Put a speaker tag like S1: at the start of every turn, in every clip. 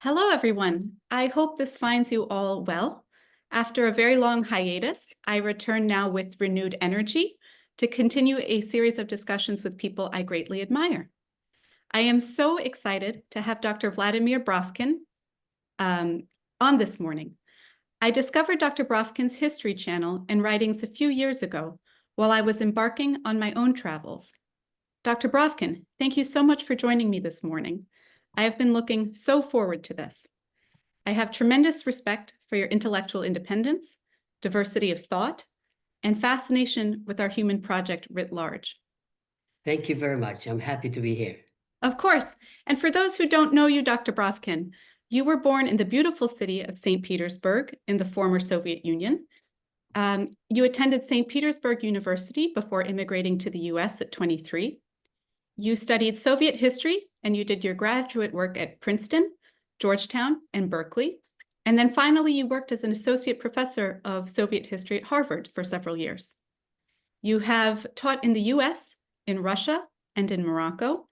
S1: Hello, everyone. I hope this finds you all well. After a very long hiatus, I return now with renewed energy to continue a series of discussions with people I greatly admire. I am so excited to have Dr. Vladimir Brovkin on this morning. I discovered Dr. Brovkin's History channel and writings a few years ago while I was embarking on my own travels. Dr. Brovkin, thank you so much for joining me this morning. I have been looking so forward to this. I have tremendous respect for your intellectual independence, diversity of thought, and fascination with our human project writ large.
S2: Thank you very much. I'm happy to be here.
S1: Of course. And for those who don't know you, Dr. Brovkin, you were born in the beautiful city of Saint Petersburg in the former Soviet Union. You attended Saint Petersburg University before immigrating to the US at 23. You studied Soviet history and you did your graduate work at Princeton, Georgetown, and Berkeley. And then finally, you worked as an associate professor of Soviet history at Harvard for several years. You have taught in the US, in Russia, and in Morocco,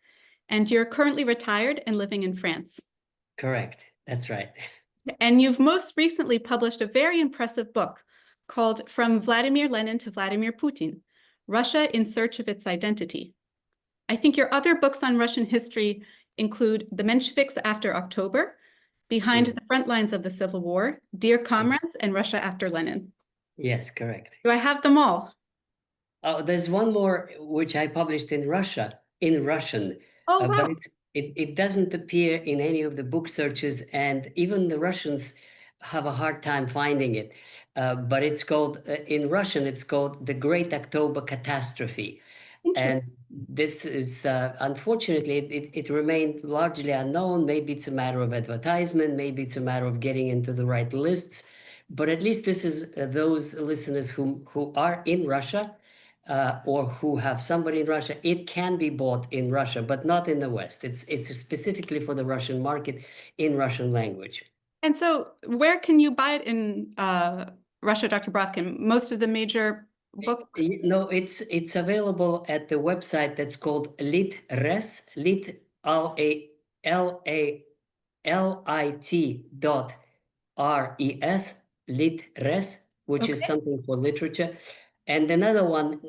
S1: and you're currently retired and living in France.
S2: Correct. That's right.
S1: And you've most recently published a very impressive book called From Vladimir Lenin to Vladimir Putin, Russia in Search of Its Identity. I think your other books on Russian history include The Mensheviks After October, Behind the Frontlines of the Civil War, Dear Comrades, and Russia After Lenin.
S2: Yes, correct.
S1: Do I have them all?
S2: Oh, there's one more which I published in Russian.
S1: Oh, wow.
S2: But it doesn't appear in any of the book searches, and even the Russians have a hard time finding it. But it's called, in Russian, it's called The Great October Catastrophe. And this is, unfortunately, it remained largely unknown. Maybe it's a matter of advertisement, maybe it's a matter of getting into the right lists. But at least this is those listeners who are in Russia or who have somebody in Russia. It can be bought in Russia, but not in the West. It's specifically for the Russian market in Russian language.
S1: And so where can you buy it in Russia, Dr. Brovkin? Most of the major book?
S2: No, it's available at the website that's called LitRes, LALIT.RES, LitRes, which is something for literature. And another one,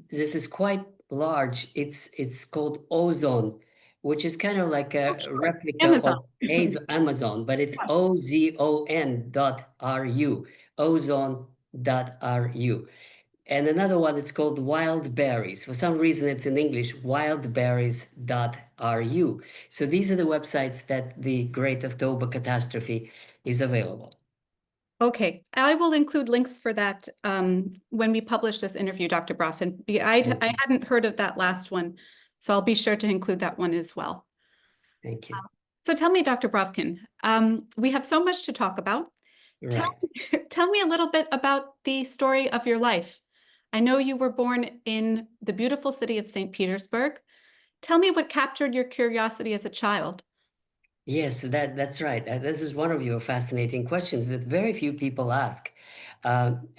S2: this is quite large. It's called Ozone, which is kind of like a replica of Amazon, but it's ozon.ru, ozone.ru. And another one is called Wild Berries. For some reason, it's in English, wildberries.ru. So these are the websites that the Great October Catastrophe is available.
S1: Okay, I will include links for that when we publish this interview, Dr. Brovkin. I hadn't heard of that last one, so I'll be sure to include that one as well.
S2: Thank you.
S1: So tell me, Dr. Brovkin, we have so much to talk about.
S2: Right.
S1: Tell me a little bit about the story of your life. I know you were born in the beautiful city of St. Petersburg. Tell me what captured your curiosity as a child.
S2: Yes, that's right. This is one of your fascinating questions that very few people ask. When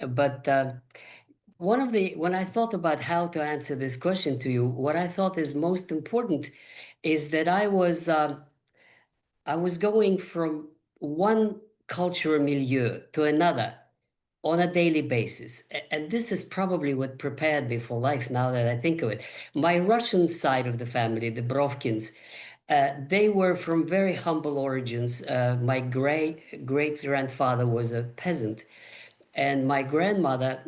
S2: I thought about how to answer this question to you, what I thought is most important is that I was going from one cultural milieu to another on a daily basis. And this is probably what prepared me for life now that I think of it. My Russian side of the family, the Brovkins, they were from very humble origins. My great-grandfather was a peasant, and my grandmother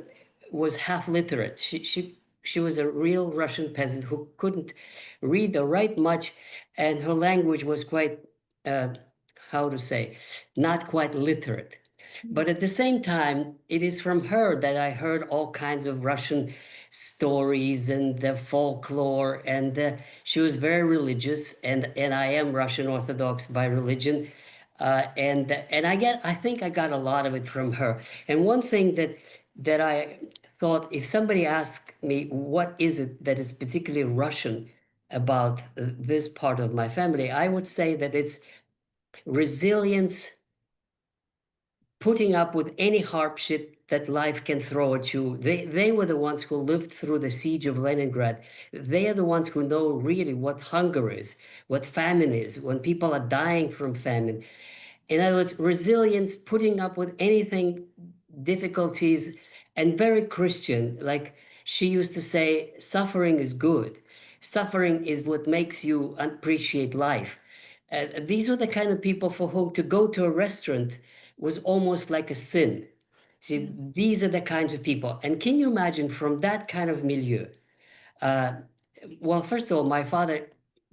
S2: was half literate. She was a real Russian peasant who couldn't read or write much, and her language was quite, how to say, not quite literate. But at the same time, it is from her that I heard all kinds of Russian stories and the folklore, and she was very religious, and I am Russian Orthodox by religion, and I think I got a lot of it from her. And one thing that I thought, if somebody asked me what is it that is particularly Russian about this part of my family, I would say that it's resilience, putting up with any hardship that life can throw at you. They were the ones who lived through the siege of Leningrad. They are the ones who know really what hunger is, what famine is, when people are dying from famine. In other words, resilience, putting up with anything, difficulties, and very Christian. Like she used to say, suffering is good. Suffering is what makes you appreciate life. These were the kind of people for whom to go to a restaurant was almost like a sin. See, these are the kinds of people. And can you imagine from that kind of milieu? Uh, well, first of all, my father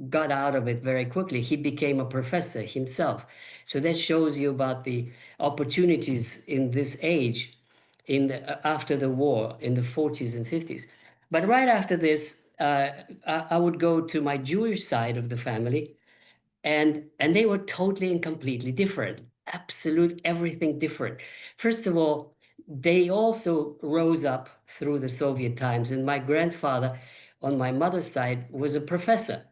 S2: got out of it very quickly. He became a professor himself. So that shows you about the opportunities in this age, after the war, in the 40s and 50s. But right after this, I would go to my Jewish side of the family, and they were totally and completely different, absolute everything different. First of all, they also rose up through the Soviet times, and my grandfather on my mother's side was a professor,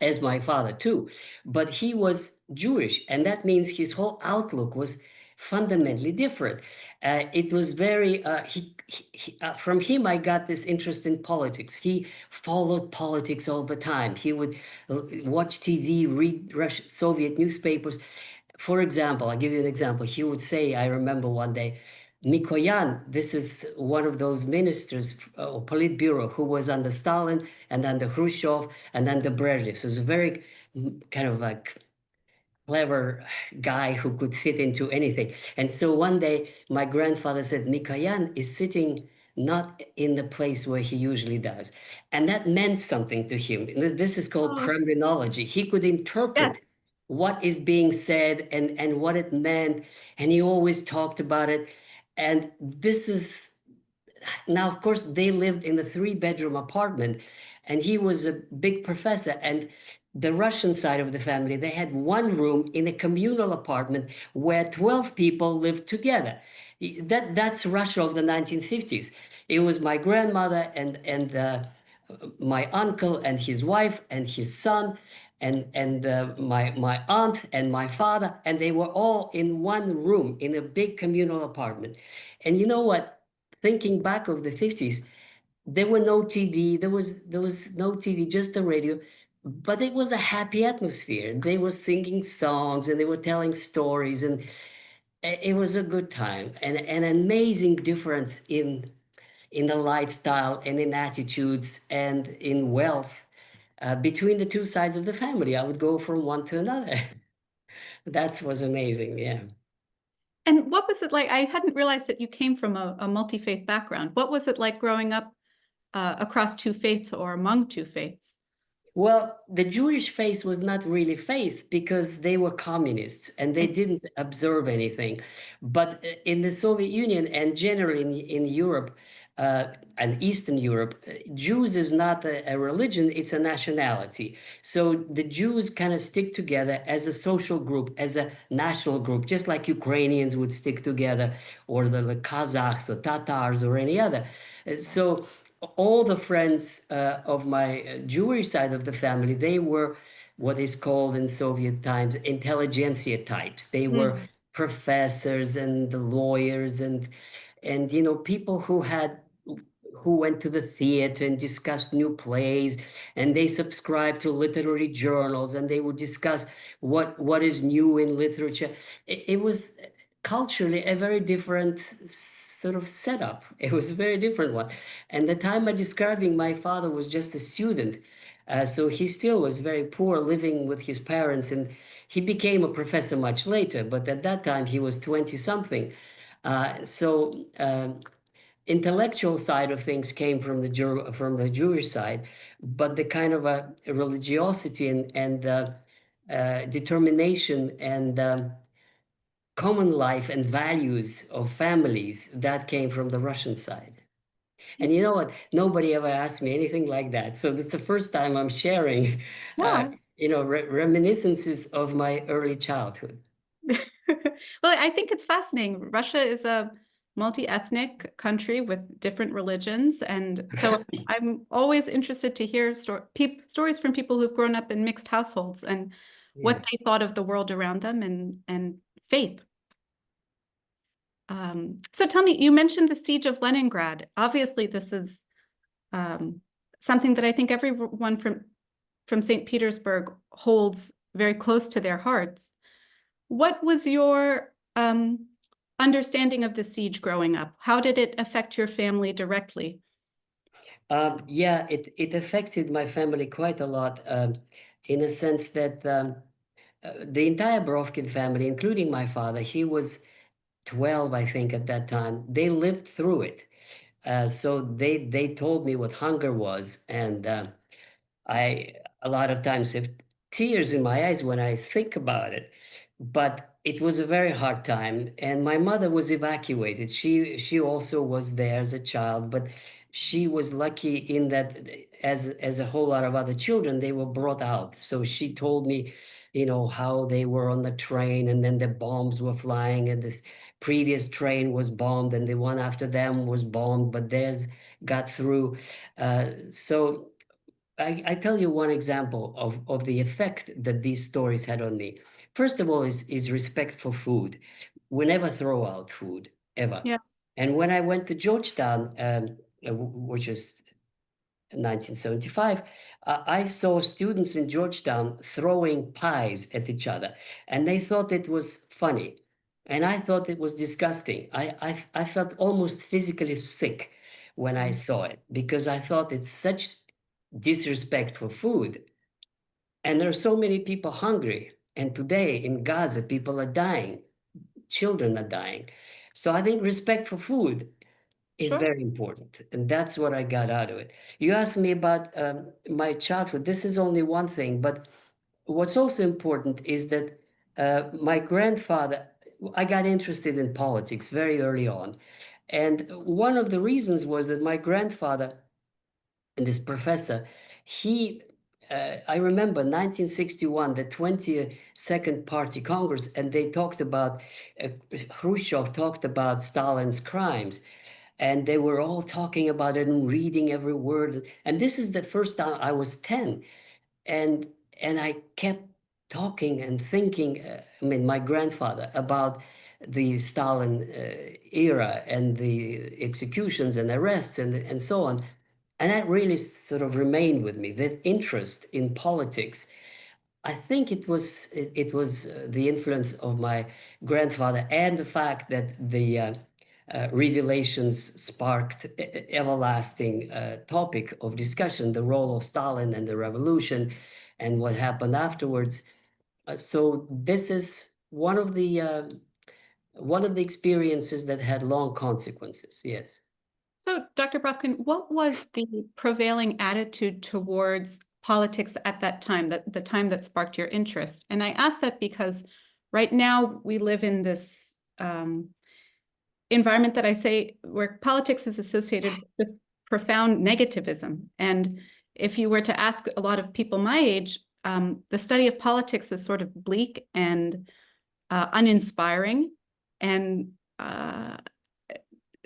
S2: as my father too, but he was Jewish, and that means his whole outlook was fundamentally different. It was very from him I got this interest in politics. He followed politics all the time. He would watch TV, read Russian, Soviet newspapers. For example, I'll give you an example. He would say, I remember one day, Mikoyan, this is one of those ministers or Politburo who was under Stalin and under Khrushchev and under Brezhnev. So it's a very kind of like clever guy who could fit into anything. And so one day my grandfather said, Mikoyan is sitting not in the place where he usually does. And that meant something to him. This is called
S1: Oh,
S2: Kremlinology. He could
S1: yes.
S2: interpret what is being said and what it meant. And he always talked about it. And this is now, of course, they lived in a three-bedroom apartment, and he was a big professor. And the Russian side of the family, they had one room in a communal apartment where 12 people lived together. That's Russia of the 1950s. It was my grandmother and my uncle and his wife and his son and my aunt and my father, and they were all in one room in a big communal apartment. And you know what? Thinking back of the 50s, there were no TV, there was no TV, just the radio, but it was a happy atmosphere. They were singing songs and they were telling stories, and it was a good time, and an amazing difference in the lifestyle and in attitudes and in wealth between the two sides of the family. I would go from one to another. That was amazing. Yeah.
S1: And what was it like? I hadn't realized that you came from a multi-faith background. What was it like growing up across two faiths or among two faiths?
S2: Well, the Jewish faith was not really faith because they were communists and they didn't observe anything. But in the Soviet Union and generally in Europe and Eastern Europe, Jews is not a religion, it's a nationality. So the Jews kind of stick together as a social group, as a national group, just like Ukrainians would stick together, or the Kazakhs or Tatars or any other. So all the friends of my Jewish side of the family, they were what is called in Soviet times intelligentsia types. They were
S1: Mm.
S2: professors and lawyers and people who went to the theater and discussed new plays, and they subscribed to literary journals, and they would discuss what is new in literature. It was culturally a very different sort of setup. It was a very different one. And the time I'm describing, my father was just a student. So he still was very poor, living with his parents, and he became a professor much later. But at that time, he was 20 something. Intellectual side of things came from the Jewish side, but the kind of a religiosity and determination and common life and values of families that came from the Russian side. And you know what? Nobody ever asked me anything like that. So this is the first time I'm sharing, uh,
S1: No.
S2: reminiscences of my early childhood.
S1: Well, I think it's fascinating. Russia is a multi-ethnic country with different religions. And so I'm always interested to hear stories from people who've grown up in mixed households and what
S2: Yes.
S1: they thought of the world around them and faith. So tell me, you mentioned the siege of Leningrad. Obviously, this is something that I think everyone from Saint Petersburg holds very close to their hearts. What was your understanding of the siege growing up? How did it affect your family directly?
S2: Yeah, it affected my family quite a lot, in a sense that the entire Brovkin family, including my father, he was 12, I think, at that time. They lived through it. So they told me what hunger was, and I a lot of times have tears in my eyes when I think about it. But it was a very hard time, and my mother was evacuated. She also was there as a child, but she was lucky in that, as a whole lot of other children, they were brought out. So she told me, how they were on the train, and then the bombs were flying, and this previous train was bombed, and the one after them was bombed, but theirs got through. So I tell you one example of the effect that these stories had on me. First of all, is respect for food. We never throw out food, ever.
S1: Yeah.
S2: And when I went to Georgetown, which is 1975, I saw students in Georgetown throwing pies at each other, and they thought it was funny. And I thought it was disgusting. I felt almost physically sick when I saw it, because I thought it's such disrespect for food. And there are so many people hungry. And today in Gaza, people are dying, children are dying. So I think respect for food is
S1: Sure.
S2: very important. And that's what I got out of it. You asked me about my childhood. This is only one thing, but what's also important is that my grandfather, I got interested in politics very early on. And one of the reasons was that my grandfather, and this professor, he, I remember 1961, the 22nd Party Congress, and they talked about, Khrushchev talked about Stalin's crimes, and they were all talking about it and reading every word. And this is the first time I was 10, and I kept talking and thinking, my grandfather, about the Stalin era and the executions and arrests and so on. And that really sort of remained with me, that interest in politics. I think it was the influence of my grandfather, and the fact that the revelations sparked everlasting topic of discussion, the role of Stalin and the revolution, and what happened afterwards. So this is one of the experiences that had long consequences. Yes.
S1: So, Dr. Brovkin, what was the prevailing attitude towards politics at that time, the time that sparked your interest? And I ask that because right now we live in this environment that I say where politics is associated with profound negativism. And if you were to ask a lot of people my age, the study of politics is sort of bleak and uninspiring. And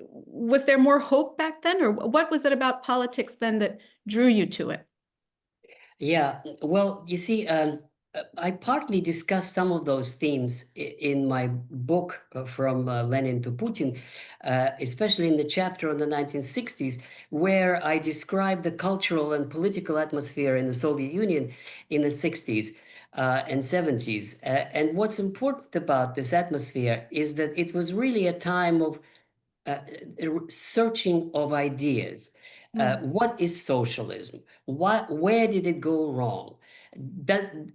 S1: was there more hope back then, or what was it about politics then that drew you to it?
S2: Yeah, well, you see, I partly discussed some of those themes in my book, From Lenin to Putin, especially in the chapter on the 1960s, where I describe the cultural and political atmosphere in the Soviet Union in the 60s and 70s. And what's important about this atmosphere is that it was really a time of uh, searching of ideas. What is socialism? Where did it go wrong?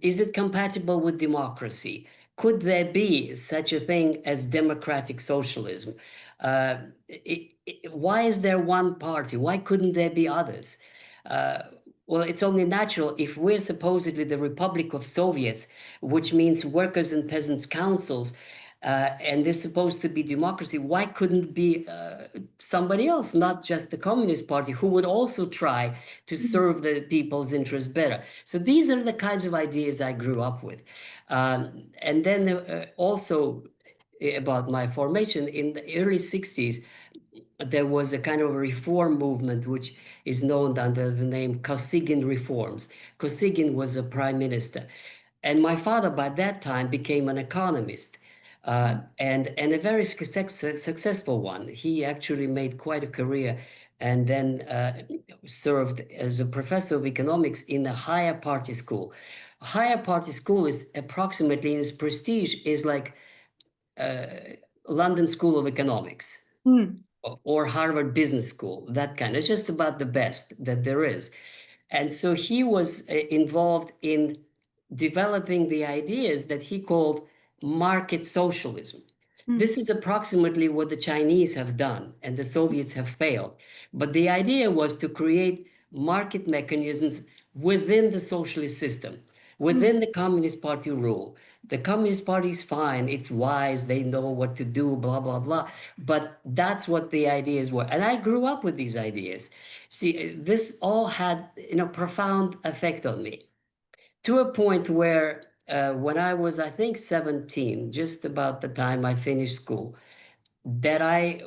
S2: Is it compatible with democracy? Could there be such a thing as democratic socialism? Uh, why is there one party? Why couldn't there be others? Uh, well, it's only natural if we're supposedly the Republic of Soviets, which means workers and peasants' councils, and there's supposed to be democracy. Why couldn't be somebody else, not just the Communist Party, who would also try to serve the people's interests better? So these are the kinds of ideas I grew up with. And then also about my formation in the early 60s, there was a kind of a reform movement which is known under the name Kosygin reforms. Kosygin was a prime minister. And my father, by that time, became an economist. and a very successful one. He actually made quite a career, and then served as a professor of economics in a higher party school. Higher party school is approximately, in its prestige, is like uh, London School of Economics
S1: Mm,
S2: or Harvard Business School, that kind. It's just about the best that there is. And so he was involved in developing the ideas that he called market socialism.
S1: mm,
S2: This is approximately what the Chinese have done and the Soviets have failed. But the idea was to create market mechanisms within the socialist system,
S1: mm,
S2: within the Communist Party rule. The Communist Party is fine, it's wise, they know what to do, blah, blah, blah. But that's what the ideas were. And I grew up with these ideas. See, this all had, profound effect on me, to a point where when I was, I think, 17, just about the time I finished school, that I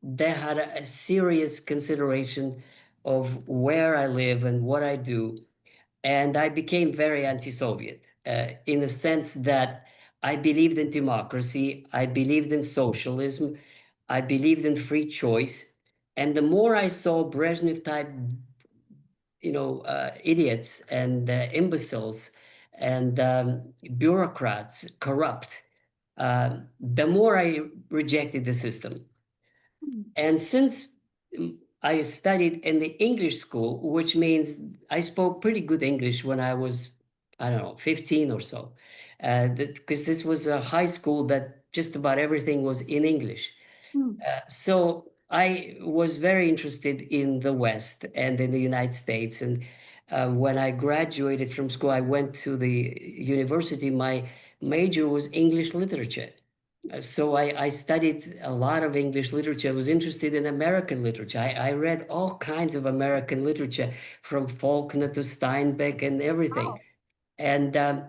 S2: that had a serious consideration of where I live and what I do. And I became very anti-Soviet in the sense that I believed in democracy, I believed in socialism, I believed in free choice. And the more I saw Brezhnev type, idiots and imbeciles and bureaucrats corrupt, the more I rejected the system.
S1: mm,
S2: And since I studied in the English school, which means I spoke pretty good English when I was, I don't know, 15 or so, because this was a high school that just about everything was in English.
S1: mm,
S2: So I was very interested in the West and in the United States. And when I graduated from school, I went to the university. My major was English literature. So I studied a lot of English literature. I was interested in American literature. I read all kinds of American literature, from Faulkner to Steinbeck and everything. And um,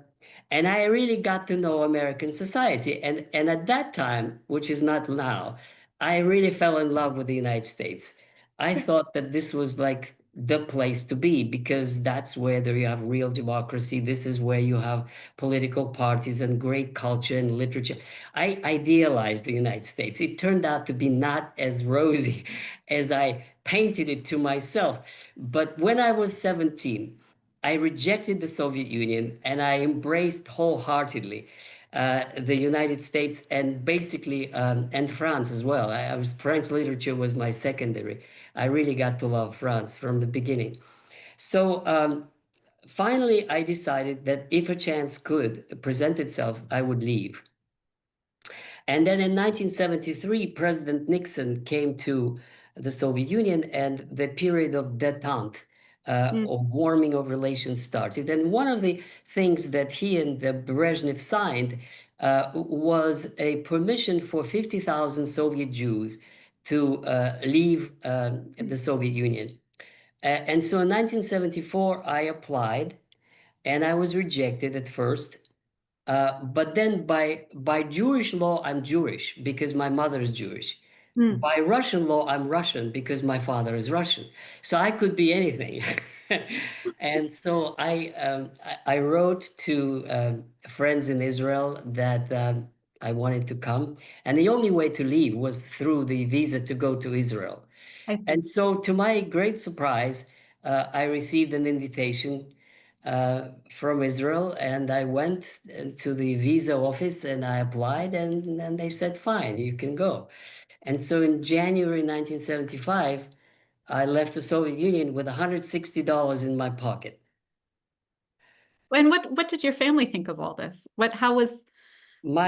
S2: and I really got to know American society. And at that time, which is not now, I really fell in love with the United States. I thought that this was like the place to be, because that's where there you have real democracy. This is where you have political parties and great culture and literature. I idealized the United States. It turned out to be not as rosy as I painted it to myself. But when I was 17, I rejected the Soviet Union and I embraced wholeheartedly the United States, and basically and France as well. I was French literature was my secondary. I really got to love France from the beginning. So finally, I decided that if a chance could present itself, I would leave. And then in 1973, President Nixon came to the Soviet Union, and the period of détente,
S1: mm,
S2: of warming of relations started. And one of the things that he and Brezhnev signed was a permission for 50,000 Soviet Jews to leave the Soviet Union. And so in 1974, I applied, and I was rejected at first. But then by Jewish law, I'm Jewish because my mother is Jewish.
S1: mm.
S2: By Russian law, I'm Russian because my father is Russian. So I could be anything. And so I wrote to friends in Israel that I wanted to come, and the only way to leave was through the visa to go to Israel.
S1: I
S2: And
S1: see.
S2: so, to my great surprise, I received an invitation from Israel, and I went to the visa office and I applied, and they said, fine, you can go. And so in January 1975, I left the Soviet Union with $160 in my pocket.
S1: And what did your family think of all this? How was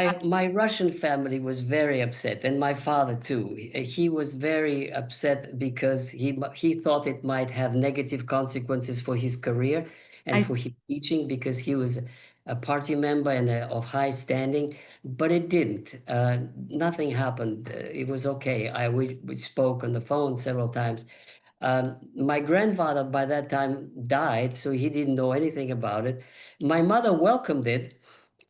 S1: that?
S2: My Russian family was very upset, and my father too. He was very upset because he thought it might have negative consequences for his career and
S1: I
S2: for
S1: see.
S2: his teaching, because he was a party member and of high standing. But it didn't. Nothing happened. It was okay. We spoke on the phone several times. My grandfather by that time died, so he didn't know anything about it. My mother welcomed it,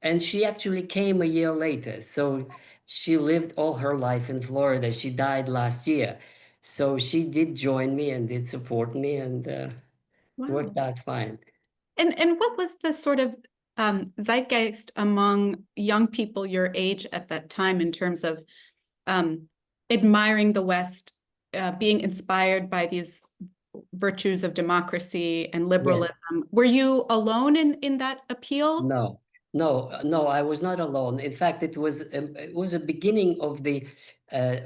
S2: and she actually came a year later. So she lived all her life in Florida. She died last year. So she did join me and did support me, and
S1: Wow.
S2: worked out fine.
S1: And what was the sort of zeitgeist among young people your age at that time in terms of admiring the West, being inspired by these virtues of democracy and
S2: Yes.
S1: liberalism. Were you alone in that appeal?
S2: No, no, I was not alone. In fact, it was a beginning of the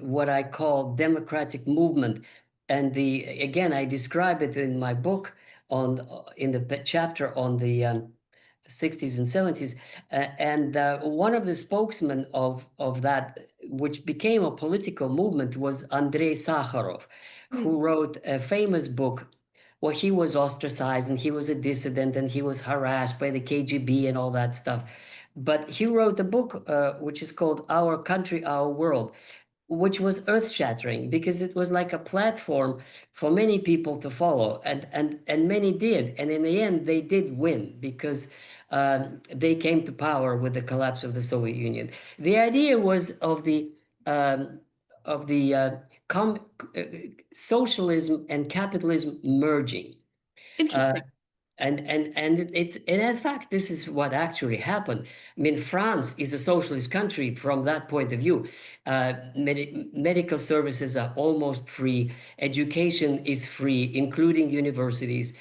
S2: what I call democratic movement, and the again I describe it in my book on in the chapter on the 60s and 70s, and one of the spokesmen of that, which became a political movement, was Andrei Sakharov, who wrote a famous book. Well, he was ostracized and he was a dissident and he was harassed by the KGB and all that stuff. But he wrote a book which is called Our Country, Our World, which was earth-shattering because it was like a platform for many people to follow, and many did. And in the end, they did win because they came to power with the collapse of the Soviet Union. The idea was um, of the com socialism and capitalism merging. Uh,
S1: Interesting.
S2: and in fact, this is what actually happened. I mean, France is a socialist country from that point of view. Medical services are almost free. Education is free, including universities.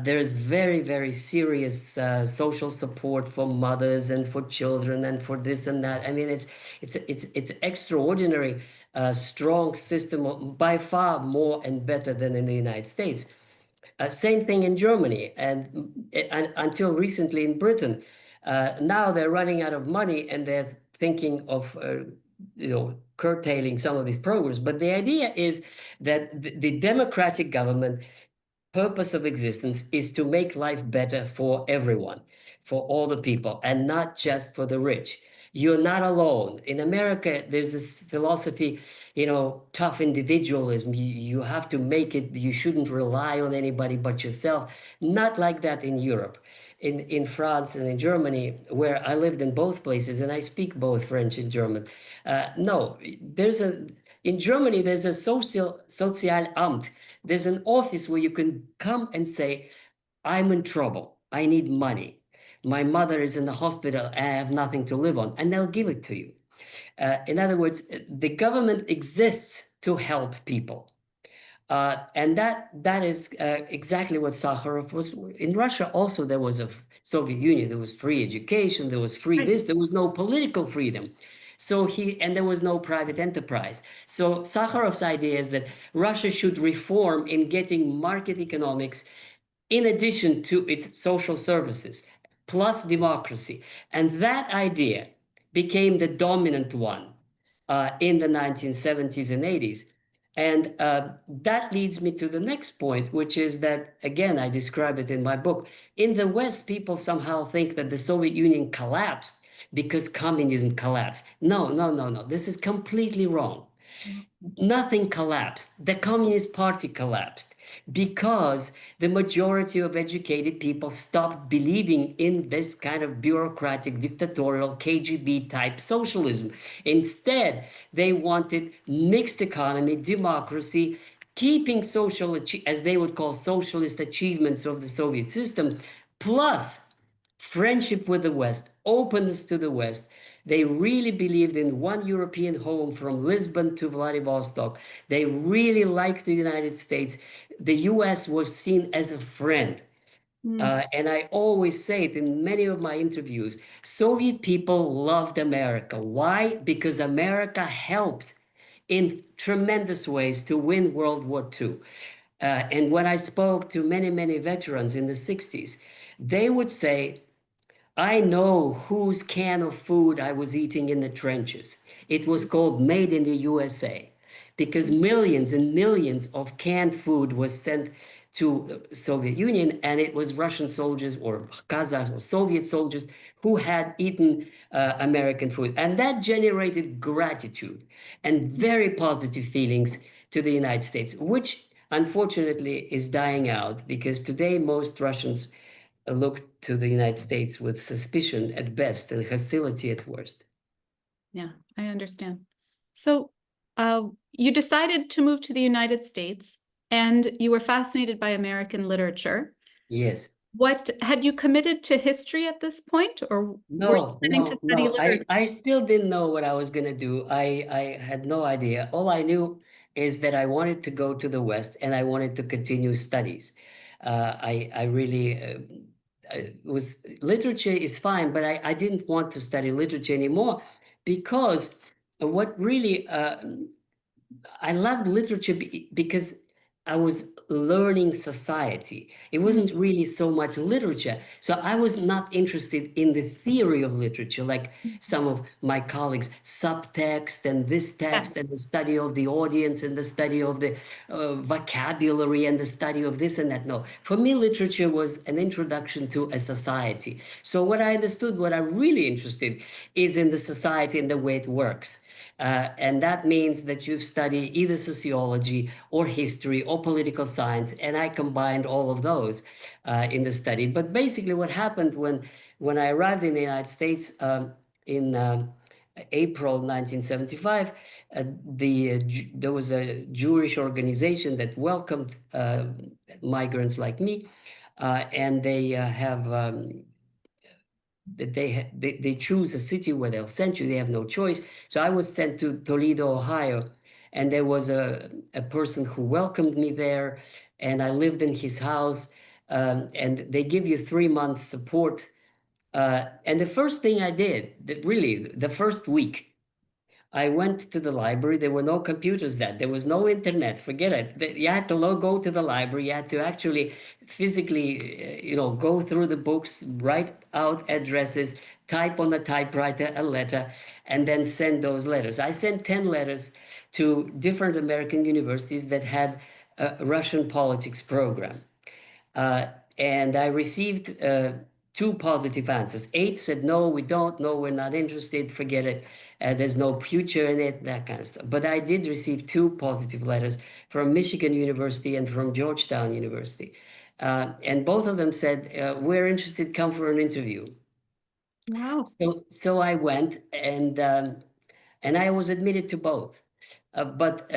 S2: There's very serious social support for mothers and for children and for this and that. I mean, it's extraordinary, strong system, by far more and better than in the United States. Same thing in Germany and until recently in Britain. Now they're running out of money and they're thinking of curtailing some of these programs. But the idea is that the democratic government purpose of existence is to make life better for everyone, for all the people, and not just for the rich. You're not alone. In America, there's this philosophy, tough individualism. You have to make it, you shouldn't rely on anybody but yourself. Not like that in Europe. In France and in Germany, where I lived in both places, and I speak both French and German. No, in Germany, there's a Sozialamt. There's an office where you can come and say, I'm in trouble. I need money. My mother is in the hospital. I have nothing to live on. And they'll give it to you. In other words, the government exists to help people. And that is exactly what Sakharov was. In Russia, also, there was a Soviet Union. There was free education. There was free this. There was no political freedom. And there was no private enterprise. So Sakharov's idea is that Russia should reform in getting market economics in addition to its social services, plus democracy. And that idea became the dominant one in the 1970s and 80s. And that leads me to the next point, which is that, again, I describe it in my book. In the West, people somehow think that the Soviet Union collapsed because communism collapsed. No. This is completely wrong. Nothing collapsed. The Communist Party collapsed because the majority of educated people stopped believing in this kind of bureaucratic, dictatorial, KGB type socialism. Instead, they wanted mixed economy, democracy, keeping social, as they would call socialist achievements of the Soviet system, plus friendship with the West, openness to the West. They really believed in one European home from Lisbon to Vladivostok. They really liked the United States. The US was seen as a friend. And I always say it in many of my interviews, Soviet people loved America. Why? Because America helped in tremendous ways to win World War II. And when I spoke to many veterans in the 60s, they would say, I know whose can of food I was eating in the trenches. It was called Made in the USA because millions and millions of canned food was sent to the Soviet Union, and it was Russian soldiers or Kazakh or Soviet soldiers who had eaten American food. And that generated gratitude and very positive feelings to the United States, which unfortunately is dying out because today most Russians look to the United States with suspicion at best and hostility at worst.
S1: Yeah, I understand. So you decided to move to the United States and you were fascinated by American literature.
S2: Yes.
S1: What had you committed to history at this point, or were you
S2: No,
S1: planning to
S2: no,
S1: study
S2: no.
S1: literature?
S2: I still didn't know what I was going to do. I had no idea. All I knew is that I wanted to go to the West and I wanted to continue studies. I really was literature is fine, but I didn't want to study literature anymore because what really I loved literature because I was learning society. It
S1: Mhm.
S2: wasn't really so much literature. So I was not interested in the theory of literature, like some of my colleagues, subtext and this
S1: Yeah.
S2: text and the study of the audience and the study of the vocabulary and the study of this and that. No, for me, literature was an introduction to a society. So what I understood, what I'm really interested is in the society and the way it works. And that means that you've studied either sociology or history or political science, and I combined all of those in the study. But basically, what happened when I arrived in the United States in April 1975, there was a Jewish organization that welcomed migrants like me, and they have that they choose a city where they'll send you. They have no choice. So I was sent to Toledo, Ohio, and there was a person who welcomed me there, and I lived in his house. And they give you 3 months support. And the first thing I did, really, the first week, I went to the library. There were no computers then. There was no internet. Forget it. You had to go to the library. You had to actually physically, go through the books, write out addresses, type on the typewriter a letter, and then send those letters. I sent 10 letters to different American universities that had a Russian politics program. Uh, and I received two positive answers. Eight said, no, we don't, no, we're not interested, forget it. There's no future in it, that kind of stuff. But I did receive two positive letters from Michigan University and from Georgetown University. And both of them said, we're interested, come for an interview.
S1: Wow.
S2: So I went, and I was admitted to both. But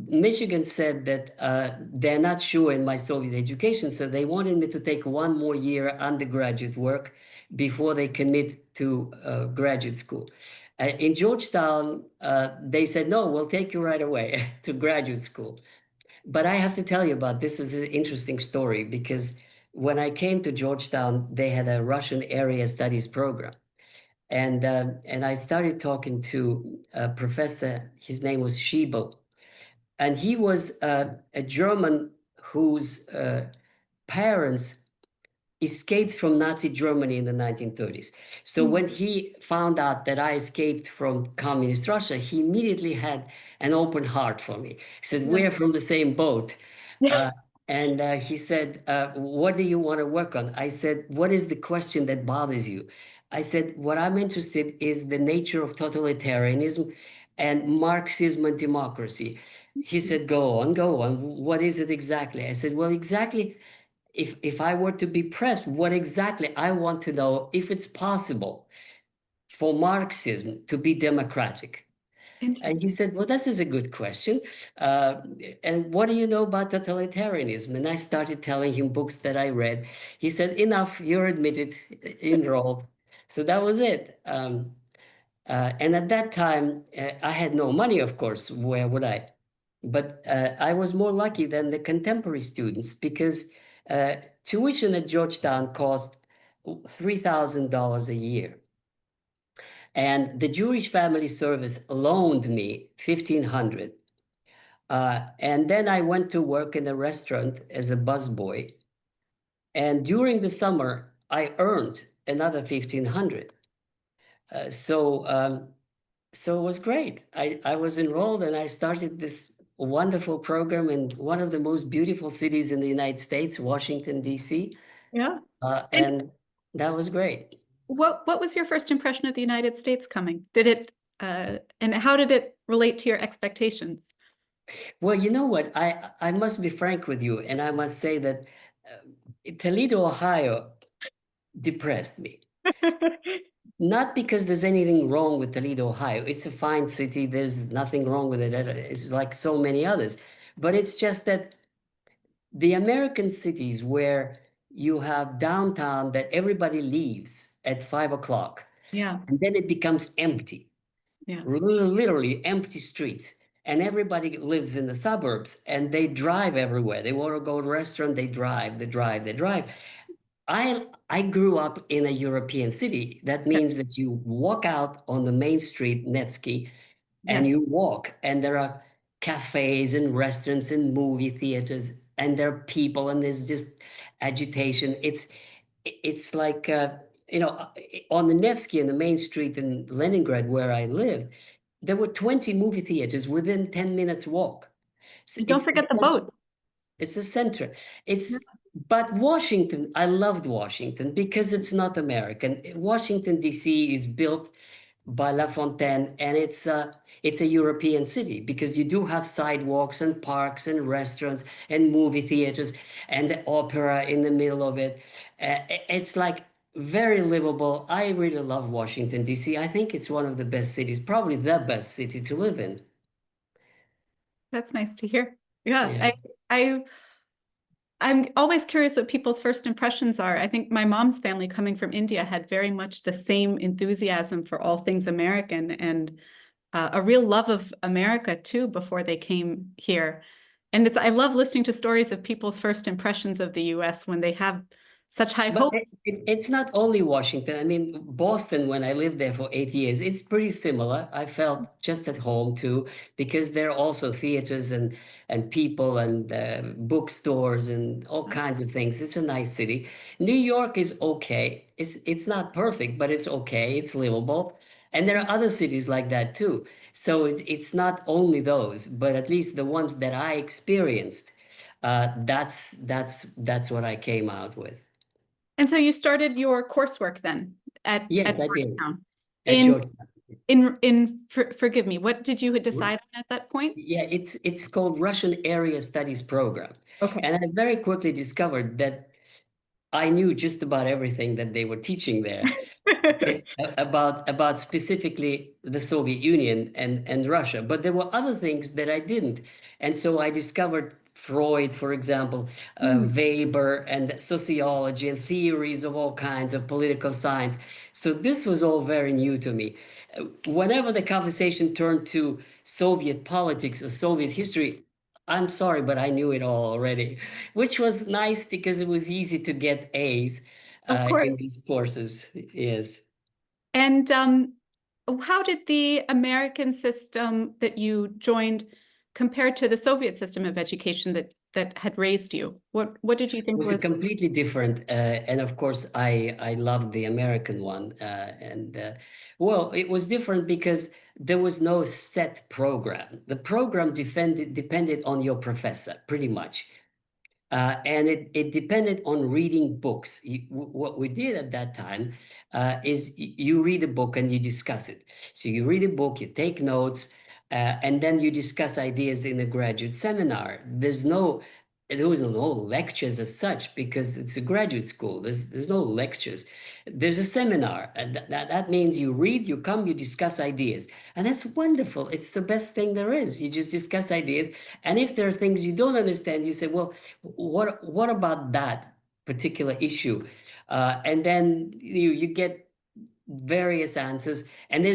S2: Michigan said that they're not sure in my Soviet education, so they wanted me to take one more year undergraduate work before they commit to graduate school. In Georgetown, they said, no, we'll take you right away to graduate school. But I have to tell you about this is an interesting story because when I came to Georgetown, they had a Russian area studies program. And I started talking to a professor. His name was Schiebel, and he was a German whose parents escaped from Nazi Germany in the 1930s. So
S1: Mm.
S2: when he found out that I escaped from communist Russia, he immediately had an open heart for me. He said,
S1: Yeah.
S2: we're from the same boat.
S1: Yeah.
S2: Uh, and he said, what do you want to work on? I said, what is the question that bothers you? I said, what I'm interested is the nature of totalitarianism and Marxism and democracy. He said, go on, go on. What is it exactly? I said, well, exactly if I were to be pressed, what exactly I want to know if it's possible for Marxism to be democratic. And he
S1: Interesting.
S2: said, well, this is a good question. Uh, and what do you know about totalitarianism? And I started telling him books that I read. He said, enough, you're admitted, enrolled. So that was it. And at that time, I had no money, of course. Where would I? But I was more lucky than the contemporary students because uh, tuition at Georgetown cost $3,000 a year. And the Jewish Family Service loaned me 1,500. And then I went to work in a restaurant as a busboy. And during the summer, I earned another 1,500. So it was great. I was enrolled and I started this wonderful program in one of the most beautiful cities in the United States, Washington, D.C.
S1: Yeah. And
S2: And that was great.
S1: what was your first impression of the United States coming? Did it and how did it relate to your expectations?
S2: Well, you know what? I must be frank with you, and I must say that Toledo, Ohio depressed me. Not because there's anything wrong with Toledo, Ohio. It's a fine city. There's nothing wrong with it. It's like so many others. But it's just that the American cities where you have downtown that everybody leaves at 5 o'clock,
S1: Yeah.
S2: and then it becomes empty,
S1: Yeah.
S2: literally empty streets. And everybody lives in the suburbs and they drive everywhere. They want to go to a restaurant, they drive, they drive, they drive. I grew up in a European city. That
S1: Okay.
S2: means that you walk out on the main street, Nevsky, and
S1: Yes.
S2: you walk, and there are cafes and restaurants and movie theaters, and there are people, and there's just agitation. It's like on the Nevsky, in the main street in Leningrad where I lived, there were 20 movie theaters within 10 minutes walk. So
S1: And don't forget the boat.
S2: it's a center. But Washington, I loved Washington because it's not American. Washington, D.C. is built by La Fontaine, and it's a European city because you do have sidewalks and parks and restaurants and movie theaters and the opera in the middle of it. It's like very livable. I really love Washington, D.C. I think it's one of the best cities, probably the best city to live in.
S1: That's nice to hear. Yeah.
S2: Yeah.
S1: I I'm always curious what people's first impressions are. I think my mom's family coming from India had very much the same enthusiasm for all things American and a real love of America too before they came here. And I love listening to stories of people's first impressions of the US when they have such high
S2: But
S1: hopes.
S2: it's not only Washington. I mean, Boston, when I lived there for 8 years, it's pretty similar. I felt just at home too, because there are also theaters and people and bookstores and all kinds of things. It's a nice city. New York is okay. It's not perfect, but it's okay. It's livable. And there are other cities like that too. So it's not only those, but at least the ones that I experienced, that's what I came out with.
S1: And so you started your coursework then at
S2: Yes, I did.
S1: Georgetown.
S2: At
S1: In
S2: Georgetown.
S1: forgive me, what did you decide on at that point?
S2: Yeah, it's called Russian Area Studies Program.
S1: Okay.
S2: And I very quickly discovered that I knew just about everything that they were teaching there. About specifically the Soviet Union and Russia, but there were other things that I didn't, and so I discovered Freud, for example,
S1: Hmm.
S2: Weber, and sociology and theories of all kinds of political science. So this was all very new to me. Whenever the conversation turned to Soviet politics or Soviet history, I'm sorry, but I knew it all already, which was nice because it was easy to get A's
S1: Of course.
S2: in these courses. Yes.
S1: And how did the American system that you joined compare to the Soviet system of education that had raised you? What did you think
S2: Was a
S1: was?
S2: completely different, and of course, I loved the American one, well, it was different because there was no set program. The program depended on your professor, pretty much. And it depended on reading books. What we did at that time is you read a book and you discuss it. So you read a book, you take notes, and then you discuss ideas in a graduate seminar. There was no lectures as such because it's a graduate school. There's no lectures. There's a seminar. And that means you read, you come, you discuss ideas. And that's wonderful. It's the best thing there is. You just discuss ideas. And if there are things you don't understand, you say, well, what about that particular issue? And then you get various answers. And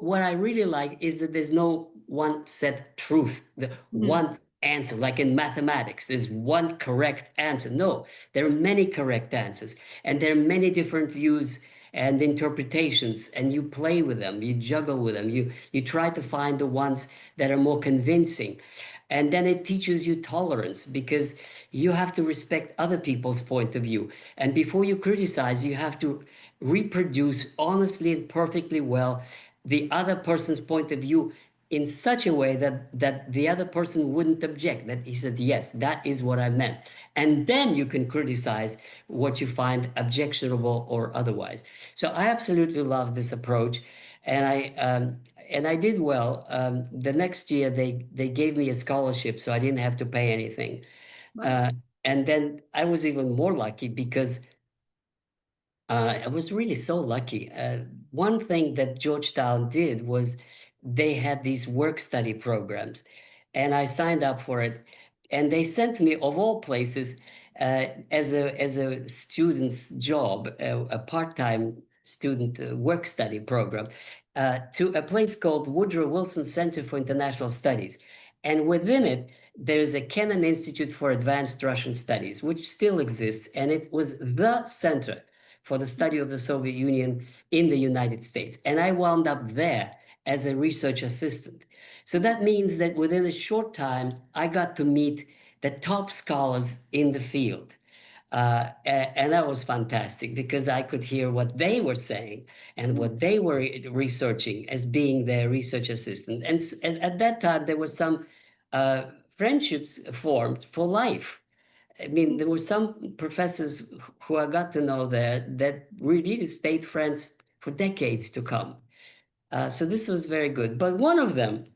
S2: what I really like is that there's no one set truth, the
S1: Hmm.
S2: one answer, like in mathematics, there's one correct answer. No, there are many correct answers, and there are many different views and interpretations, and you play with them, you juggle with them, you try to find the ones that are more convincing. And then it teaches you tolerance because you have to respect other people's point of view. And before you criticize, you have to reproduce honestly and perfectly well the other person's point of view in such a way that the other person wouldn't object, that he said, yes, that is what I meant. And then you can criticize what you find objectionable or otherwise. So I absolutely love this approach. And I did well. The next year, they gave me a scholarship, so I didn't have to pay anything.
S1: Wow.
S2: Uh, and then I was even more lucky because I was really so lucky. One thing that Georgetown did was they had these work study programs, and I signed up for it. And they sent me, of all places, as a student's job, a part-time student work study program, to a place called Woodrow Wilson Center for International Studies. And within it, there is a Kennan Institute for Advanced Russian Studies, which still exists. And it was the center for the study of the Soviet Union in the United States. And I wound up there as a research assistant. So that means that within a short time, I got to meet the top scholars in the field. And that was fantastic because I could hear what they were saying and what they were researching as being their research assistant. And at that time, there were some friendships formed for life. I mean, there were some professors who I got to know there that really stayed friends for decades to come. So this was very good. But one of them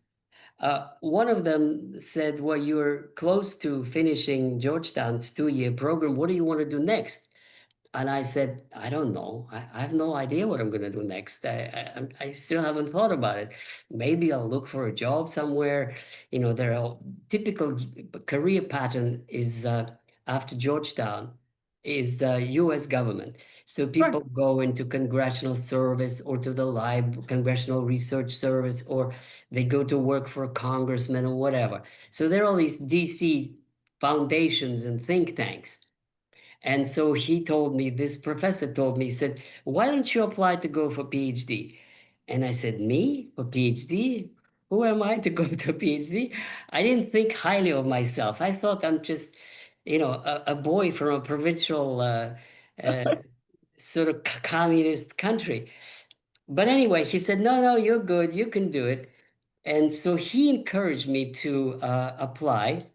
S2: said, well, you're close to finishing Georgetown's 2-year program. What do you want to do next? And I said, I don't know. I have no idea what I'm going to do next. I still haven't thought about it. Maybe I'll look for a job somewhere. You know, there are typical career pattern is after Georgetown is U.S. government. So
S1: Sure.
S2: people go into congressional service or to the congressional research service, or they go to work for a congressman or whatever. So there are all these DC foundations and think tanks. And so this professor told me, he said, why don't you apply to go for PhD? And I said, me for PhD? Who am I to go to a PhD? I didn't think highly of myself. I thought I'm just, a boy from a provincial uh, sort of communist country. But anyway, he said, no, no, you're good. You can do it. And so he encouraged me to apply.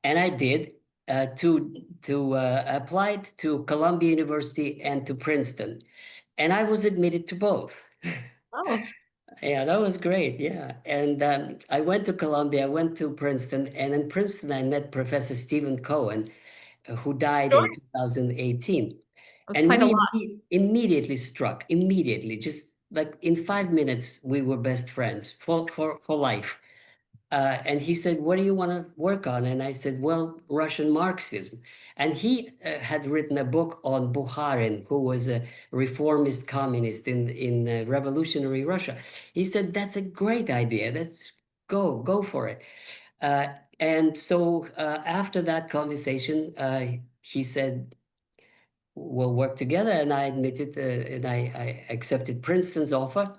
S2: And I did to apply to Columbia University and to Princeton, and I was admitted to both.
S1: Oh,
S2: Yeah, that was great. Yeah, and I went to Columbia, I went to Princeton, and in Princeton I met Professor Stephen Cohen, who died
S1: sure.
S2: in 2018,
S1: That's
S2: and
S1: quite a
S2: we
S1: loss.
S2: immediately struck immediately, just like in 5 minutes we were best friends for life. And he said, what do you want to work on? And I said, well, Russian Marxism. And he had written a book on Bukharin, who was a reformist communist in revolutionary Russia. He said, that's a great idea. Let's go for it. Uh, and so after that conversation, he said, we'll work together. And I admitted, and I accepted Princeton's offer,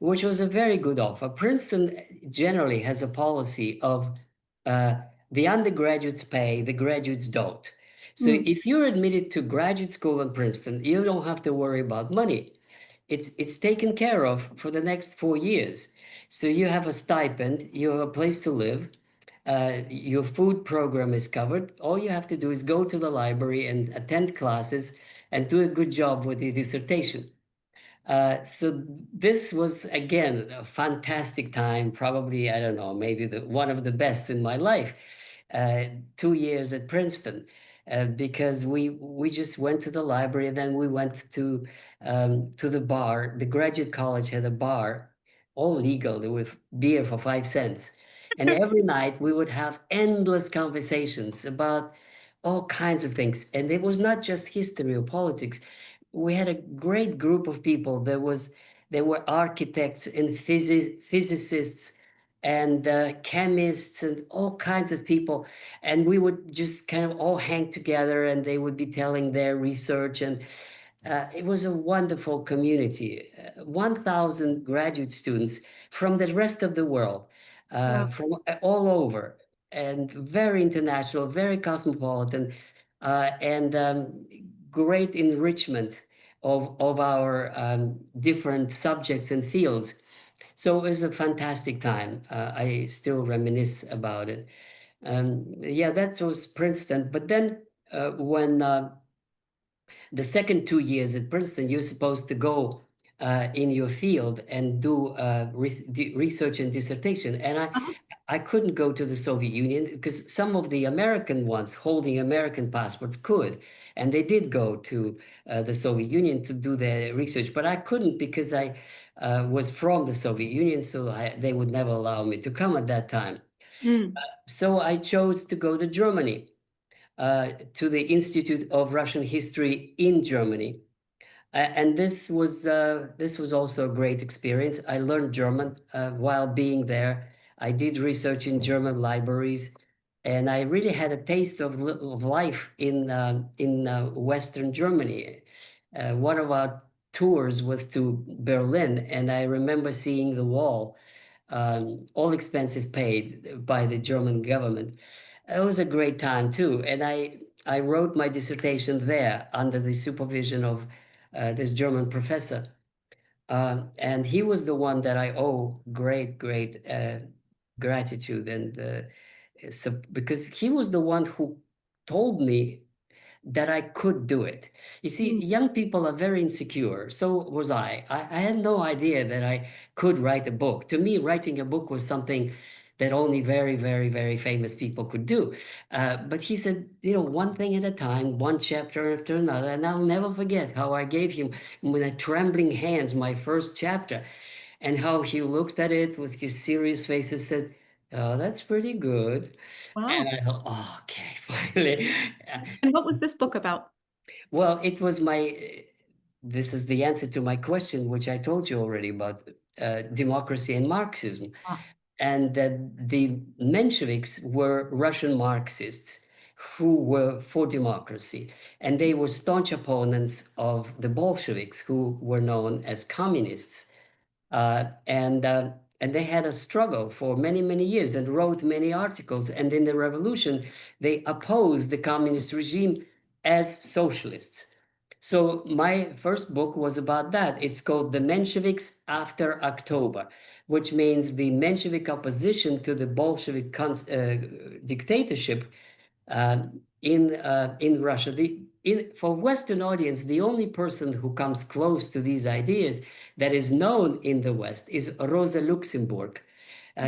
S2: which was a very good offer. Princeton generally has a policy of uh, the undergraduates pay, the graduates don't. So
S1: Mm,
S2: if you're admitted to graduate school in Princeton, you don't have to worry about money. It's taken care of for the next 4 years. So you have a stipend, you have a place to live, your food program is covered. All you have to do is go to the library and attend classes and do a good job with your dissertation. So this was again a fantastic time, probably, I don't know, maybe one of the best in my life. 2 years at Princeton, because we just went to the library and then we went to the bar. The graduate college had a bar, all legal, with beer for 5 cents. And every night we would have endless conversations about all kinds of things. And it was not just history or politics. We had a great group of people. There were architects and physicists and chemists and all kinds of people, and we would just kind of all hang together, and they would be telling their research, and it was a wonderful community. 1,000 graduate students from the rest of the world,
S1: wow.
S2: from all over, and very international, very cosmopolitan, and great enrichment of our different subjects and fields. So it was a fantastic time. I still reminisce about it. Yeah, that was Princeton. But then when the second 2 years at Princeton, you're supposed to go in your field and do research and dissertation. And
S1: Uh-huh.
S2: I couldn't go to the Soviet Union because some of the American ones holding American passports could. And they did go to the Soviet Union to do their research. But I couldn't because I was from the Soviet Union, so they would never allow me to come at that time.
S1: Mm,
S2: So I chose to go to Germany. to the Institute of Russian History in Germany. And this was also a great experience. I learned German while being there. I did research in German libraries, and I really had a taste of life in Western Germany. One of our tours was to Berlin, and I remember seeing the wall, all expenses paid by the German government. It was a great time too, and I wrote my dissertation there under the supervision of this German professor. And he was the one that I owe great gratitude. And so, because he was the one who told me that I could do it. You see,
S1: Mm.
S2: young people are very insecure. So was I. I had no idea that I could write a book. To me, writing a book was something that only very famous people could do. But he said, one thing at a time, one chapter after another. And I'll never forget how I gave him with a trembling hands my first chapter, and how he looked at it with his serious face and said, "Oh, that's pretty good." And
S1: Wow.
S2: I thought, oh, okay, finally.
S1: And what was this book about?
S2: Well, it was this is the answer to my question, which I told you already about democracy and Marxism.
S1: Ah.
S2: And that the Mensheviks were Russian Marxists who were for democracy. And they were staunch opponents of the Bolsheviks, who were known as communists. And they had a struggle for many years and wrote many articles. And in the revolution, they opposed the communist regime as socialists. So my first book was about that. It's called The Mensheviks After October, which means the Menshevik opposition to the Bolshevik dictatorship in Russia. For Western audience, the only person who comes close to these ideas that is known in the West is Rosa Luxemburg.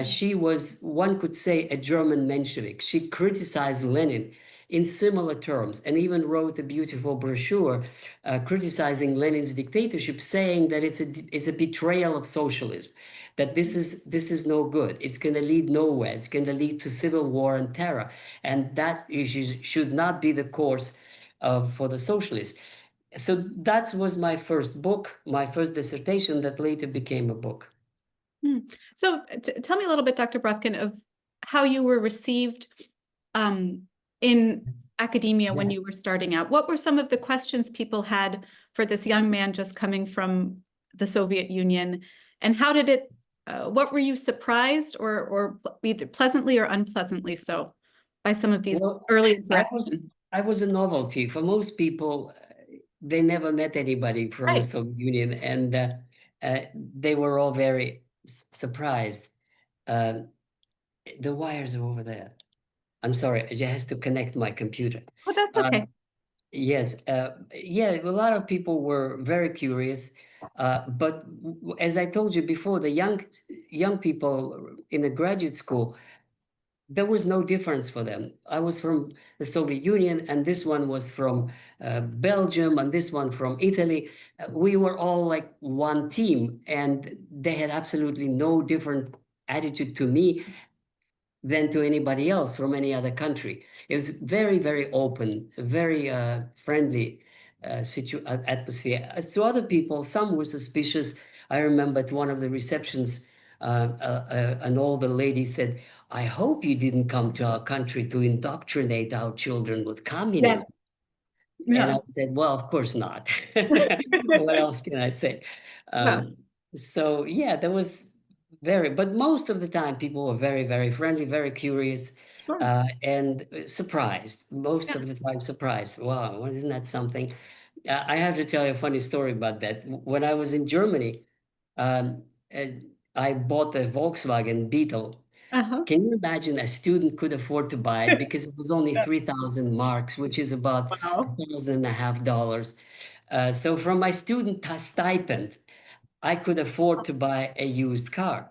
S2: She was, one could say, a German Menshevik. She criticized Lenin in similar terms and even wrote a beautiful brochure criticizing Lenin's dictatorship, saying that it's a betrayal of socialism, that this is no good. It's going to lead nowhere. It's going to lead to civil war and terror, and that should not be the course for the socialists. So that was my first book, my first dissertation that later became a book.
S1: So tell me a little bit, Dr. Brovkin, of how you were received in academia when
S2: Yeah.
S1: you were starting out. What were some of the questions people had for this young man just coming from the Soviet Union? And how did it, what were you surprised or either pleasantly or unpleasantly so by some of these
S2: Well,
S1: early
S2: I was
S1: interactions?
S2: I was a novelty for most people. They never met anybody from the
S1: Right.
S2: Soviet Union, and they were all very surprised. Um, the wires are over there. I'm sorry, I just has to connect my computer.
S1: Oh, that's
S2: Um,
S1: okay.
S2: yes, yeah, a lot of people were very curious, but as I told you before, the young people in the graduate school, there was no difference for them. I was from the Soviet Union, and this one was from Belgium, and this one from Italy. We were all like one team, and they had absolutely no different attitude to me than to anybody else from any other country. It was very open, very friendly atmosphere. As to other people, some were suspicious. I remember at one of the receptions, an older lady said, "I hope you didn't come to our country to indoctrinate our children with
S1: Yeah.
S2: communism." And
S1: Yeah.
S2: I said, "Well, of course not." What else can I say?
S1: Yeah.
S2: So yeah, there was but most of the time people were very friendly, very curious,
S1: Sure.
S2: and surprised. Most
S1: Yeah.
S2: of the time surprised. Wow, well, isn't that something? I have to tell you a funny story about that. When I was in Germany, um, uh, I bought a Volkswagen Beetle.
S1: Uh-huh.
S2: Can you imagine a student could afford to buy it because it was only 3,000 marks, which is about
S1: Wow.
S2: $1,500. So from my student stipend, I could afford to buy a used car.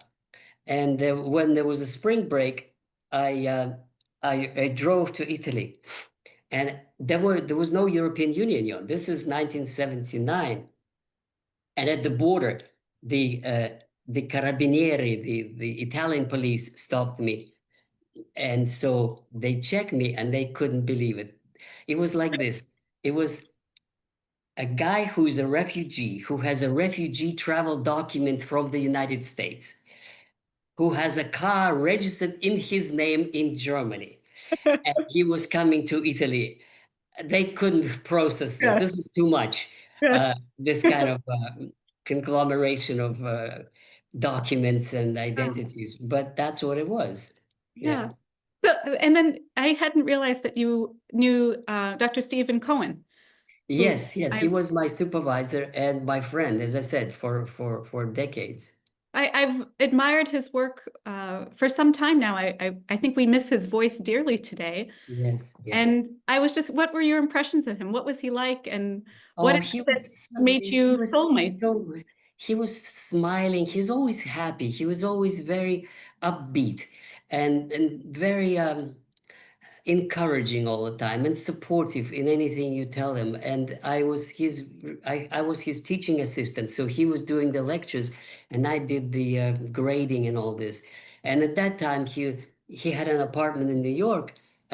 S2: And when there was a spring break, I, uh, I drove to Italy, and there was no European Union yet. This is 1979, and at the border, the carabinieri, the Italian police, stopped me, and so they checked me, and they couldn't believe it. It was like this. It was a guy who is a refugee, who has a refugee travel document from the United States, who has a car registered in his name in Germany, and he was coming to Italy. They couldn't process this.
S1: Yes,
S2: This was too much.
S1: yes.
S2: This kind of conglomeration of documents and identities, but that's what it was. Yeah.
S1: Yeah. So, and then I hadn't realized that you knew Dr. Stephen Cohen, who
S2: Yes, yes, he
S1: I've
S2: was my supervisor and my friend, as I said, for decades.
S1: I've admired his work for some time now. I think we miss his voice dearly today.
S2: Yes, yes.
S1: And I was just, what were your impressions of him? What was he like? And what
S2: Oh,
S1: is it that made you soulmates?
S2: he was smiling. He's always happy. He was always very upbeat and very encouraging all the time and supportive in anything you tell him. And I was his teaching assistant, so he was doing the lectures and I did the grading and all this. And at that time he had an apartment in New York,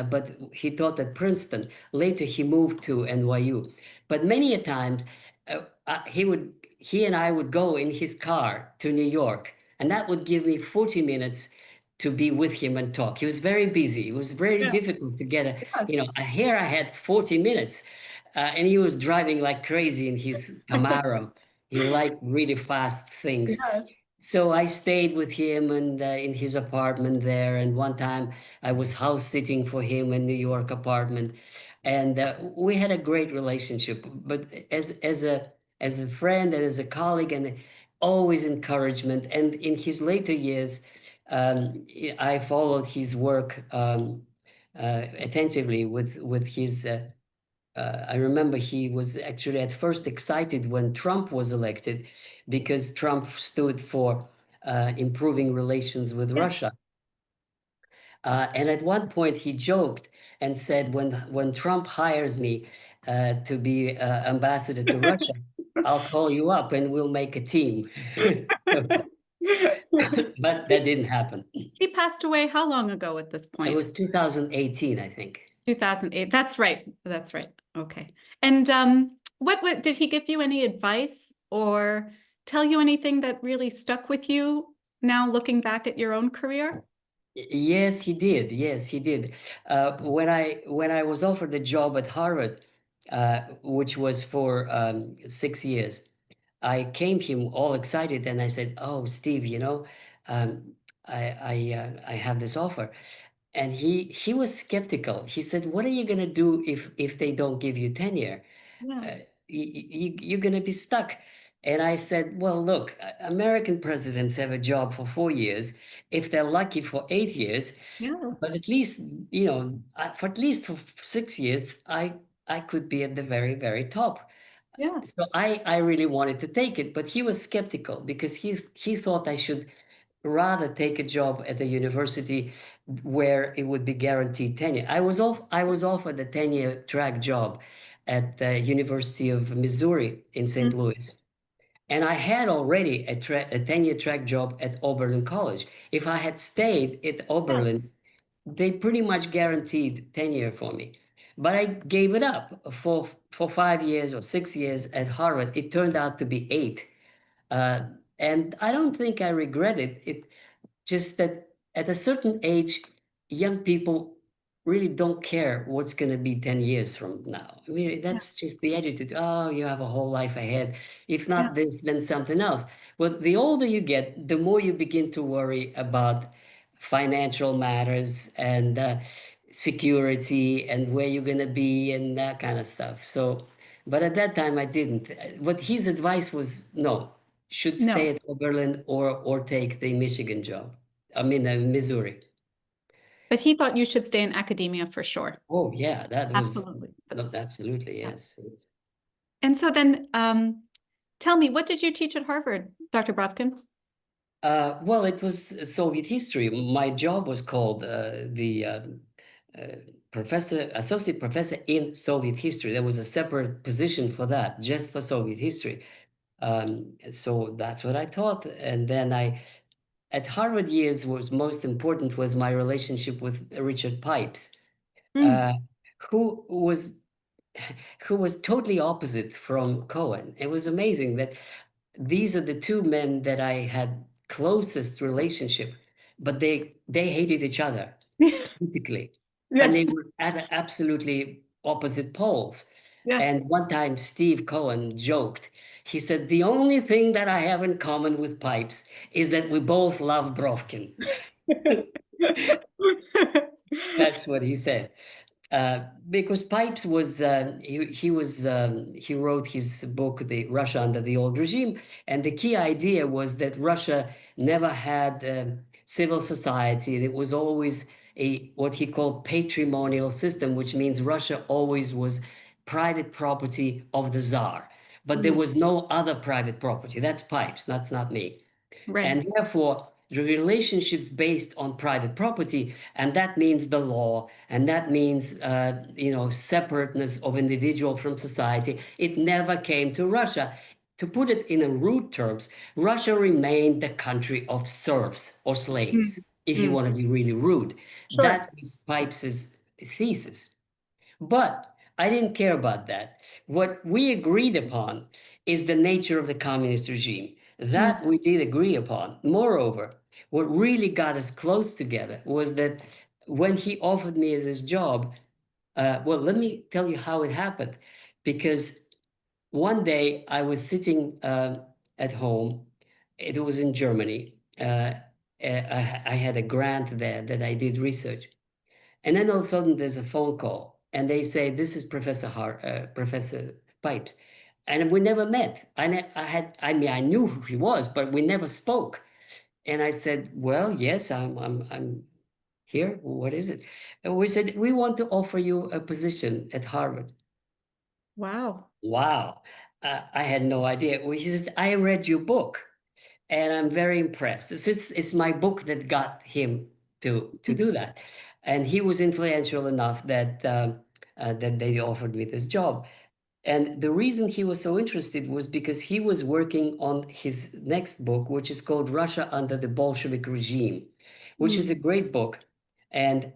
S2: but he taught at Princeton. Later he moved to NYU. But many a times he and I would go in his car to New York, and that would give me 40 minutes to be with him and talk. He was very busy. It was very
S1: Yeah,
S2: difficult to get
S1: yeah,
S2: here I had 40 minutes, and he was driving like crazy in his Camaro. He liked really fast things.
S1: yeah,
S2: So I stayed with him and in his apartment there. And one time I was house sitting for him in New York apartment, and we had a great relationship. But as a friend and as a colleague, and always encouragement. And in his later years, I followed his work attentively with his. I remember he was actually at first excited when Trump was elected because Trump stood for improving relations with
S1: yeah,
S2: Russia. And at one point he joked and said, when Trump hires me to be ambassador to Russia, I'll call you up and we'll make a team. But that didn't happen.
S1: He passed away how long ago at this
S2: It
S1: point?
S2: was 2018, I think.
S1: 2008. That's right. That's right. Okay. And what did he give you any advice or tell you anything that really stuck with you now looking back at your own career?
S2: Yes, he did. Yes, he did. When I was offered a job at Harvard, which was for 6 years, I came to him all excited and I said, "Oh, Steve, um, I have this offer." And he was skeptical. He said, "What are you going to do if they don't give you tenure?
S1: Yeah.
S2: uh, you're going to be stuck." And I said, "Well, look, American presidents have a job for 4 years, if they're lucky for 8 years,
S1: Yeah.
S2: but at least, for at least for 6 years, I could be at the very, very top."
S1: Yeah.
S2: So I really wanted to take it, but he was skeptical because he thought I should rather take a job at a university where it would be guaranteed tenure. I was offered a tenure track job at the University of Missouri in St.
S1: Mm.
S2: Louis. And I had already a tenure track job at Oberlin College. If I had stayed at
S1: Yeah.
S2: Oberlin, they pretty much guaranteed tenure for me. But I gave it up for 5 years or 6 years at Harvard. It turned out to be 8. Uh, and I don't think I regret it. It just that at a certain age, young people really don't care what's going to be 10 years from now. I mean,
S1: Yeah.
S2: that's just the attitude. Oh, you have a whole life ahead. If
S1: Yeah.
S2: not this, then something else. Well, the older you get, the more you begin to worry about financial matters and security and where you're going to be and that kind of stuff. So, but at that time, I didn't. But his advice was no, should stay
S1: No,
S2: at Oberlin or take the Michigan job. I mean, Missouri.
S1: but he thought you should stay in academia for sure.
S2: Oh, yeah, that was
S1: Absolutely.
S2: no, absolutely,
S1: Yeah.
S2: yes. Yes.
S1: And so then tell me, what did you teach at Harvard, Dr. Brovkin?
S2: Well, it was Soviet history. My job was called the uh, associate professor in Soviet history. There was a separate position for that, just for Soviet history. So that's what I taught. And then at Harvard years, was most important was my relationship with Richard Pipes,
S1: Mm.
S2: uh, who was who was totally opposite from Cohen. It was amazing that these are the two men that I had closest relationship, but they hated each other politically, and they
S1: Yes,
S2: were at absolutely opposite poles.
S1: yes.
S2: And one time, Steve Cohen joked. He said, "The only thing that I have in common with Pipes is that we both love Brovkin." That's what he said. Because Pipes was he wrote his book, The Russia Under the Old Regime, and the key idea was that Russia never had civil society. It was always a what he called patrimonial system, which means Russia always was private property of the Tsar, but there
S1: Mm,
S2: was no other private property. That's Pipes. That's not me.
S1: right.
S2: And therefore, the relationships based on private property, and that means the law, and that means separateness of individual from society. It never came to Russia. To put it in a rude terms, Russia remained the country of serfs or
S1: Mm,
S2: slaves. If you
S1: mm.
S2: want to be really rude,
S1: Sure.
S2: that is Pipes's thesis. But I didn't care about that. What we agreed upon is the nature of the communist regime.
S1: Mm,
S2: That we did agree upon. Moreover, what really got us close together was that when he offered me this job, well, let me tell you how it happened. Because one day I was sitting at home, it was in Germany. I had a grant there that I did research. And then all of a sudden there's a phone call and they say, "This is Professor Pipes." And we never met. I mean, I knew who he was, but we never spoke. And I said, "Well, yes, I'm here. What is it?" And we said, "We want to offer you a position at Harvard."
S1: wow.
S2: Wow. I had no idea. He said, "I read your book and I'm very impressed. It's my book that got him to
S1: Mm,
S2: do that, and he was influential enough that they offered me this job. And the reason he was so interested was because he was working on his next book, which is called Russia Under the Bolshevik Regime, which is
S1: mm,
S2: a great book. And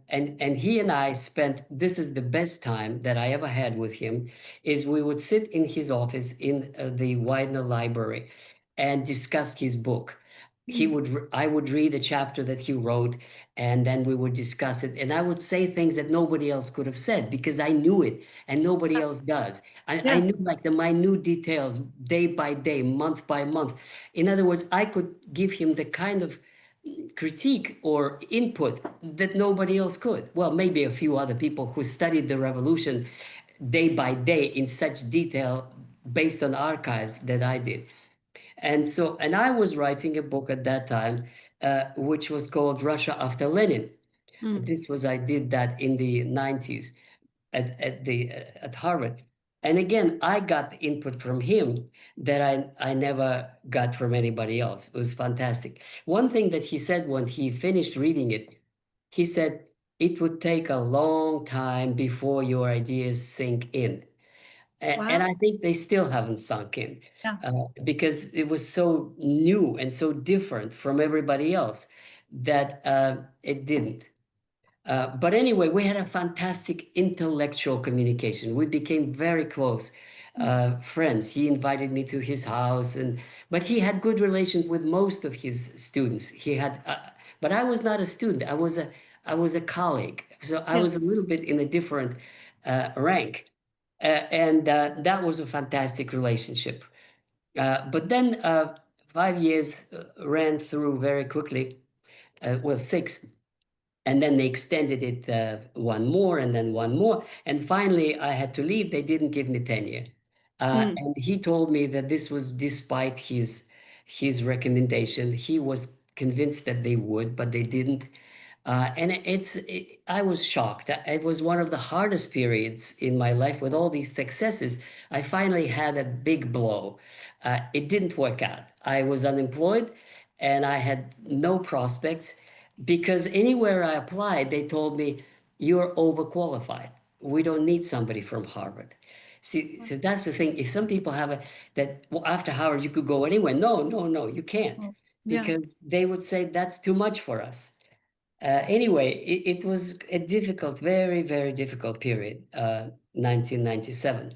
S2: he and I spent, this is the best time that I ever had with him, is we would sit in his office in the Widener Library and discuss his book.
S1: mm.
S2: I would read a chapter that he wrote, and then we would discuss it. And I would say things that nobody else could have said because I knew it and nobody else does. I
S1: Yeah.
S2: knew like the minute details, day by day, month by month. In other words, I could give him the kind of critique or input that nobody else could. Well, maybe a few other people who studied the revolution day by day in such detail based on archives that I did. And I was writing a book at that time, which was called Russia After Lenin.
S1: Mm,
S2: I did that in the 90s at Harvard. And again, I got input from him that I never got from anybody else. It was fantastic. One thing that he said when he finished reading it, he said, "It would take a long time before your ideas sink in." And
S1: wow.
S2: I think they still haven't sunk in
S1: Yeah.
S2: because it was so new and so different from everybody else that it didn't. But anyway, we had a fantastic intellectual communication. We became very close
S1: Mm,
S2: friends. He invited me to his house, but he had good relations with most of his students. But I was not a student. I was a colleague. So I
S1: yeah.
S2: was a little bit in a different rank, and that was a fantastic relationship. But then 5 years ran through very quickly. Well, six. And then they extended it one more and then one more. And finally, I had to leave. They didn't give me tenure.
S1: Mm,
S2: And he told me that this was despite his recommendation. He was convinced that they would, but they didn't. I was shocked. It was one of the hardest periods in my life with all these successes. I finally had a big blow. It didn't work out. I was unemployed and I had no prospects because anywhere I applied, they told me, "You're overqualified. We don't need somebody from Harvard." See, so that's the thing. If some people have that, well, after Harvard, you could go anywhere. No, no, no, you can't,
S1: oh, yeah.
S2: because they would say that's too much for us. Anyway, it was a difficult, very, very difficult period. 1997.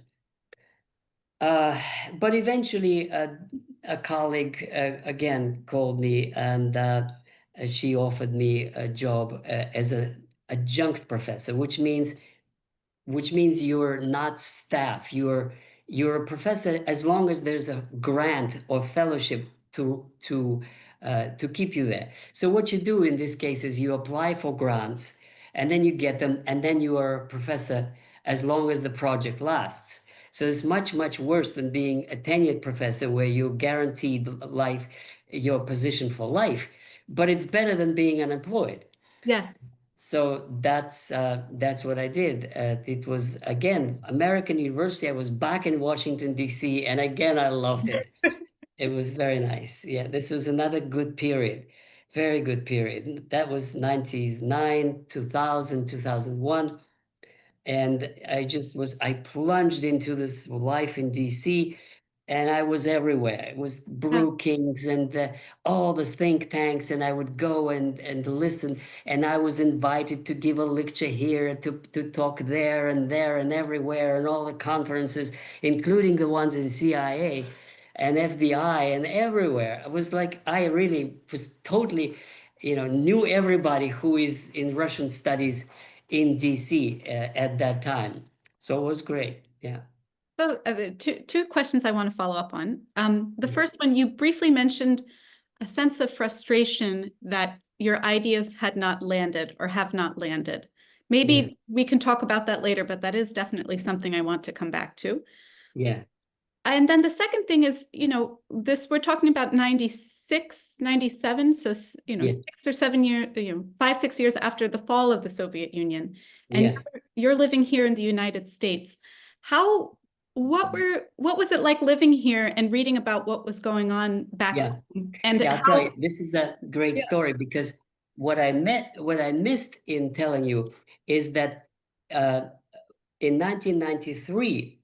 S2: Uh, but eventually, a colleague again called me, and she offered me a job as an adjunct professor, which means you're not staff. You're a professor as long as there's a grant or fellowship to keep you there. So what you do in this case is you apply for grants, and then you get them, and then you are a professor as long as the project lasts. So it's much, much worse than being a tenured professor where you're guaranteed life, your position for life. But it's better than being unemployed.
S1: Yes.
S2: So that's what I did. It was again American University. I was back in Washington D.C. and again I loved it. It was very nice. Yeah, this was another good period, very good period. That was 99, 2000, 2001. And I plunged into this life in DC, and I was everywhere. It was
S1: Yeah.
S2: Brookings and all the think tanks, and I would go and listen. And I was invited to give a lecture here, to talk there and everywhere, and all the conferences, including the ones in CIA and FBI and everywhere. I was like, I really was totally, knew everybody who is in Russian studies in DC at that time. So it was great. Yeah.
S1: So the two questions I want to follow up on. The
S2: Mhm.
S1: first one, you briefly mentioned a sense of frustration that your ideas had not landed or have not landed.
S2: Yeah.
S1: Maybe we can talk about that later, but that is definitely something I want to come back to.
S2: Yeah.
S1: And then the second thing is, we're talking about 96, 97. So,
S2: Yeah.
S1: 6 or 7 years, 5, 6 years after the fall of the Soviet Union. And
S2: Yeah.
S1: you're living here in the United States. How, what was it like living here and reading about what was going on back
S2: Yeah.
S1: home? And
S2: Yeah. I'll tell you,
S1: how,
S2: this is a great
S1: yeah.
S2: story because what I missed in telling you is that uh, in 1993,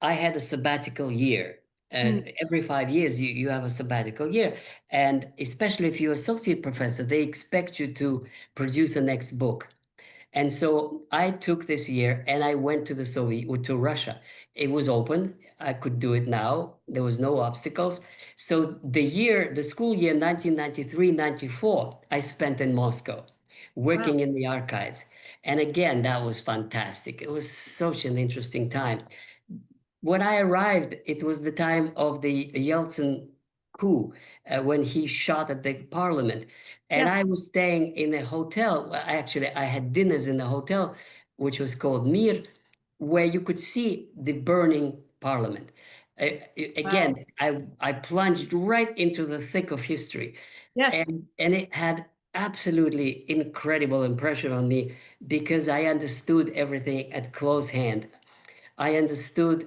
S2: I had a sabbatical year.
S1: Mm,
S2: Every 5 years, you have a sabbatical year. And especially if you're associate professor, they expect you to produce a next book. And so I took this year and I went to the Soviet, to Russia. It was open. I could do it now. There was no obstacles. So the school year 1993-94, I spent in Moscow
S1: wow.
S2: working in the archives. And again, that was fantastic. It was such an interesting time. When I arrived, it was the time of the Yeltsin coup, when he shot at the parliament. And
S1: Yes.
S2: I was staying in a hotel. Well, actually, I had dinners in a hotel, which was called Mir, where you could see the burning parliament.
S1: Wow.
S2: Again, I plunged right into the thick of history.
S1: Yes.
S2: And it had absolutely incredible impression on me because I understood everything at close hand. I understood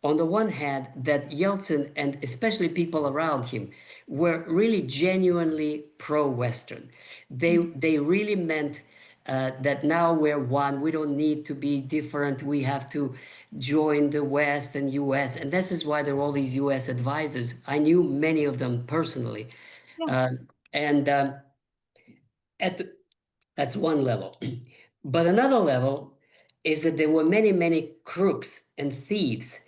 S2: on the one hand, that Yeltsin and especially people around him were really genuinely pro-Western. They really meant that now we're one. We don't need to be different. We have to join the West and U.S. And this is why there are all these U.S. advisors. I knew many of them personally,
S1: Yeah.
S2: uh, and at the, that's one level. But another level is that there were many, many crooks and thieves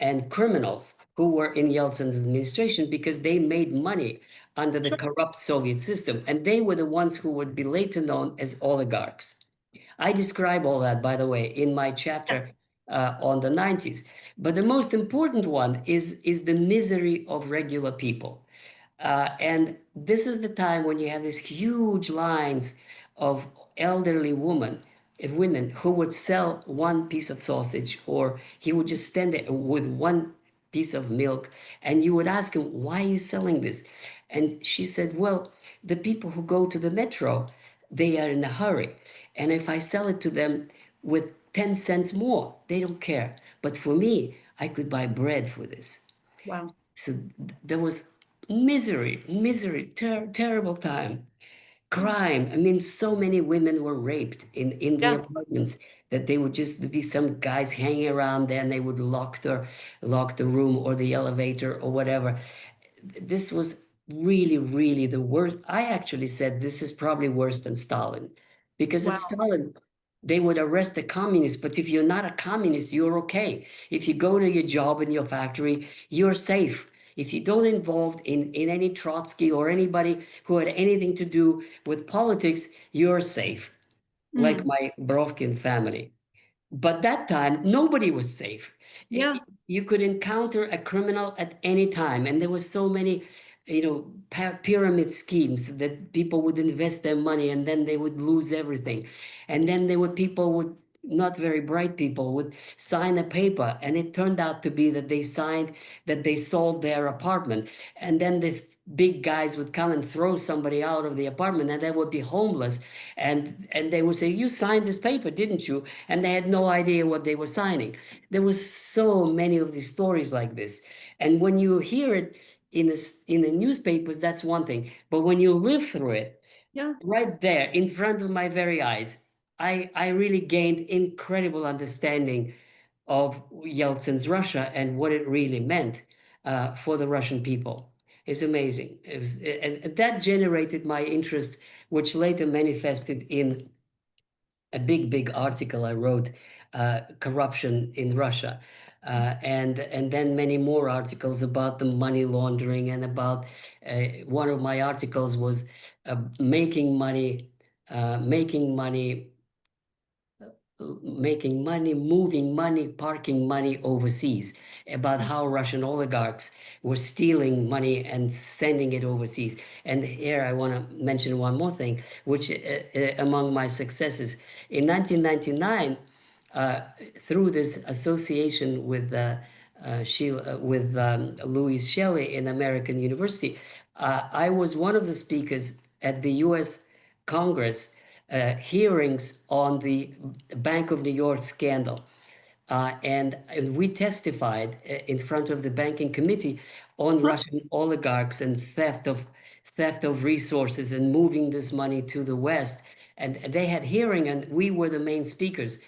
S2: and criminals who were in Yeltsin's administration because they made money under the
S1: Sure.
S2: corrupt Soviet system. And they were the ones who would be later known as oligarchs. I describe all that, by the way, in my
S1: Yeah.
S2: chapter on the 90s. But the most important one is the misery of regular people. And this is the time when you have these huge lines of elderly women who would sell one piece of sausage, or he would just stand there with one piece of milk, and you would ask him, "Why are you selling this?" And she said, "Well, the people who go to the metro, they are in a hurry, and if I sell it to them with 10 cents more, they don't care. But for me, I could buy bread for this."
S1: Wow.
S2: So there was misery, terrible time, crime. I mean, so many women were raped in the
S1: Yeah.
S2: apartments that they would just be some guys hanging around there and they would lock the room or the elevator or whatever. This was really the worst. I actually said this is probably worse than Stalin, because at
S1: Wow.
S2: Stalin they would arrest the communists. But if you're not a communist, you're okay. If you go to your job in your factory, you're safe. If you don't involved in any Trotsky or anybody who had anything to do with politics, you're safe, like
S1: Mm.
S2: my Brovkin family. But that time, nobody was safe.
S1: Yeah.
S2: You could encounter a criminal at any time, and there were so many, pyramid schemes that people would invest their money and then they would lose everything. And then there were people would not very bright people would sign a paper, and it turned out to be that they signed that they sold their apartment, and then the big guys would come and throw somebody out of the apartment, and they would be homeless, and they would say, "You signed this paper, didn't you?" And they had no idea what they were signing. There was so many of these stories like this, and when you hear it in the newspapers, that's one thing, but when you live through it
S1: Yeah.
S2: right there in front of my very eyes, I really gained incredible understanding of Yeltsin's Russia and what it really meant for the Russian people. It's amazing. And that generated my interest, which later manifested in a big article I wrote, corruption in Russia, and then many more articles about the money laundering, and about one of my articles was making money, making money, making money, moving money, parking money overseas, about how Russian oligarchs were stealing money and sending it overseas. And here I want to mention one more thing, which among my successes in 1999, through this association with Louis Shelley in American University, I was one of the speakers at the U.S. Congress hearings on the Bank of New York scandal. And we testified in front of the banking committee on Russian oligarchs and theft of resources and moving this money to the West. And they had hearing, and we were the main speakers.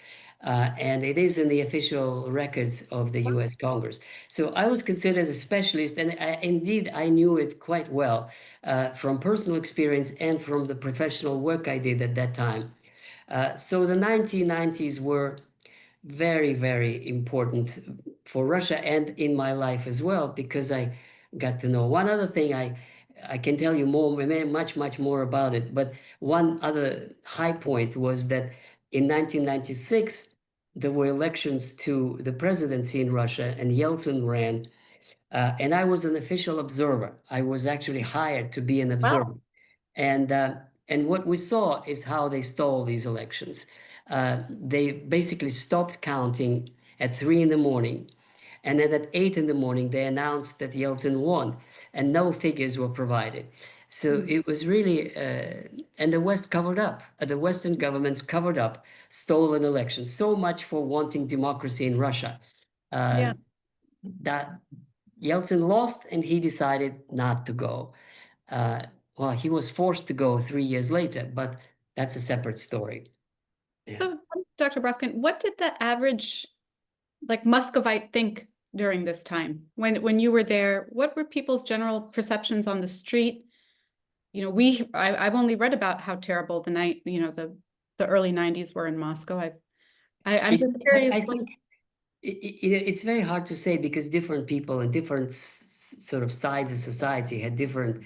S2: And it is in the official records of the U.S. Congress. So I was considered a specialist, and indeed I knew it quite well from personal experience and from the professional work I did at that time. So the 1990s were very important for Russia and in my life as well, because I got to know. One other thing I can tell you more, much more about it, but one other high point was that in 1996, there were elections to the presidency in Russia, and Yeltsin ran, and I was an official observer. I was actually hired to be an
S1: Wow.
S2: observer. And what we saw is how they stole these elections. They basically stopped counting at 3 in the morning, and then at 8 in the morning they announced that Yeltsin won, and no figures were provided. So
S1: Mm.
S2: it was really, and the West covered up. The Western governments covered up stolen elections. So much for wanting democracy in Russia. Uh,
S1: Yeah.
S2: that Yeltsin lost, and he decided not to go. Uh, well, he was forced to go 3 years later, but that's a separate story. Yeah.
S1: So, Dr. Brovkin, what did the average like Muscovite think during this time when you were there? What were people's general perceptions on the street? You know, I've only read about how terrible the early 90s were in Moscow. I'm
S2: It's,
S1: just curious.
S2: I think it's very hard to say, because different people in different sort of sides of society had different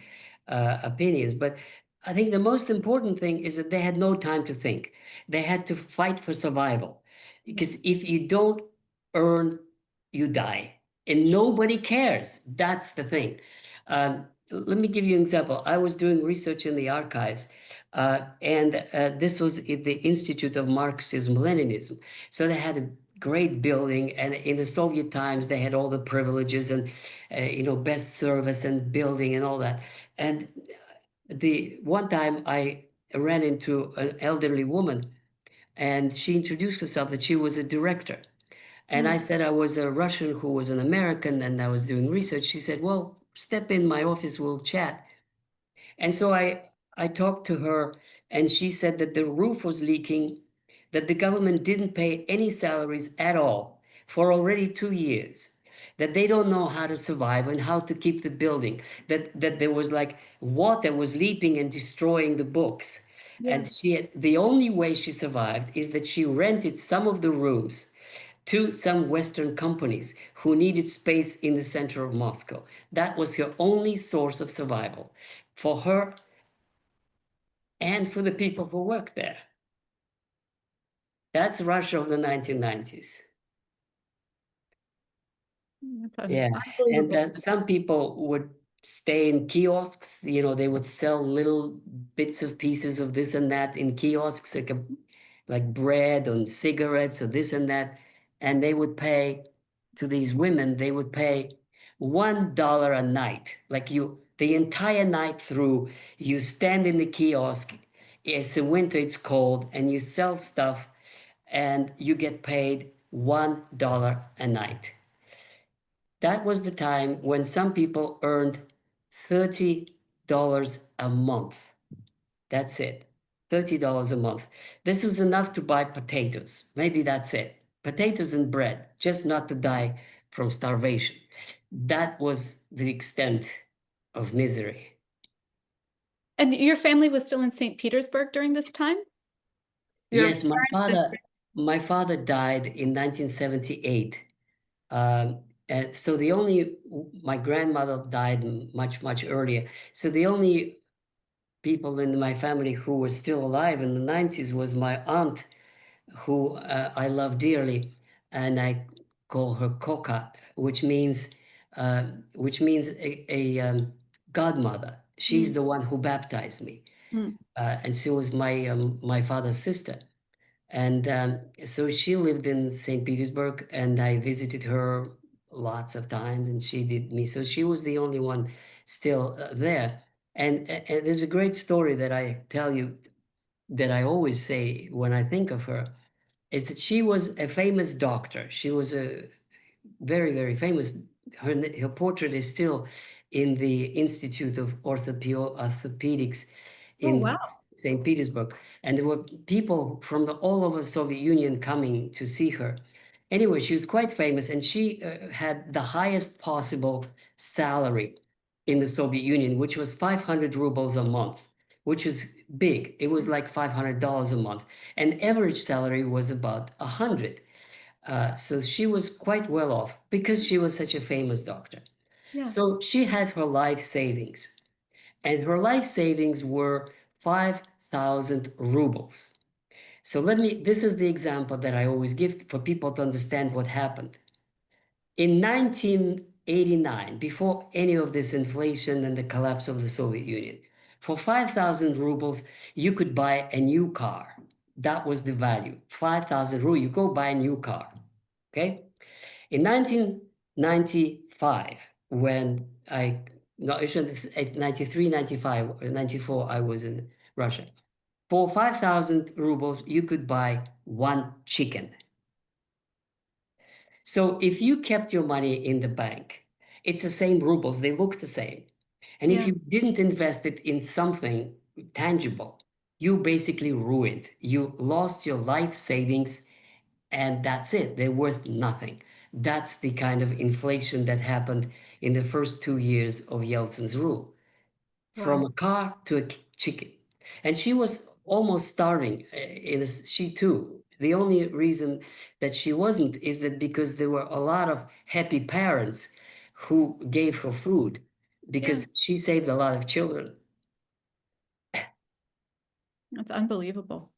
S2: opinions. But I think the most important thing is that they had no time to think. They had to fight for survival, because if you don't earn, you die, and nobody cares. That's the thing. Let me give you an example. I was doing research in the archives, and this was at the Institute of Marxism-Leninism. So they had a great building, and in the Soviet times they had all the privileges and best service and building and all that. And the one time I ran into an elderly woman, and she introduced herself that she was a director. And I
S1: Mm.
S2: said I was a Russian who was an American and I was doing research. She said, "Well, step in my office, we'll chat." And so I talked to her, and she said that the roof was leaking, that the government didn't pay any salaries at all for already 2 years, that they don't know how to survive and how to keep the building, that there was like water was leaping and destroying the books. And the only way she survived is that she rented some of the rooms to some Western companies who needed space in the center of Moscow. That was her only source of survival for her and for the people who worked there. That's Russia of the 1990s. Yeah, and
S1: Unbelievable.
S2: some people would stay in kiosks. They would sell little bits of pieces of this and that in kiosks, like bread and cigarettes or this and that, and they would pay to these women. They would pay $1 a night, like the entire night through. You stand in the kiosk. It's in winter, it's cold, and you sell stuff, and you get paid $1 a night. That was the time when some people earned $30 a month. That's it. $30 a month. This was enough to buy potatoes. Maybe that's it. Potatoes and bread, just not to die from starvation. That was the extent of misery.
S1: And your family was still in Saint Petersburg during this time? Your
S2: Yes, my
S1: parents
S2: father, my father died in 1978. And so my grandmother died much, much earlier. So the only people in my family who were still alive in the 90s was my aunt, who I love dearly, and I call her Koka, which means a godmother. She's the one who baptized me,
S1: Mm.
S2: and she was my father's sister. And so she lived in St. Petersburg, and I visited her lots of times, and she did me. So she was the only one still there. And there's a great story that I tell you that I always say when I think of her, is that she was a famous doctor. She was a very, very famous. Her portrait is still in the Institute of Orthopedics
S1: Oh,
S2: in
S1: wow.
S2: St. Petersburg. And there were people from all over the Soviet Union coming to see her. Anyway, she was quite famous, and she had the highest possible salary in the Soviet Union, which was 500 rubles a month, which is big. It was like $500 a month. And average salary was about 100. So she was quite well off because she was such a famous doctor.
S1: Yeah.
S2: So she had her life savings, and her life savings were 5,000 rubles. So this is the example that I always give for people to understand what happened. In 1989, before any of this inflation and the collapse of the Soviet Union, for 5,000 rubles, you could buy a new car. That was the value. 5,000 rubles, you go buy a new car. Okay? In 1995, when no, it should 93, 95, 94, I was in Russia. For 5,000 rubles, you could buy one chicken. So if you kept your money in the bank, it's the same rubles, they look the same. And if
S1: Yeah.
S2: you didn't invest it in something tangible, you basically ruined. You lost your life savings, and that's it. They're worth nothing. That's the kind of inflation that happened in the first 2 years of Yeltsin's rule, from
S1: Wow.
S2: a car to a chicken. And she was almost starving. She too. The only reason that she wasn't is that because there were a lot of happy parents who gave her food,
S1: Yeah.
S2: because she saved a lot of children.
S1: That's unbelievable.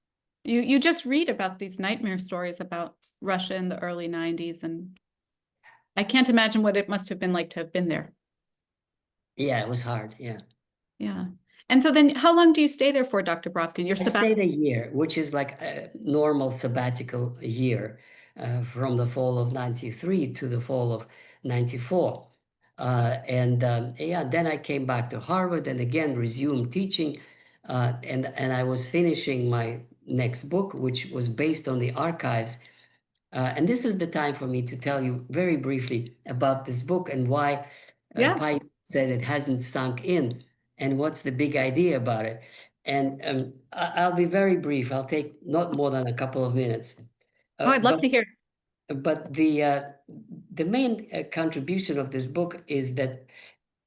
S1: You just read about these nightmare stories about Russia in the early 90s, and I can't imagine what it must have been like to have been there.
S2: Yeah, it was hard. Yeah.
S1: Yeah. And so then how long do you stay there for, Dr. Brovkin? Your
S2: I
S1: sabbatical?
S2: stayed a year, which is like a normal sabbatical year, from the fall of 93 to the fall of 94. Then I came back to Harvard and again resumed teaching. And I was finishing my next book, which was based on the archives. And this is the time for me to tell you very briefly about this book and why
S1: Yeah.
S2: Pai said it hasn't sunk in, and what's the big idea about it. And I'll be very brief. I'll take not more than a couple of minutes.
S1: Oh, I'd love
S2: But
S1: to hear.
S2: but the main contribution of this book is that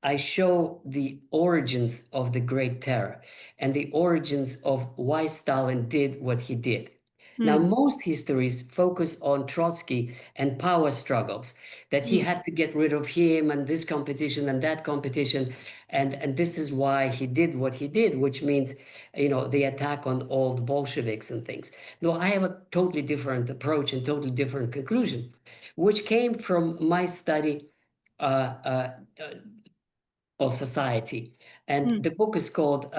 S2: I show the origins of the Great Terror and the origins of why Stalin did what he did. Now,
S1: Mm,
S2: most histories focus on Trotsky and power struggles, that he
S1: mm,
S2: had to get rid of him and this competition and that competition. And this is why he did what he did, which means, the attack on all the Bolsheviks and things. No, I have a totally different approach and totally different conclusion, which came from my study uh, uh, of society. And
S1: mm,
S2: the book is called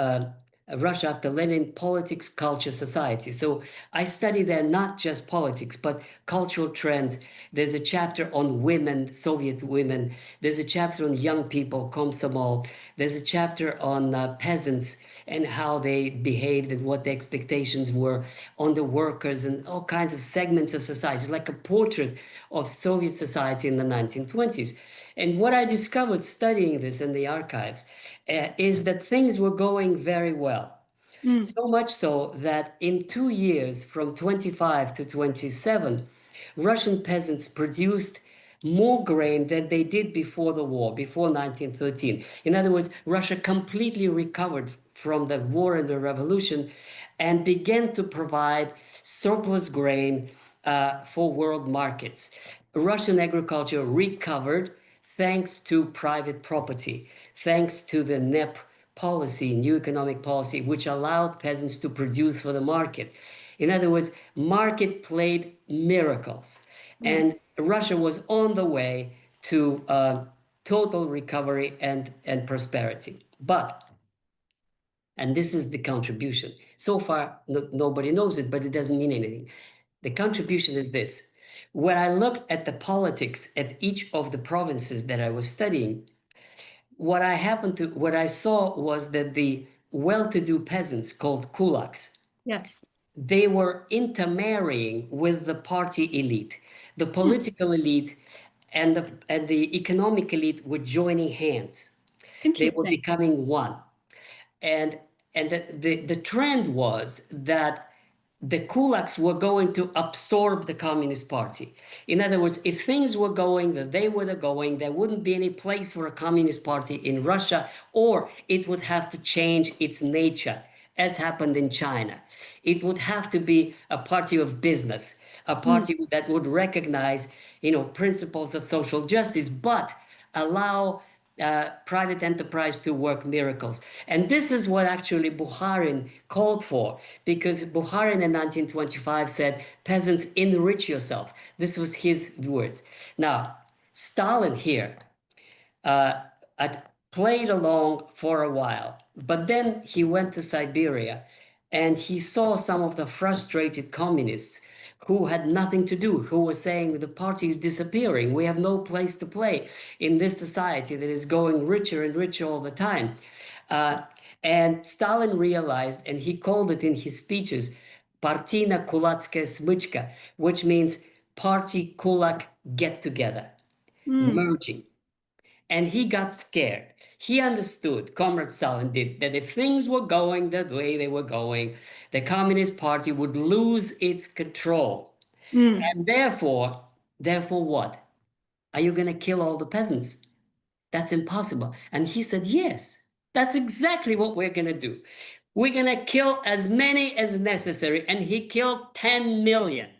S2: Russia After Lenin, Politics, Culture, Society. So I study there not just politics, but cultural trends. There's a chapter on women, Soviet women. There's a chapter on young people, Komsomol. There's a chapter on peasants and how they behaved and what the expectations were on the workers and all kinds of segments of society, like a portrait of Soviet society in the 1920s. And what I discovered studying this in the archives is that things were going very well.
S1: mm.
S2: So much so that in 2 years, from 25 to 27, Russian peasants produced more grain than they did before the war, before 1913. In other words, Russia completely recovered from the war and the revolution and began to provide surplus grain for world markets. Russian agriculture recovered thanks to private property, thanks to the NEP policy, new economic policy, which allowed peasants to produce for the market. In other words, market played miracles.
S1: Mm,
S2: And Russia was on the way to total recovery and prosperity. But, and this is the contribution. So far, nobody knows it, but it doesn't mean anything. The contribution is this. When I looked at the politics at each of the provinces that I was studying, what I saw was that the well-to-do peasants called kulaks,
S1: yes.
S2: they were intermarrying with the party elite. The
S1: Mm,
S2: political elite and the economic elite were joining hands. They were
S1: interesting.
S2: becoming one. And the trend was that the kulaks were going to absorb the Communist Party. In other words, if things were going that they were going, there wouldn't be any place for a Communist Party in Russia, or it would have to change its nature, as happened in China. It would have to be a party of business, a
S1: Mm,
S2: party that would recognize, principles of social justice, but allow private enterprise to work miracles. And this is what actually Bukharin called for, because Bukharin in 1925 said, peasants, enrich yourself. This was his words. Now, Stalin here uh, played along for a while, but then he went to Siberia and he saw some of the frustrated communists who had nothing to do, who were saying the party is disappearing. We have no place to play in this society that is going richer and richer all the time. Uh, and Stalin realized, and he called it in his speeches, Partina Kulatskaya Smычka, which means party kulak get together,
S1: mm,
S2: merging. And he got scared. He understood, Comrade Stalin did, that if things were going the way they were going, the Communist Party would lose its control.
S1: mm.
S2: And therefore what? Are you going to kill all the peasants? That's impossible. And he said, yes, that's exactly what we're going to do. We're going to kill as many as necessary. And he killed 10 million.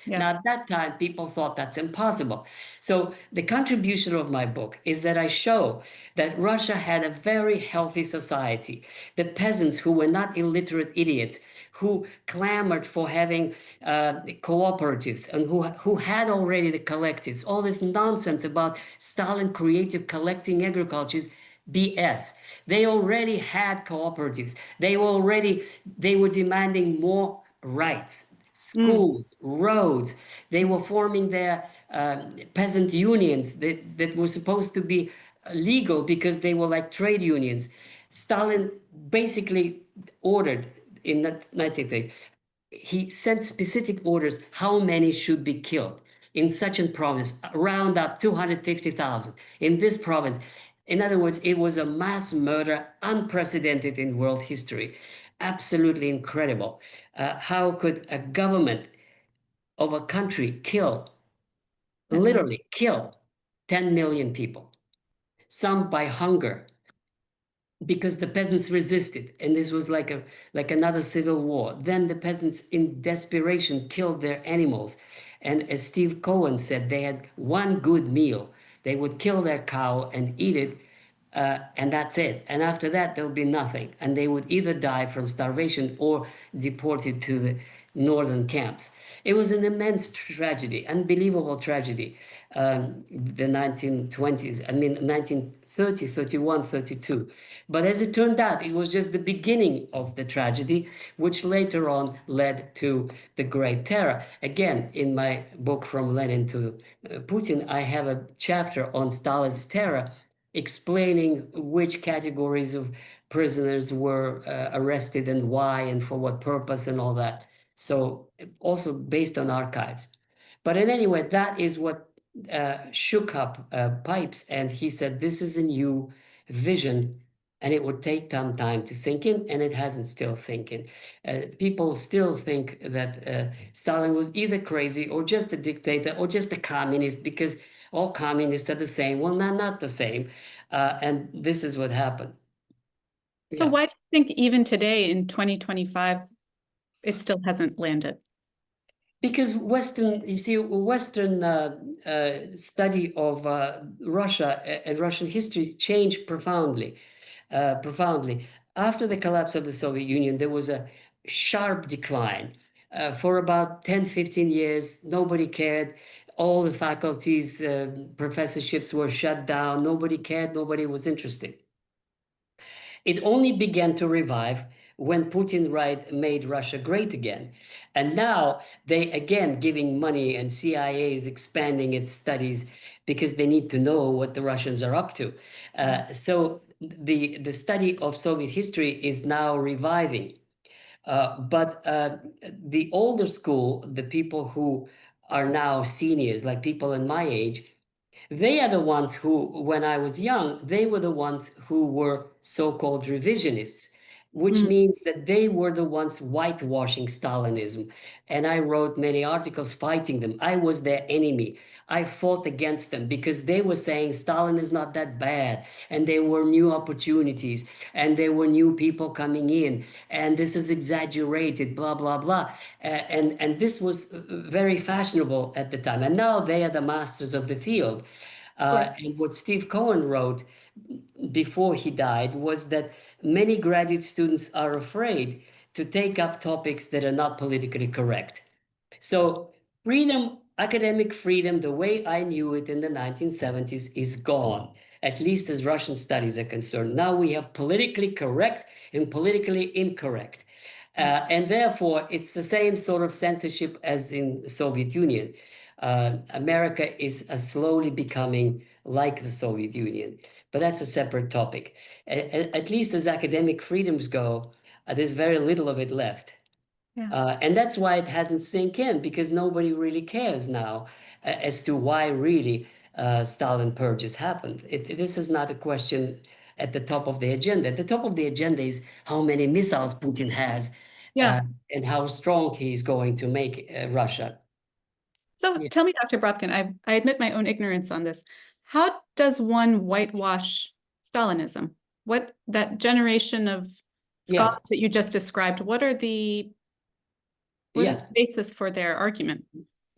S1: Yeah.
S2: Now, at that time, people thought that's impossible. So the contribution of my book is that I show that Russia had a very healthy society. The peasants, who were not illiterate idiots, who clamored for having cooperatives and who had already the collectives, all this nonsense about Stalin creative collecting agriculture is BS. They already had cooperatives. They were demanding more rights,
S1: Mm,
S2: schools, roads. They were forming their peasant unions that were supposed to be legal because they were like trade unions. Stalin basically ordered in 1930, he sent specific orders how many should be killed in such a province, round up 250,000 in this province. In other words, it was a mass murder unprecedented in world history. Absolutely incredible. How could a government of a country
S1: that many.
S2: literally kill 10 million people? some by hunger, because the peasants resisted, and this was like another civil war. Then the peasants in desperation killed their animals, and as Steve Cohen said, they had one good meal. They would kill their cow and eat it, and that's it. And after that there would be nothing, and they would either die from starvation or deported to the northern camps. It was an immense tragedy, unbelievable tragedy. The 1920s, I mean 1930, 31, 32. But as it turned out, it was just the beginning of the tragedy, which later on led to the Great Terror. Again, in my book From Lenin to Putin, I have a chapter on Stalin's terror, explaining which categories of prisoners were arrested and why and for what purpose and all that. So also based on archives. But in any way, that is what shook up Pipes. And he said, this is a new vision, and it would take some time to sink in, and it hasn't still sink in. People still think that Stalin was either crazy or just a dictator or just a communist, because all communists are the same. Well, not the same. And this is what happened.
S1: So
S2: Yeah.
S1: why do you think even today in 2025, it still hasn't landed?
S2: Because Western study of Russia and Russian history changed profoundly, profoundly. After the collapse of the Soviet Union, there was a sharp decline. For about 10, 15 years, nobody cared. All the faculties, professorships were shut down. Nobody cared. Nobody was interested. It only began to revive when Putin made Russia great again. And now they again giving money, and CIA is expanding its studies because they need to know what the Russians are up to. So the study of Soviet history is now reviving. But the older school, the people who are now seniors, like people in my age, they are the ones who, when I was young, they were the ones who were so-called revisionists, which
S1: Mm.
S2: means that they were the ones whitewashing Stalinism. And I wrote many articles fighting them. I was their enemy. I fought against them because they were saying Stalin is not that bad, and there were new opportunities, and there were new people coming in, and this is exaggerated, blah, blah, blah. And this was very fashionable at the time. And now they are the masters of the field. And what Steve Cohen wrote before he died was that many graduate students are afraid to take up topics that are not politically correct. So freedom, academic freedom, the way I knew it in the 1970s, is gone, at least as Russian studies are concerned. Now we have politically correct and politically incorrect. And therefore, it's the same sort of censorship as in the Soviet Union. America is slowly becoming like the Soviet Union, but that's a separate topic. At least as academic freedoms go, there's very little of it left.
S1: Yeah.
S2: And that's why it hasn't sunk in, because nobody really cares now as to why really Stalin purges happened. This is not a question at the top of the agenda. At the top of the agenda is how many missiles Putin has
S1: Yeah.
S2: and how strong he's going to make Russia.
S1: So
S2: Yeah.
S1: tell me, Dr. Brovkin, I admit my own ignorance on this. How does one whitewash Stalinism? What that generation of scholars
S2: Yeah.
S1: that you just described, what are the
S2: Yeah.
S1: basis for their argument?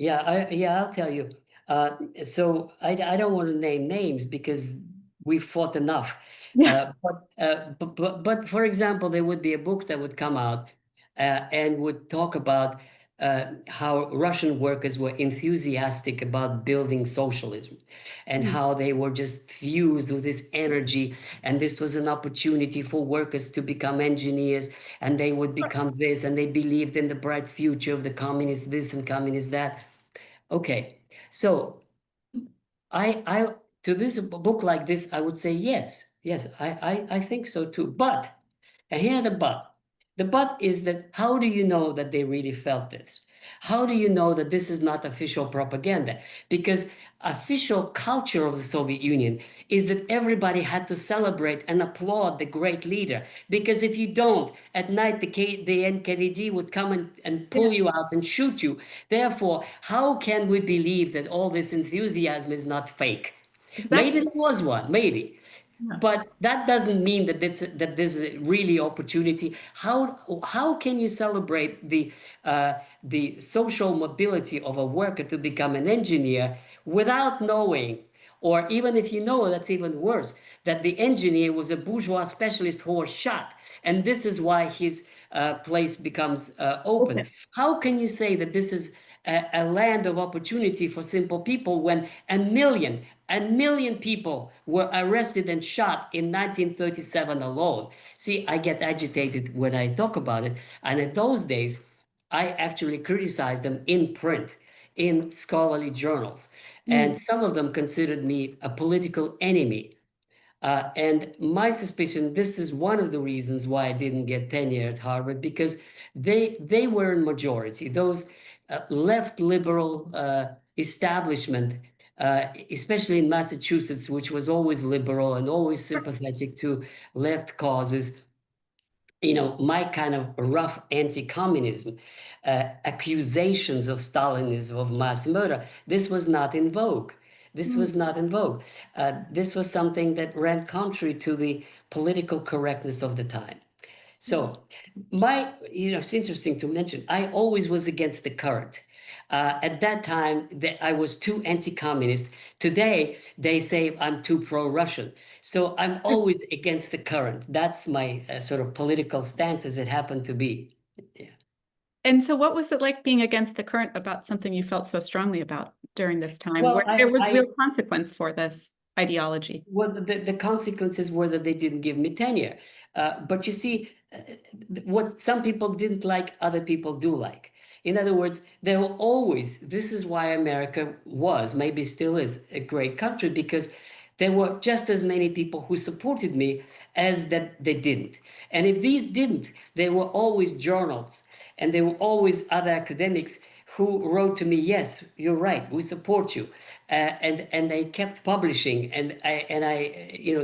S2: I'll tell you. So I don't want to name names because we fought enough.
S1: Yeah.
S2: But for example, there would be a book that would come out and would talk about how Russian workers were enthusiastic about building socialism, and
S1: Mm.
S2: how they were just fused with this energy, and this was an opportunity for workers to become engineers, and they would become this, and they believed in the bright future of the communists this and communist that. Okay, so I to this book like this, I would say yes, I think so too. But, and here the but. The but is that how do you know that they really felt this? How do you know that this is not official propaganda? Because official culture of the Soviet Union is that everybody had to celebrate and applaud the great leader. Because if you don't, at night the NKVD would come and pull you out and shoot you. Therefore, how can we believe that all this enthusiasm is not fake? Maybe
S1: Exactly.
S2: there was one, maybe.
S1: Yeah.
S2: But that doesn't mean that this is really opportunity. How can you celebrate the social mobility of a worker to become an engineer without knowing, or even if you know, that's even worse, that the engineer was a bourgeois specialist who was shot, and this is why his place becomes open.
S1: Open.
S2: How can you say that this is a land of opportunity for simple people when a million people were arrested and shot in 1937 alone? See, I get agitated when I talk about it. And in those days, I actually criticized them in print, in scholarly journals. And
S1: Mm.
S2: some of them considered me a political enemy. And my suspicion, this is one of the reasons why I didn't get tenure at Harvard, because they were in majority. Those left liberal establishment, especially in Massachusetts, which was always liberal and always sympathetic to left causes, my kind of rough anti-communism, accusations of Stalinism, of mass murder, this was not in vogue. This
S1: Mm.
S2: was not in vogue. This was something that ran contrary to the political correctness of the time.
S1: Yeah.
S2: So, it's interesting to mention, I always was against the current. At that time, I was too anti-communist. Today, they say I'm too pro-Russian. So I'm always against the current. That's my sort of political stance as it happened to be. Yeah.
S1: And so what was it like being against the current about something you felt so strongly about during this time,
S2: Well,
S1: where there was real consequence for this ideology?
S2: well, the consequences were that they didn't give me tenure. But you see, what some people didn't like, other people do like. In other words, there were always, this is why America was, maybe still is, a great country, because there were just as many people who supported me as that they didn't. And if these didn't, there were always journals and there were always other academics who wrote to me, yes, you're right, we support you. And they kept publishing, and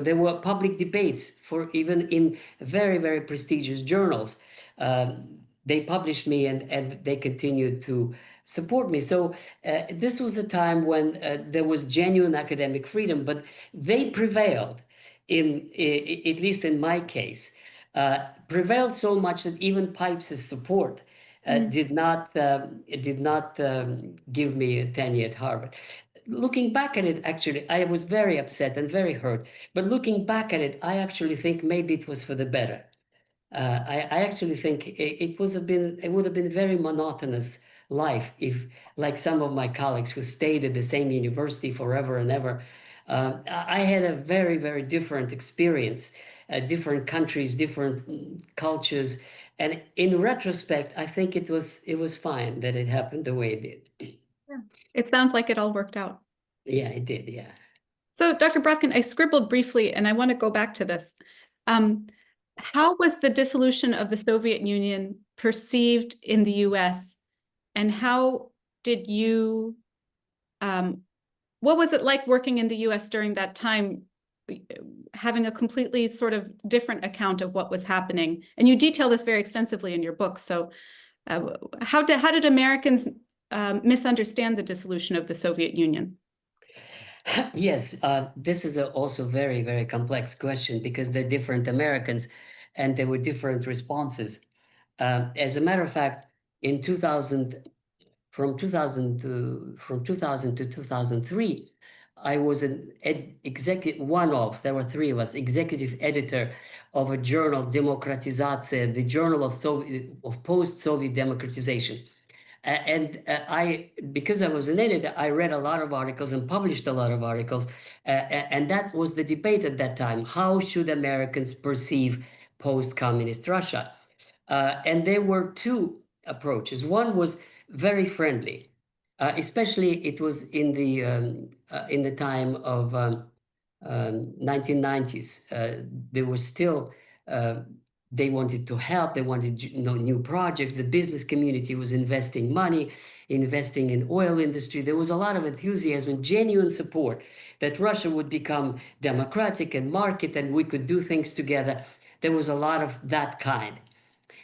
S2: there were public debates for even in very, very prestigious journals. They published me, and they continued to support me. So this was a time when there was genuine academic freedom, but they prevailed at least in my case, prevailed so much that even Pipes's support
S1: Mm.
S2: did not give me a tenure at Harvard. Looking back at it, actually, I was very upset and very hurt. But looking back at it, I actually think maybe it was for the better. I actually think it would have been a very monotonous life if, like some of my colleagues who stayed at the same university forever and ever, I had a very, very different experience, different countries, different cultures, and in retrospect, I think it was fine that it happened the way it did.
S1: Yeah. It sounds like it all worked out.
S2: Yeah, it did. Yeah.
S1: So, Dr. Brovkin, I scribbled briefly, and I want to go back to this. Um, how was the dissolution of the Soviet Union perceived in the US, and how did you, what was it like working in the US during that time, having a completely sort of different account of what was happening? And you detail this very extensively in your book. So, how did Americans misunderstand the dissolution of the Soviet Union?
S2: Yes, this is also very, very complex question because they're different Americans and there were different responses. As a matter of fact, in 2000, from 2000 to 2003, I was there were three of us, executive editor of a journal, Demokratizatsiya, the journal of post-Soviet democratization. Because I was an editor, I read a lot of articles and published a lot of articles. And that was the debate at that time. How should Americans perceive post-communist Russia? And there were two approaches. One was very friendly, especially it was in the time of 1990s. There was still uh, they wanted to help. They wanted new projects. The business community was investing money, investing in oil industry. There was a lot of enthusiasm and genuine support that Russia would become democratic and market, and we could do things together. There was a lot of that kind.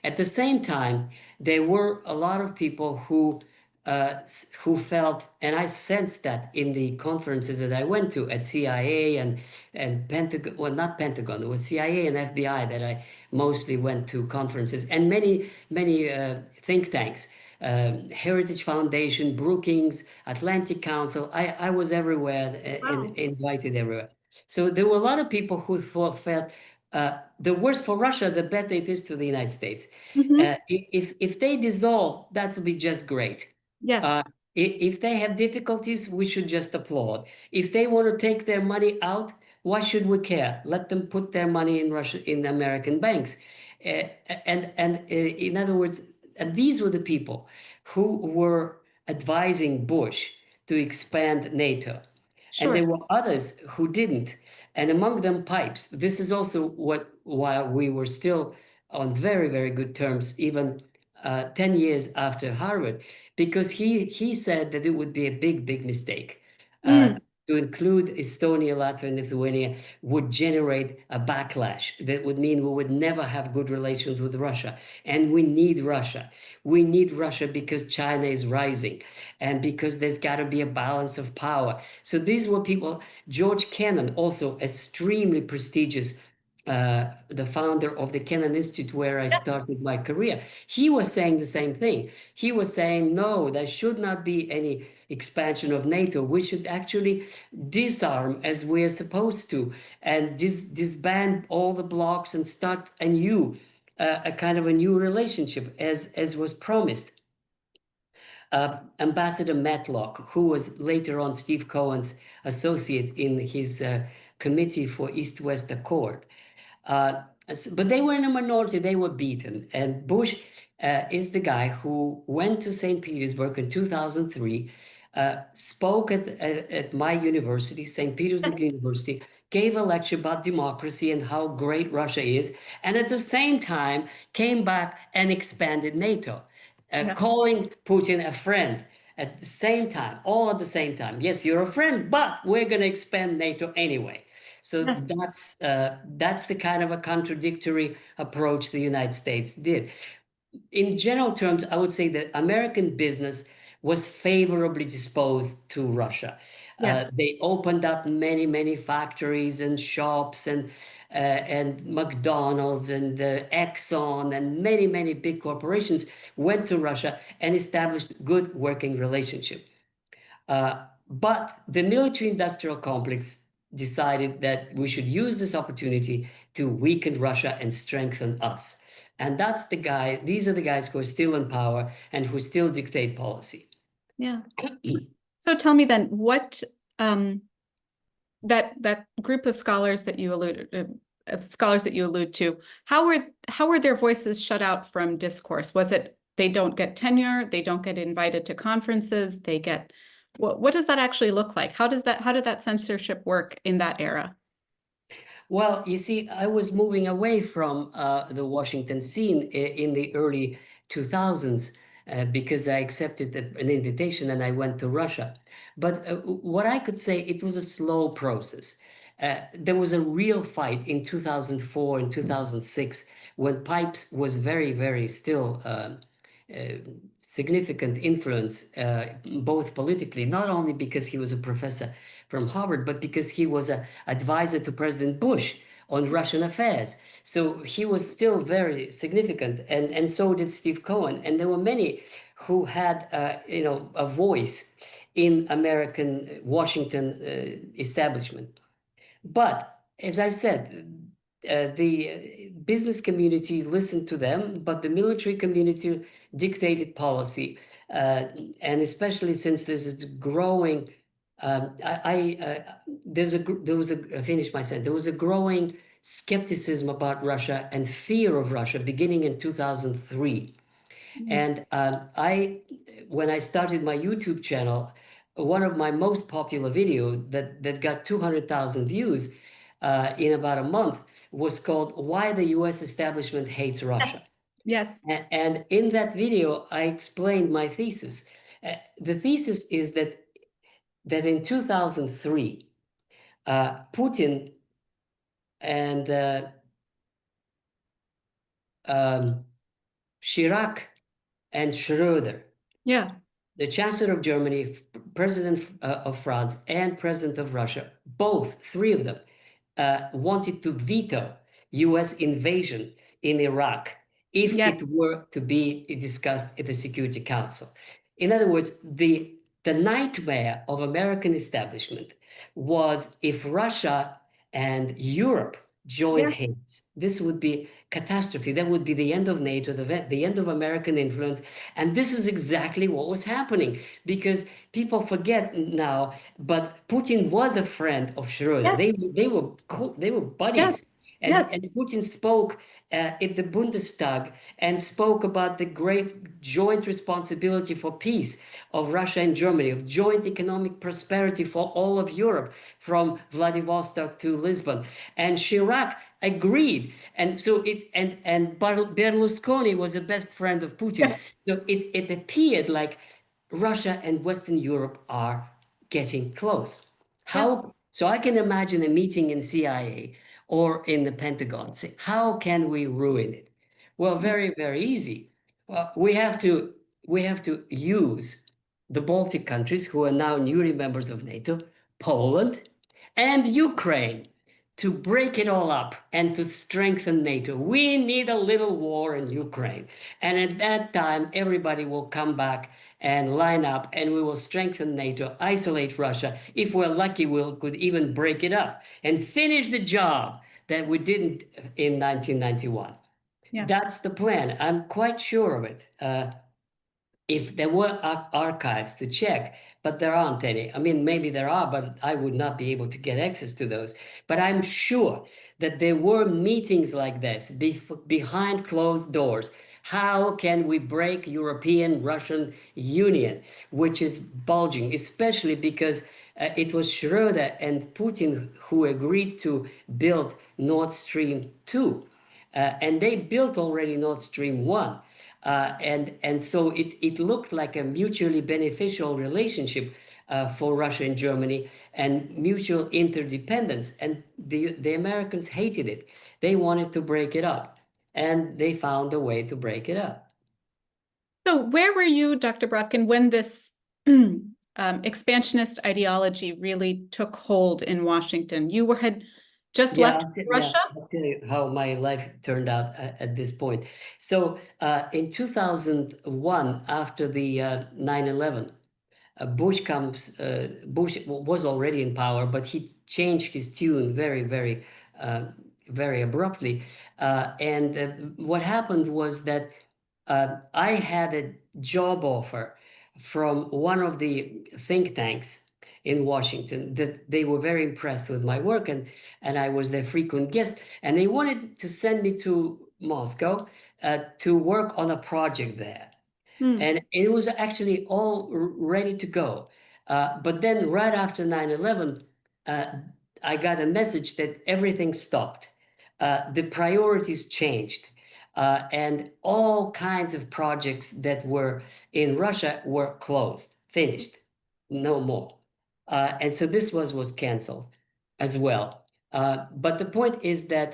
S2: At the same time, there were a lot of people who who felt, and I sensed that in the conferences that I went to at CIA and Pentagon, well, not Pentagon, it was CIA and FBI that I mostly went to conferences, and many think tanks, Heritage Foundation, Brookings, Atlantic Council. I was everywhere and
S1: Wow.
S2: invited everywhere. So there were a lot of people who felt the worse for Russia, the better it is to the United States.
S1: Hmm.
S2: If they dissolve, that would be just great.
S1: Yes,
S2: Uh, if they have difficulties, we should just applaud. If they want to take their money out, why should we care? Let them put their money in Russia, in American banks. In other words, these were the people who were advising Bush to expand NATO. And
S1: sure.
S2: there were others who didn't. And among them, Pipes. This is also why we were still on very, very good terms, even 10 years after Harvard, because he said that it would be a big mistake. Uh,
S1: Mm,
S2: to include Estonia, Latvia, and Lithuania would generate a backlash. That would mean we would never have good relations with Russia. And we need Russia. We need Russia because China is rising and because there's got to be a balance of power. So these were people, George Kennan, also extremely prestigious, the founder of the Kennan Institute, where I started my career. He was saying the same thing. He was saying, no, there should not be any expansion of NATO. We should actually disarm as we're supposed to and disband all the blocs and start anew, a kind of a new relationship as was promised. Ambassador Matlock, who was later on Steve Cohen's associate in his committee for East-West Accord. But they were in a minority, they were beaten. And Bush is the guy who went to St. Petersburg in 2003, spoke at my university, St. Petersburg University, gave a lecture about democracy and how great Russia is, and at the same time came back and expanded NATO,
S1: yeah.
S2: calling Putin a friend at the same time, all at the same time. Yes, you're a friend, but we're going to expand NATO anyway. So
S1: Yes.
S2: that's the kind of a contradictory approach the United States did. In general terms, I would say that American business was favorably disposed to Russia.
S1: Yes.
S2: They opened up many factories and shops and McDonald's and Exxon and many big corporations went to Russia and established good working relationship. But the military-industrial complex decided that we should use this opportunity to weaken Russia and strengthen us. And these are the guys who are still in power and who still dictate policy.
S1: Yeah. So tell me then, what um, that group of scholars that you allude to, how were their voices shut out from discourse? Was it they don't get tenure, they don't get invited to conferences, they get what does that actually look like? How did that censorship work in that era?
S2: Well, you see, I was moving away from the Washington scene in the early 2000s because I accepted an invitation and I went to Russia. But what I could say, it was a slow process. There was a real fight in 2004 and 2006 when Pipes was very still uh, significant influence, both politically, not only because he was a professor from Harvard, but because he was an advisor to President Bush on Russian affairs. So he was still very significant, and so did Steve Cohen. And there were many who had, a voice in American Washington establishment. But as I said, the business community listened to them, but the military community dictated policy. And especially since this is growing, there was a, I finished my sentence, there was a growing skepticism about Russia and fear of Russia beginning in 2003.
S1: Mm.
S2: And when I started my YouTube channel, one of my most popular videos that got 200,000 views in about a month was called "Why the U.S. Establishment Hates Russia."
S1: Yes.
S2: And in that video, I explained my thesis. The thesis is that in 2003, Putin and um, Chirac and Schroeder,
S1: Yeah.
S2: the Chancellor of Germany, President of France, and President of Russia, both, three of them, wanted to veto US invasion in Iraq if
S1: Yes.
S2: it were to be discussed at the Security Council. In other words, the nightmare of American establishment was if Russia and Europe joined
S1: Yes.
S2: hands. This would be catastrophe. That would be the end of NATO, the end of American influence. And this is exactly what was happening, because people forget now, but Putin was a friend of Schröder.
S1: Yes.
S2: They were
S1: Yes.
S2: buddies.
S1: Yes.
S2: And Putin spoke at the Bundestag and spoke about the great joint responsibility for peace of Russia and Germany, of joint economic prosperity for all of Europe, from Vladivostok to Lisbon. And Chirac agreed. And so and Berlusconi was a best friend of Putin.
S1: Yes.
S2: So it appeared like Russia and Western Europe are getting close.
S1: Yes.
S2: So I can imagine a meeting in CIA or in the Pentagon say, how can we ruin it? Well, very, very easy. Well, we have to use the Baltic countries, who are now newly members of NATO, Poland, and Ukraine, to break it all up and to strengthen NATO. We need a little war in Ukraine. And at that time, everybody will come back and line up, and we will strengthen NATO, isolate Russia. If we're lucky, we could even break it up and finish the job that we didn't in 1991.
S1: Yeah.
S2: That's the plan. I'm quite sure of it. If there were archives to check, but there aren't any. I mean, maybe there are, but I would not be able to get access to those. But I'm sure that there were meetings like this behind closed doors. How can we break European-Russian Union, which is bulging, especially because it was Schröder and Putin who agreed to build Nord Stream 2. And they built already Nord Stream 1. And so it looked like a mutually beneficial relationship for Russia and Germany, and mutual interdependence. And the Americans hated it. They wanted to break it up, and they found a way to break it up.
S1: So where were you, Dr. Brovkin, when this expansionist ideology really took hold in Washington? You had just left Russia?
S2: I'll tell you how my life turned out at this point. So in 2001, after the 9/11, Bush was already in power, but he changed his tune very abruptly. And what happened was that I had a job offer from one of the think tanks in Washington, that they were very impressed with my work, and I was their frequent guest, and they wanted to send me to Moscow to work on a project there. And it was actually all ready to go. But then right after 9/11, I got a message that everything stopped. The priorities changed. And all kinds of projects that were in Russia were closed, finished, no more. And so this was canceled as well. But the point is that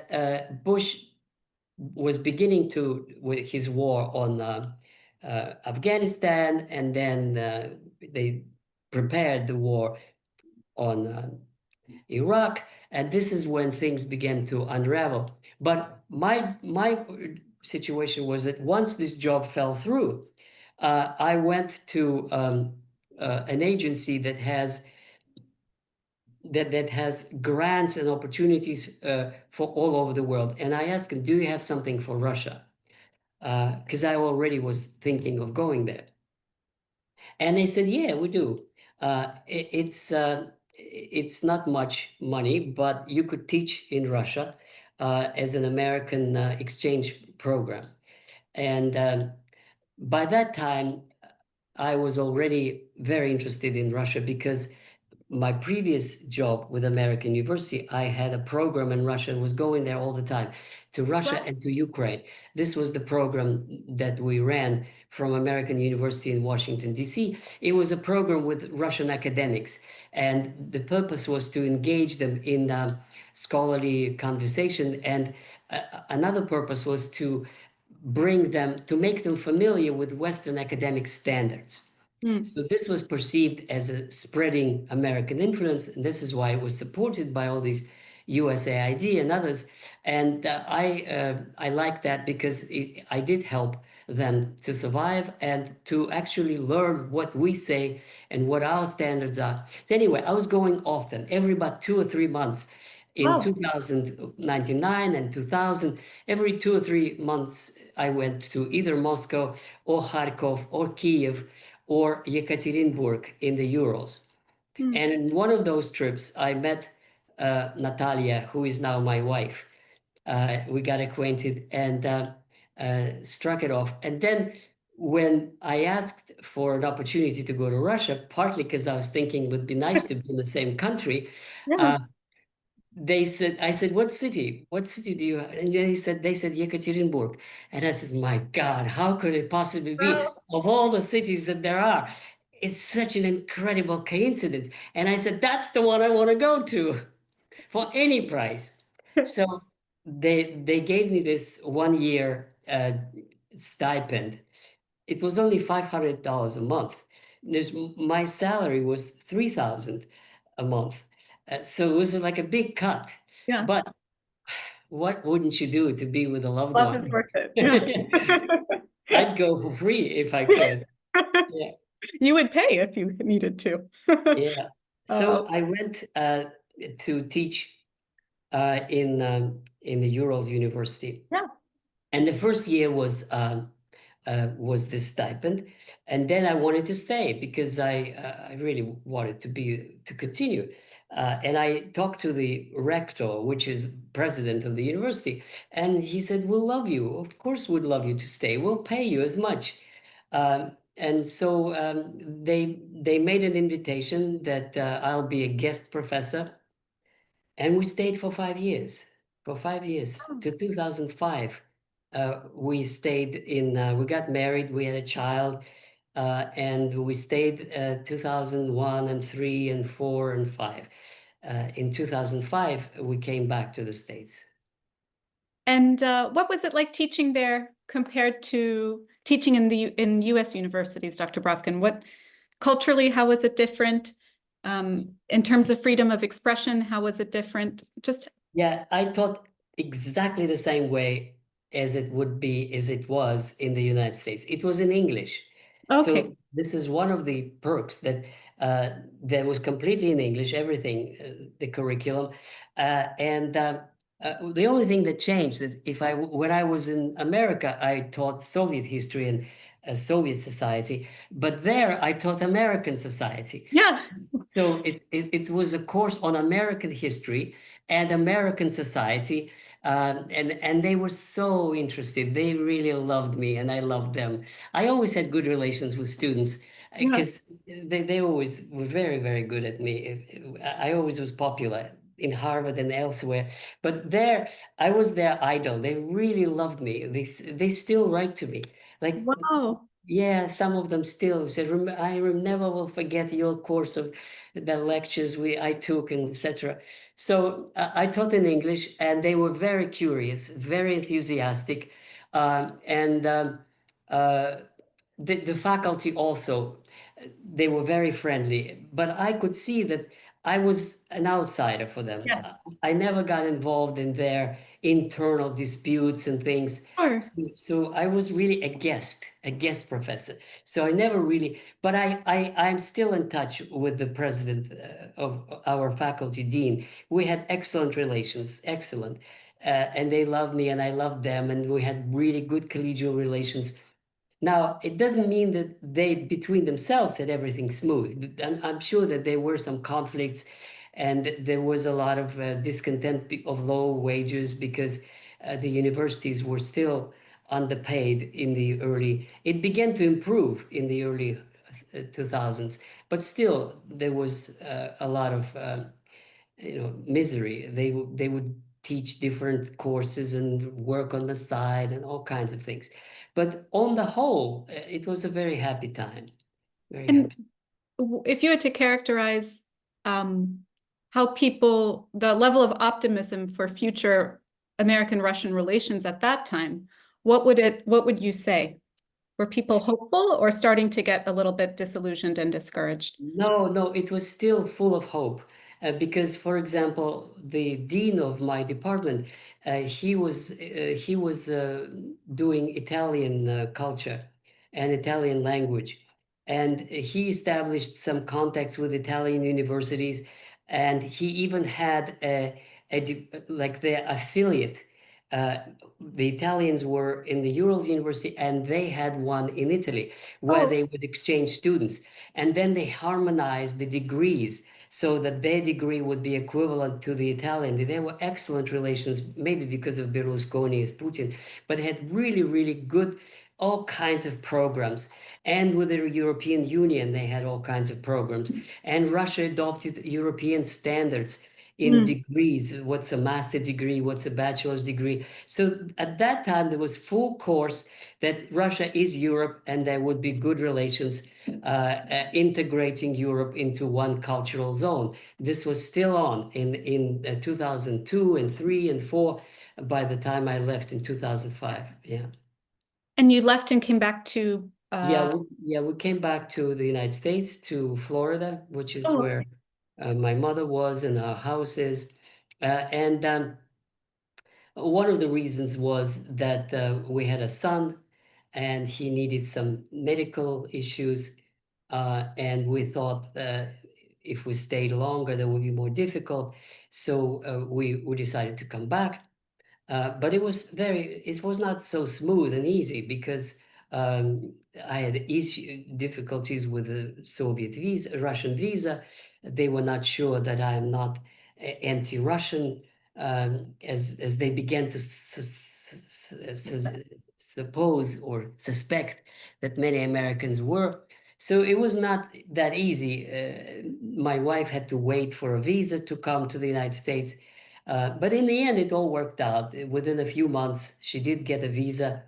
S2: Bush was beginning with his war on Afghanistan, and then they prepared the war on Iraq, and this is when things began to unravel. But my situation was that once this job fell through, I went to an agency that has grants and opportunities for all over the world, and I asked them, "Do you have something for Russia?" Because I already was thinking of going there. And they said, "Yeah, we do. It's not much money, but you could teach in Russia as an American exchange program." And by that time, I was already very interested in Russia, because my previous job with American University, I had a program in Russia and was going there all the time, to Russia and to Ukraine. This was the program that we ran from American University in Washington, D.C. It was a program with Russian academics, and the purpose was to engage them in scholarly conversation. And another purpose was to make them familiar with Western academic standards.
S1: Mm.
S2: So this was perceived as a spreading American influence, and this is why it was supported by all these USAID and others. And I like that because I did help them to survive and to actually learn what we say and what our standards are. So anyway, I was going often, every about 2 or 3 months. In
S1: Wow.
S2: 2099 and 2000, every 2 or 3 months, I went to either Moscow or Kharkov or Kiev or Yekaterinburg in the Urals.
S1: Mm.
S2: And in one of those trips, I met Natalia, who is now my wife. We got acquainted and struck it off. And then when I asked for an opportunity to go to Russia, partly because I was thinking it would be nice to be in the same country,
S1: Yeah.
S2: uh, I said, what city? What city do you have? And they said Yekaterinburg. And I said, my God, how could it possibly be
S1: Wow.
S2: of all the cities that there are? It's such an incredible coincidence. And I said, that's the one I want to go to for any price. So they gave me this 1 year stipend. It was only $500 a month. My salary was 3,000 a month. So it was like a big cut.
S1: Yeah.
S2: But what wouldn't you do to be with a loved
S1: Love is
S2: one?
S1: worth it. Yeah.
S2: I'd go for free if I could. Yeah,
S1: You would pay if you needed to.
S2: yeah.
S1: Uh,
S2: So I went to teach in the Urals University,
S1: yeah.
S2: and the first year was this stipend, and then I wanted to stay because I really wanted to continue, and I talked to the rector, which is president of the university, and he said, "We'll love you. Of course, we'd love you to stay. We'll pay you as much." And so they made an invitation that I'll be a guest professor, and we stayed for 5 years. For 5 years,
S1: Oh.
S2: to 2005, we stayed we got married, we had a child, and we stayed 2001 and 3 and 4 and 5. In 2005, we came back to the States.
S1: And what was it like teaching there compared to teaching in US universities, Dr. Brovkin? What culturally, how was it different? In terms of freedom of expression, how was it different? Just
S2: Yeah, I taught exactly the same way as it was in the United States. It was in English.
S1: okay.
S2: So this is one of the perks uh, that was completely in English, everything, the curriculum. And the only thing that changed that when I was in America, I taught Soviet history and Soviet society, but there I taught American society.
S1: Yeah.
S2: So it was a course on American history and American society, and they were so interested. They really loved me, and I loved them. I always had good relations with students
S1: Yeah.
S2: because they always were very, very good at me. I always was popular in Harvard and elsewhere, but there I was their idol. They really loved me. They still write to me. Like,
S1: Wow.
S2: yeah, some of them still said, Never will forget your course of the lectures I took, and etc." So I taught in English, and they were very curious, very enthusiastic, and uh, the faculty also, they were very friendly. But I could see that I was an outsider for them.
S1: Yes.
S2: I never got involved in their internal disputes and things.
S1: Sure.
S2: So I was really a guest professor. So I never really, but I'm still in touch with the president of our faculty dean. We had excellent relations, excellent. And they loved me and I loved them. And we had really good collegial relations. Now, it doesn't mean that they, between themselves, had everything smooth. I'm sure that there were some conflicts and there was a lot of discontent of low wages because the universities were still underpaid in the early, it began to improve in the early 2000s, but still there was a lot of misery. They would teach different courses and work on the side and all kinds of things. But on the whole, it was a very happy time. Very
S1: And
S2: happy.
S1: if you had to characterize how people, the level of optimism for future American-Russian relations at that time, what would you say? Were people hopeful or starting to get a little bit disillusioned and discouraged?
S2: No, no, it was still full of hope. Because, for example, the dean of my department, he was doing Italian culture and Italian language, and he established some contacts with Italian universities, and he even had like the affiliate. Uh, the Italians were in the Urals University, and they had one in Italy where
S1: Oh,
S2: they would exchange students, and then they harmonized the degrees so that their degree would be equivalent to the Italian. There were excellent relations, maybe because of Berlusconi as Putin, but had really, really good, all kinds of programs. And with the European Union, they had all kinds of programs. And Russia adopted European standards in
S1: mm,
S2: degrees. What's a master degree? What's a bachelor's degree? So at that time, there was full course that Russia is Europe and there would be good relations, integrating Europe into one cultural zone. This was still on in 2002 and 3 and 4 by the time I left in 2005. Yeah.
S1: and you left and came back to,
S2: We came back to the United States, to Florida, which is
S1: oh,
S2: where my mother was and our house is. And one of the reasons was that we had a son and he needed some medical issues. And we thought if we stayed longer, that would be more difficult. So we decided to come back. But it was not so smooth and easy because I had difficulties with the Soviet visa, Russian visa. They were not sure that I'm not anti-Russian, as they began to suppose or suspect that many Americans were. So it was not that easy. My wife had to wait for a visa to come to the United States. But in the end, it all worked out. Within a few months, she did get a visa,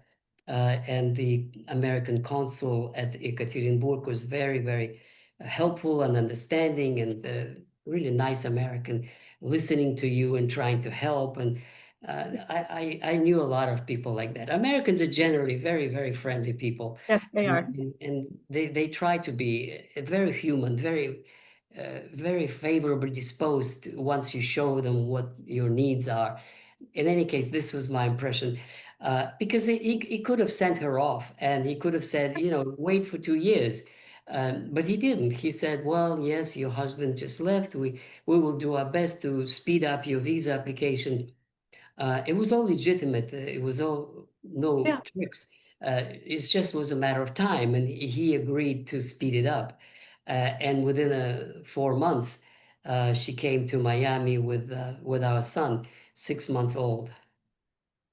S2: and the American consul at Ekaterinburg was very, very helpful and understanding, and really nice American, listening to you and trying to help. And I knew a lot of people like that. Americans are generally very, very friendly people,
S1: yes, they are.
S2: and they try to be very human, very favorably disposed once you show them what your needs are. In any case, this was my impression, because he could have sent her off and he could have said, wait for 2 years. But he didn't. He said, well, yes, your husband just left. We will do our best to speed up your visa application. It was all legitimate. It was all no
S1: Yeah.
S2: tricks. It just was a matter of time, and he agreed to speed it up. And within 4 months, she came to Miami with our son, 6 months old.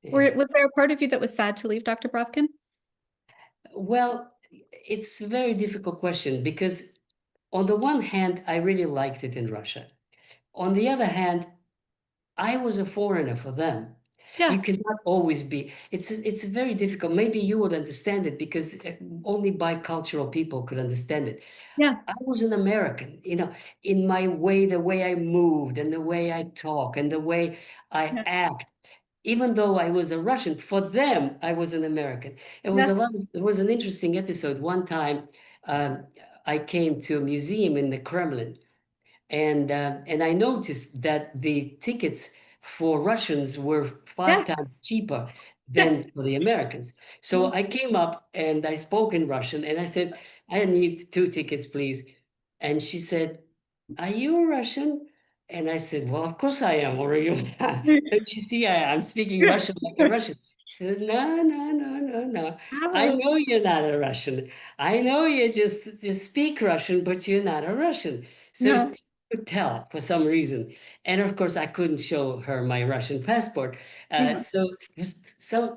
S2: Yeah.
S1: Was there a part of you that was sad to leave, Dr. Brovkin?
S2: Well, it's a very difficult question because, on the one hand, I really liked it in Russia. On the other hand, I was a foreigner for them. You
S1: Yeah,
S2: cannot always be. It's very difficult. Maybe you would understand it because only bicultural people could understand it.
S1: yeah,
S2: I was an American, in my way, the way I moved and the way I talk and the way I
S1: yeah,
S2: act. Even though I was a Russian, for them, I was an American.
S1: yeah,
S2: It was an interesting episode. One time, um, I came to a museum in the Kremlin, and I noticed that the tickets for Russians were five
S1: yeah,
S2: times cheaper
S1: yes.
S2: than for the Americans. So I came up and I spoke in Russian and I said, I need 2 tickets, please. And she said, are you a Russian? And I said, well, of course I am. Or you? Don't you see, I'm speaking Russian like a Russian. She said, no, no, no, no, no. I
S1: Bravo.
S2: know you're not a Russian. I know you just speak Russian, but you're not a Russian. So
S1: No,
S2: could tell for some reason. And of course, I couldn't show her my Russian passport.
S1: yeah,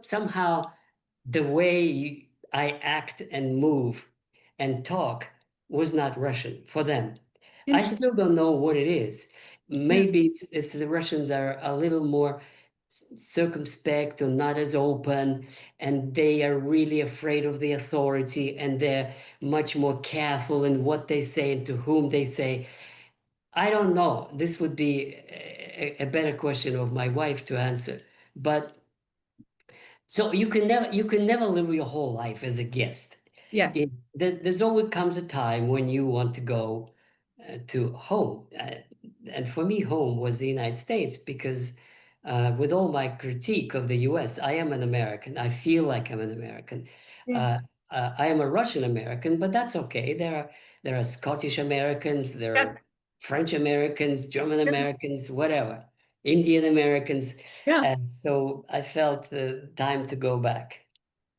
S2: Somehow the way I act and move and talk was not Russian for them. I
S1: interesting.
S2: still don't know what it is.
S1: Yeah,
S2: Maybe it's the Russians are a little more circumspect or not as open, and they are really afraid of the authority, and they're much more careful in what they say and to whom they say. I don't know. This would be a better question of my wife to answer. But So you can never live your whole life as a guest.
S1: Yes.
S2: There's always comes a time when you want to go to home. And for me, home was the United States because with all my critique of the US, I am an American. I feel like I'm an American.
S1: Yeah.
S2: Uh, I am a Russian American, but that's okay. There are Scottish Americans, there
S1: Yeah.
S2: are French Americans, German Americans, whatever, Indian Americans.
S1: Yeah.
S2: And so I felt the time to go back.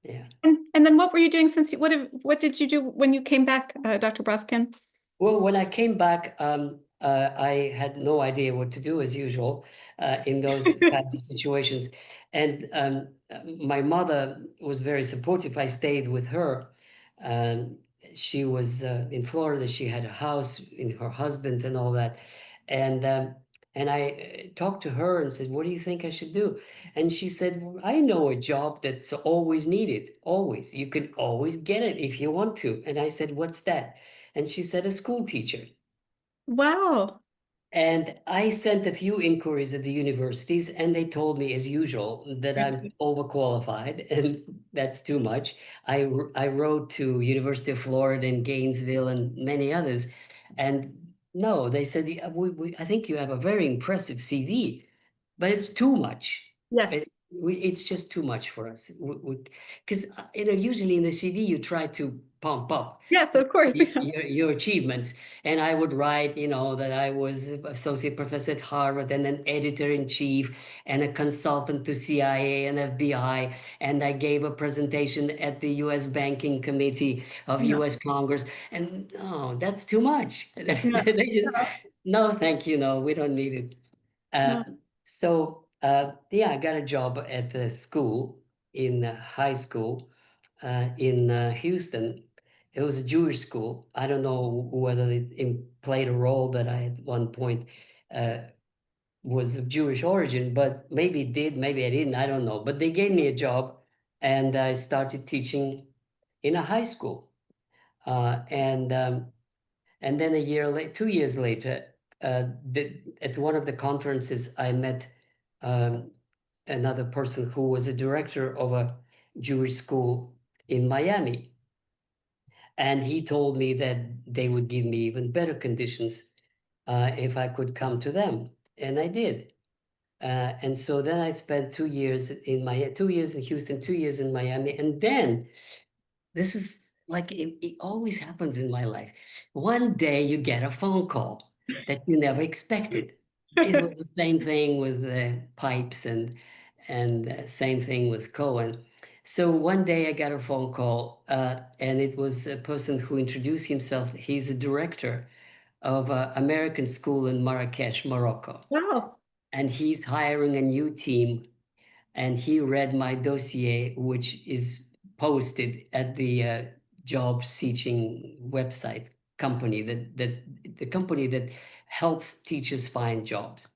S2: Yeah.
S1: And then what were you doing since you, what did you do when you came back, Dr. Brovkin?
S2: Well, when I came back, I had no idea what to do as usual in those kinds of situations. And my mother was very supportive. I stayed with her. Um, she was in Florida. She had a house in her husband and all that. And I talked to her and said, "What do you think I should do?" And she said, "Well, I know a job that's always needed. Always. You could always get it if you want to." And I said, "What's that?" And she said, "A school teacher."
S1: Wow.
S2: And I sent a few inquiries at the universities, and they told me, as usual, that I'm overqualified, and that's too much. I wrote to University of Florida in Gainesville and many others, and no, they said, "Yeah, I think you have a very impressive CV, but it's too much.
S1: Yes.
S2: It's just too much for us." Because usually in the CV you try to pump up
S1: Yes, of course.
S2: your achievements. And I would write, that I was associate professor at Harvard and an editor-in-chief and a consultant to CIA and FBI. And I gave a presentation at the US Banking Committee of
S1: Yeah.
S2: US Congress. And no, that's too much.
S1: Yeah.
S2: They just, no, thank you. No, we don't need it.
S1: No.
S2: Yeah, I got a job at the school in high school in Houston. It was a Jewish school. I don't know whether it played a role that I at one point uh, was of Jewish origin, but maybe it did, maybe I didn't, I don't know. But they gave me a job and I started teaching in a high school. And then a year late, 2 years later, at one of the conferences, I met um, another person who was a director of a Jewish school in Miami. And he told me that they would give me even better conditions if I could come to them. And I did. And so then I spent 2 years in 2 years in Houston, 2 years in Miami. And then this is like it always happens in my life. One day you get a phone call that you never expected. It was the same thing with pipes and same thing with Cohen. So one day I got a phone call, and it was a person who introduced himself. He's a director of an American school in Marrakesh, Morocco,
S1: Wow.
S2: and he's hiring a new team, and he read my dossier, which is posted at the job seeking website company that the company that helps teachers find jobs.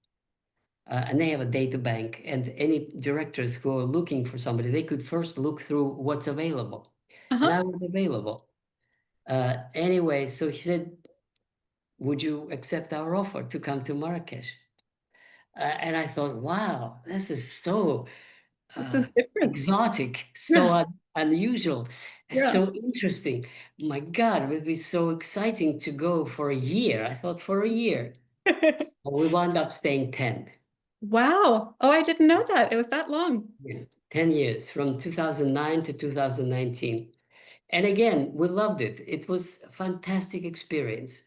S2: And they have a data bank, and any directors who are looking for somebody, they could first look through what's available. And
S1: Uh-huh.
S2: I was available. Anyway, so he said, "Would you accept our offer to come to Marrakesh?" And I thought, wow, this is so
S1: This is different.
S2: exotic, so
S1: Yeah.
S2: unusual,
S1: Yeah.
S2: so interesting. My God, it would be so exciting to go for a year. I thought for a year. Well, we wound up staying 10.
S1: Wow. Oh, I didn't know that. It was that long.
S2: Yeah, 10 years from 2009 to 2019. And again, we loved it. It was a fantastic experience.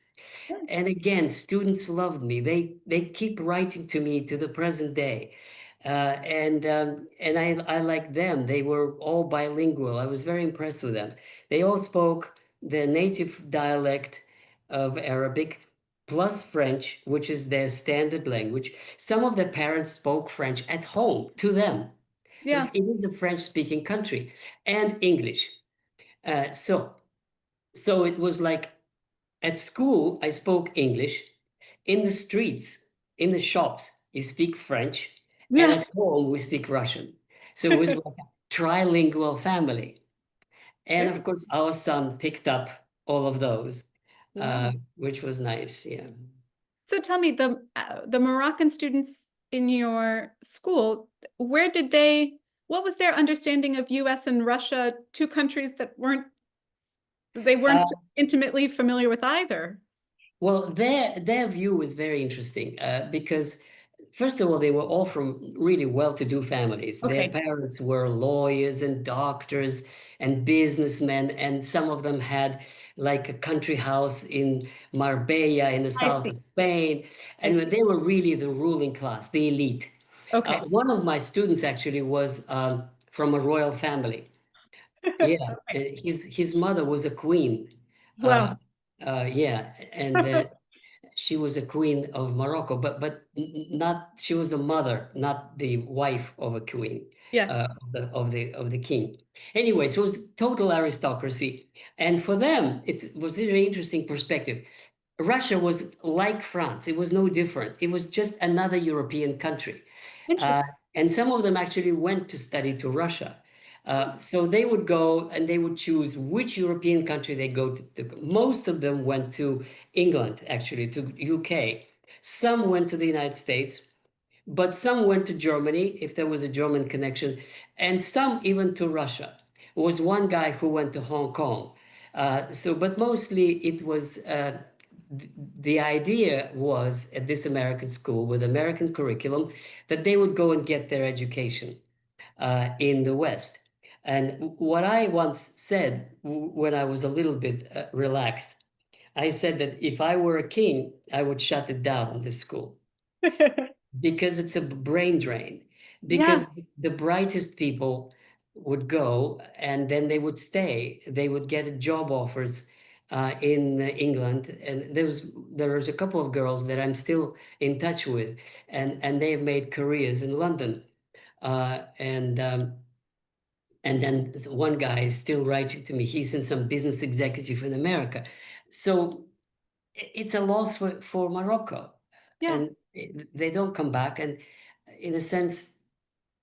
S1: Yeah.
S2: And again, students loved me. They keep writing to me to the present day. And I like them. They were all bilingual. I was very impressed with them. They all spoke the native dialect of Arabic plus French, which is their standard language. Some of their parents spoke French at home to them because
S1: Yeah.
S2: it is a French-speaking country, and English. So it was like at school, I spoke English. In the streets, in the shops, you speak French. And
S1: Yeah.
S2: at home, we speak Russian. So it was like a trilingual family. And of course, our son picked up all of those,
S1: Wow.
S2: which was nice. Yeah.
S1: So tell me, the Moroccan students in your school, where did they What was their understanding of US and Russia, two countries that they
S2: Uh,
S1: weren't intimately familiar with either?
S2: Well, their view was very interesting because, first of all, they were all from really well-to-do families. Their
S1: Okay,
S2: parents were lawyers and doctors and businessmen, and some of them had like a country house in Marbella in the
S1: I
S2: south
S1: see.
S2: of Spain,
S1: I
S2: and
S1: see.
S2: they were really the ruling class, the elite.
S1: Okay.
S2: One of my students actually was from a royal family. Yeah,
S1: Okay.
S2: and his mother was a queen. Uh,
S1: Well,
S2: yeah, and she was a queen of Morocco, not she was a mother, not the wife of a queen
S1: yes.
S2: of the king. Anyway, so it was total aristocracy, and for them it was a very interesting perspective. Russia was like France; it was no different. It was just another European country, uh,
S1: Interesting.
S2: and some of them actually went to study to Russia. So they would go and they would choose which European country they go to. Most of them went to England, actually, to UK. Some went to the United States, but some went to Germany, if there was a German connection, and some even to Russia. There was one guy who went to Hong Kong. But mostly it was the idea was at this American school with American curriculum that they would go and get their education in the West. And what I once said when I was a little bit relaxed, I said that if I were a king, I would shut it down, this school, because it's a brain drain.
S1: Yeah.
S2: Because the brightest people would go and then they would stay. They would get job offers in England, and there was a couple of girls that I'm still in touch with, and they have made careers in London. Uh, and um, and then one guy is still writing to me. He's in some business executive in America. So it's a loss for Morocco.
S1: Yeah.
S2: And they don't come back. And in a sense,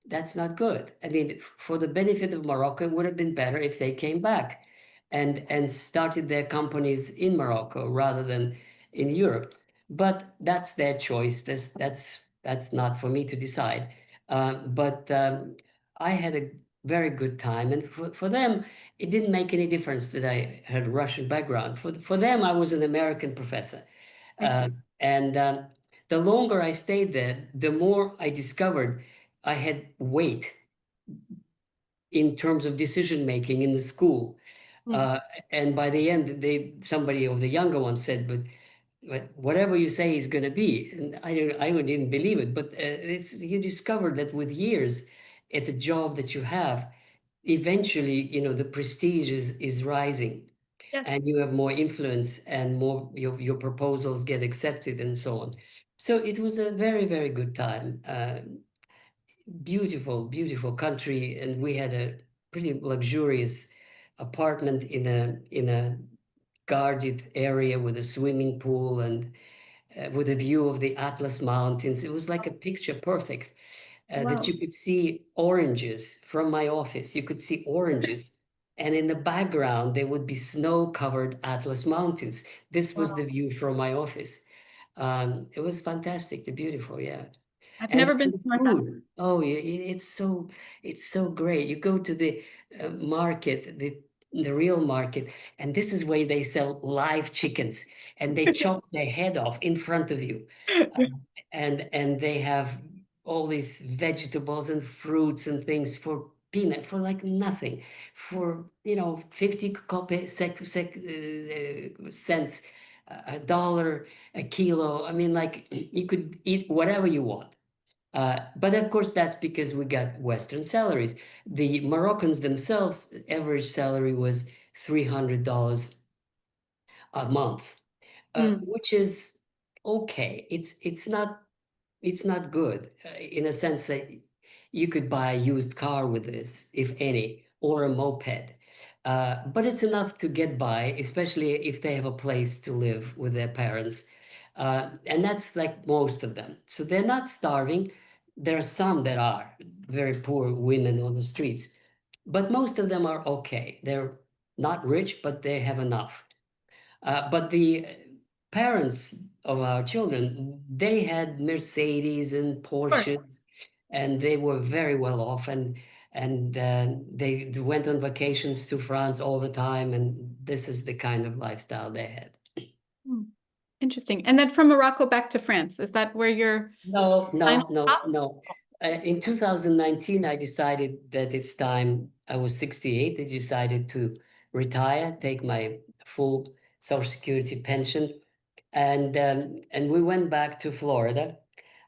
S2: that's not good. I mean, for the benefit of Morocco, it would have been better if they came back and started their companies in Morocco rather than in Europe. But that's their choice. That's not for me to decide. But I had a very good time, and for them, it didn't make any difference that I had a Russian background. For them, I was an American professor,
S1: I see.
S2: and the longer I stayed there, the more I discovered I had weight in terms of decision making in the school.
S1: Mm.
S2: Uh, and by the end, somebody of the younger ones said, but whatever you say is going to be. And I didn't believe it. But you discover that with years at the job that you have, eventually, the prestige is rising
S1: Yes.
S2: and you have more influence and more your proposals get accepted and so on. So it was a very, very good time. Beautiful, beautiful country, and we had a pretty luxurious apartment in a guarded area with a swimming pool and with a view of the Atlas Mountains. It was like a picture perfect that
S1: Wow.
S2: you could see oranges from my office. You could see oranges. And in the background, there would be snow-covered Atlas Mountains. This was the
S1: Wow.
S2: view from my office. It was fantastic, beautiful, yeah.
S1: I've
S2: And
S1: never been to North Africa.
S2: food, oh, yeah, it's so great. You go to the market, the real market, and this is where they sell live chickens, and they chop their head off in front of you, and they have all these vegetables and fruits and things for peanut for like nothing, for 50 cents, a dollar a kilo. I mean, like you could eat whatever you want. But of course, that's because we got Western salaries. The Moroccans themselves, average salary was $300 a month,
S1: Mm.
S2: which is okay. It's not good in a sense that you could buy a used car with this, if any, or a moped. But it's enough to get by, especially if they have a place to live with their parents. And that's like most of them. So they're not starving. There are some that are very poor women on the streets, but most of them are okay. They're not rich, but they have enough. But the parents of our children, they had Mercedes and
S1: Of course.
S2: Porsches, and they were very well off. And and they went on vacations to France all the time, and this is the kind of lifestyle they had.
S1: Hmm. Interesting. And then from Morocco back to France, is that where your
S2: No,
S1: final
S2: no, no,
S1: stop?
S2: no. In 2019, I decided that it's time. I was 68. I decided to retire, take my full Social Security pension, and we went back to Florida.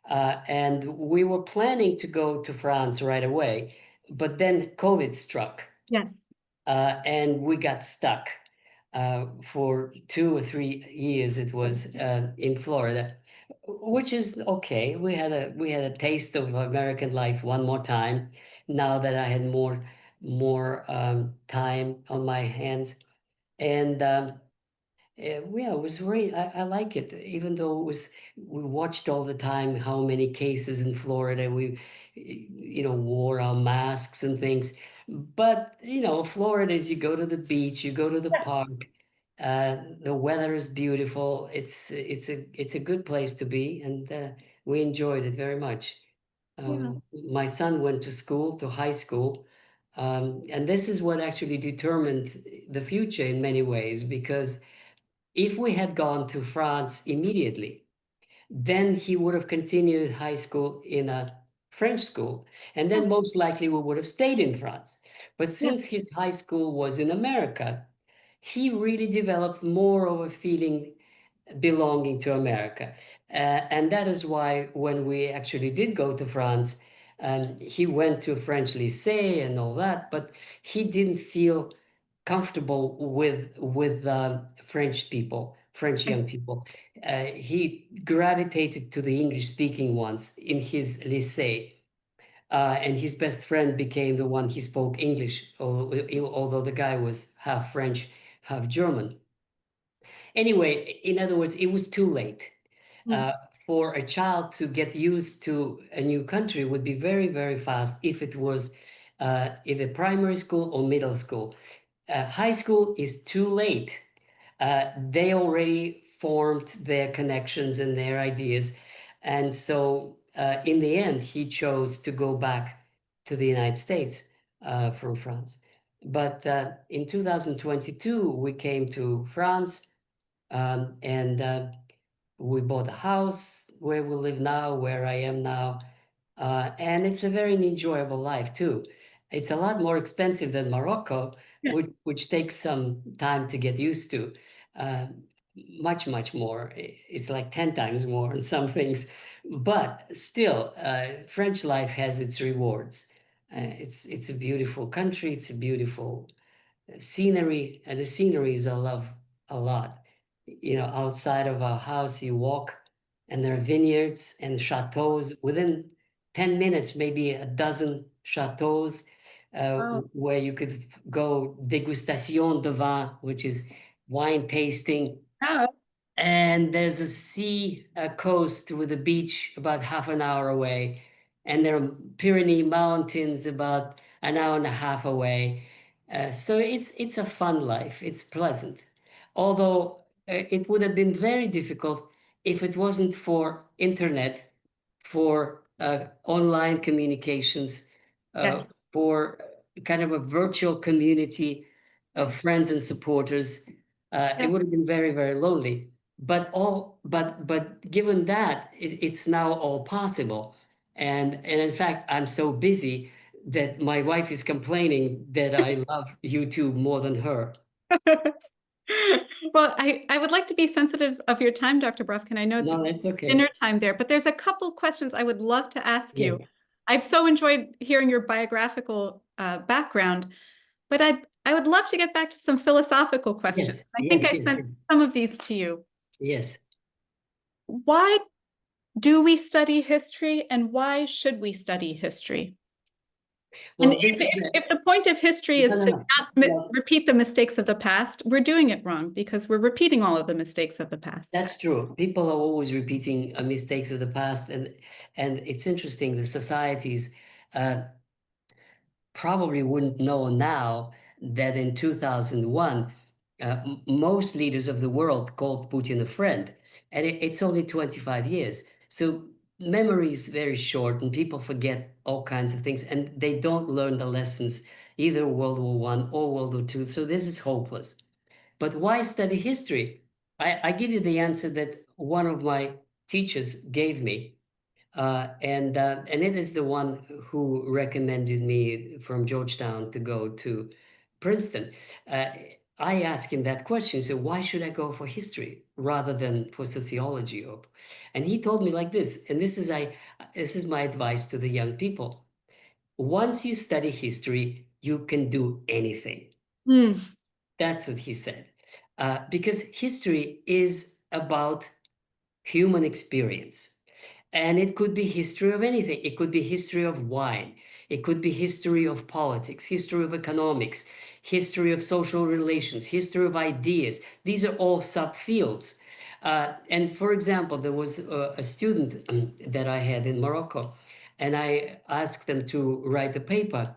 S2: And we were planning to go to France right away, but then COVID struck,
S1: Yes.
S2: and we got stuck for 2 or 3 years. It was in Florida, which is okay. We had a taste of American life one more time. Now that I had more time on my hands, and yeah, it was very. I like it, even though it was. We watched all the time how many cases in Florida. Wore our masks and things. But Florida is, you go to the beach, you go to the park. The weather is beautiful. It's a good place to be, and we enjoyed it very much.
S1: Yeah.
S2: My son went to school, to high school, and this is what actually determined the future in many ways, because if we had gone to France immediately, then he would have continued high school in a French school, and
S1: Yeah.
S2: then most likely we would have stayed in France. But
S1: Yeah.
S2: since his high school was in America, he really developed more of a feeling belonging to America. And that is why when we actually did go to France, he went to French lycée and all that, but he didn't feel comfortable with French people, French young people. He gravitated to the English-speaking ones in his lycée. And his best friend became the one he spoke English, although the guy was half French, half German. Anyway, in other words, it was too late.
S1: Mm.
S2: Uh, for a child to get used to a new country would be very, very fast if it was either primary school or middle school. High school is too late. They already formed their connections and their ideas. And so in the end, he chose to go back to the United States from France. But in 2022, we came to France, and we bought a house where we live now, where I am now. And it's a very enjoyable life too. It's a lot more expensive than Morocco,
S1: Yeah.
S2: which takes some time to get used to. Much, much more. It's like 10 times more in some things. But still, French life has its rewards. It's a beautiful country. It's a beautiful scenery, and the sceneries I love a lot. Outside of our house, you walk, and there are vineyards and chateaus. Within 10 minutes, maybe a dozen chateaus
S1: Wow.
S2: where you could go dégustation de vin, which is wine tasting,
S1: Yeah.
S2: and there's a sea, a coast with a beach about half an hour away, and there are Pyrenees Mountains about an hour and a half away. So it's a fun life. It's pleasant, although it would have been very difficult if it wasn't for internet, for online communications,
S1: Yes.
S2: for kind of a virtual community
S1: Yeah.
S2: of friends and supporters. It
S1: Yeah.
S2: would have been very, very lonely. But given that, it's now all possible. And in fact, I'm so busy that my wife is complaining that I love YouTube more than her.
S1: Well, I would like to be sensitive of your time, Dr. Brovkin. I know it's
S2: No, that's
S1: dinner
S2: okay.
S1: time there, but there's a couple questions I would love to ask you.
S2: Yes,
S1: I've so enjoyed hearing your biographical background, but I would love to get back to some philosophical questions.
S2: yes,
S1: I think
S2: yes,
S1: I
S2: yes,
S1: sent
S2: yes.
S1: some of these to you.
S2: Yes.
S1: Why do we study history, and why should we study history? And
S2: Well, this is
S1: if the point of history
S2: no,
S1: is
S2: no,
S1: to
S2: no.
S1: not
S2: No,
S1: repeat the mistakes of the past, we're doing it wrong because we're repeating all of the mistakes of the past.
S2: that's true. People are always repeating mistakes of the past, and it's interesting. The societies uh, probably wouldn't know now that in 2001, most leaders of the world called Putin a friend, and it's only 25 years. So memory is very short and people forget all kinds of things and they don't learn the lessons, either World War One or World War Two. So this is hopeless. But why study history? I give you the answer that one of my teachers gave me. And it is the one who recommended me from Georgetown to go to Princeton. Uh, I asked him that question. So why should I go for history rather than for sociology? And he told me like this, and this is my advice to the young people. Once you study history, you can do anything.
S1: Mm.
S2: That's what he said. Because history is about human experience. And it could be history of anything. It could be history of wine. It could be history of politics, history of economics, history of social relations, history of ideas. These are all subfields. And for example, there was a student that I had in Morocco, and I asked them to write a paper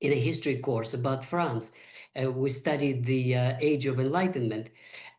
S2: in a history course about France. We studied the Age of Enlightenment.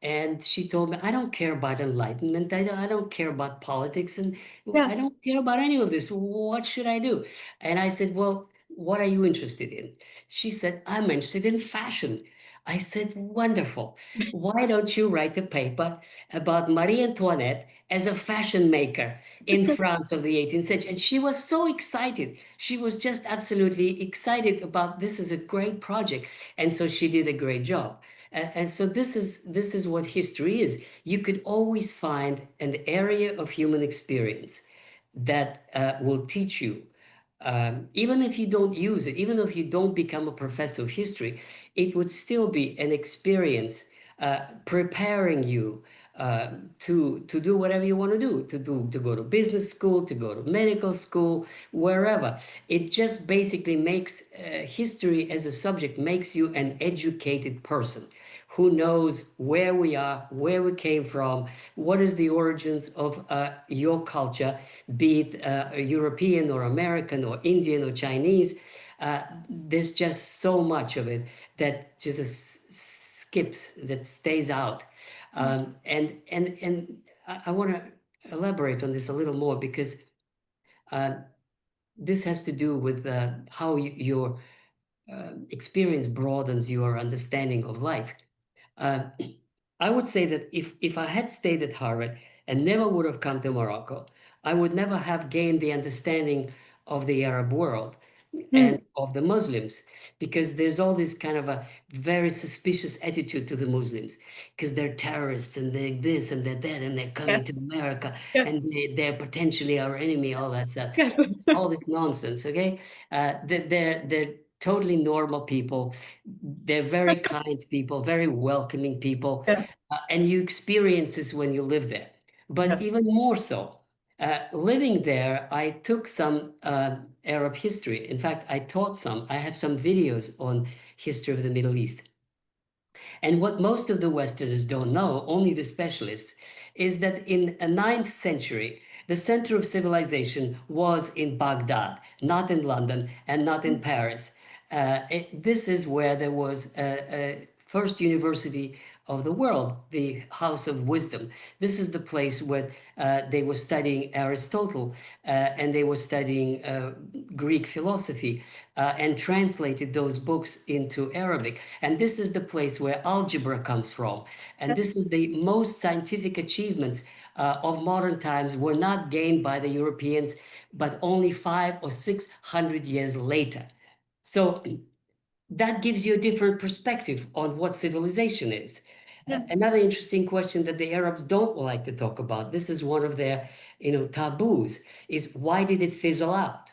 S2: And she told me, I don't care about enlightenment. I don't care about politics. And
S1: Yeah.
S2: I don't care about any of this. What should I do? And I said, well, what are you interested in? She said, I'm interested in fashion. I said, wonderful. Why don't you write a paper about Marie Antoinette as a fashion maker in France of the 18th century? And she was so excited. She was just absolutely excited about this is a great project. And so she did a great job. And so this is what history is. You could always find an area of human experience that will teach you, even if you don't use it, even if you don't become a professor of history, it would still be an experience preparing you to do whatever you want to go to business school, to go to medical school, wherever. It just basically makes history as a subject makes you an educated person who knows where we are, where we came from, what is the origins of your culture, be it European or American or Indian or Chinese. There's just so much of it that just skips, that stays out. And I want to elaborate on this a little more because uh, this has to do with how your experience broadens your understanding of life. Uh, I would say that if I had stayed at Harvard and never would have come to Morocco, I would never have gained the understanding of the Arab world
S1: Mm.
S2: and of the Muslims, because there's all this kind of a very suspicious attitude to the Muslims, because they're terrorists and they're this and they're that and they're
S1: Yes.
S2: coming to America
S1: Yes.
S2: and they're potentially our enemy, all that stuff.
S1: Yes.
S2: It's all this nonsense, okay? They're totally normal people. They're very kind people, very welcoming people,
S1: Yeah.
S2: and you experience this when you live there. But
S1: Yes.
S2: even more so, living there, I took some Arab history. In fact, I taught some. I have some videos on history of the Middle East. And what most of the Westerners don't know, only the specialists, is that in a ninth century, the center of civilization was in Baghdad, not in London and not in Paris. This is where there was a first university of the world, the House of Wisdom. This is the place where they were studying Aristotle and they were studying Greek philosophy and translated those books into Arabic. And this is the place where algebra comes from. And this is the most scientific achievements of modern times were not gained by the Europeans, but only 500 or 600 years later. So that gives you a different perspective on what civilization is.
S1: Yeah.
S2: Another interesting question that the Arabs don't like to talk about, this is one of their, taboos, is why did it fizzle out?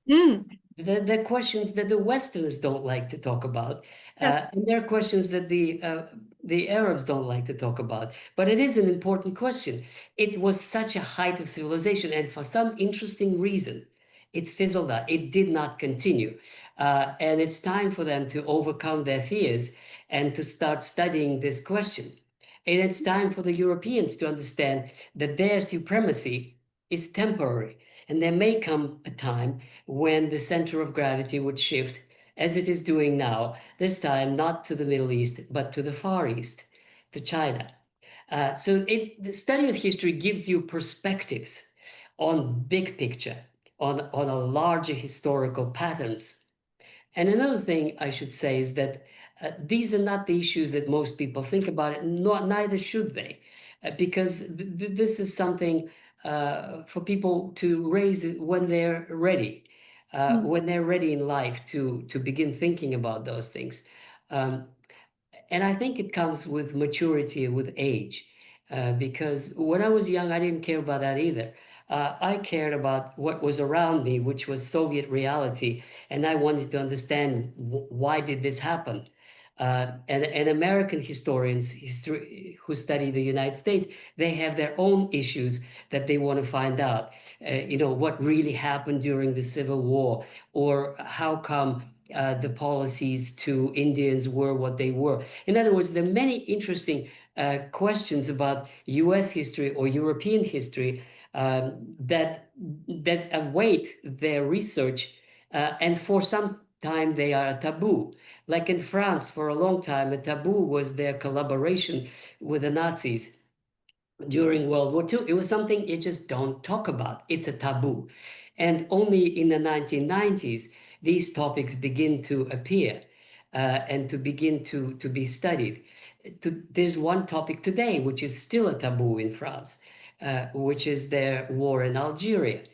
S1: Mm.
S2: They're questions that the Westerners don't like to talk about,
S1: Yes.
S2: and they're questions that the Arabs don't like to talk about. But it is an important question. It was such a height of civilization, and for some interesting reason, it fizzled out. It did not continue, and it's time for them to overcome their fears and to start studying this question. And it's time for the Europeans to understand that their supremacy is temporary, and there may come a time when the center of gravity would shift, as it is doing now, this time not to the Middle East, but to the Far East, to China. So the study of history gives you perspectives on big picture, on a larger historical patterns. And another thing I should say is that these are not the issues that most people think about, neither should they, because this is something for people to raise when they're ready, when they're ready in life to begin thinking about those things. Um, and I think it comes with maturity, with age, because when I was young, I didn't care about that either. I cared about what was around me, which was Soviet reality, and I wanted to understand why did this happen. And American historians who study the United States, they have their own issues that they want to find out. What really happened during the Civil War, or how come the policies to Indians were what they were. In other words, there are many interesting questions about U.S. history or European history that await their research, and for some time they are a taboo. Like in France, for a long time, a taboo was their collaboration with the Nazis during World War II. It was something you just don't talk about. It's a taboo. And only in the 1990s, these topics begin to appear and to begin to be studied. There's one topic today, which is still a taboo in France, which is their war in Algeria.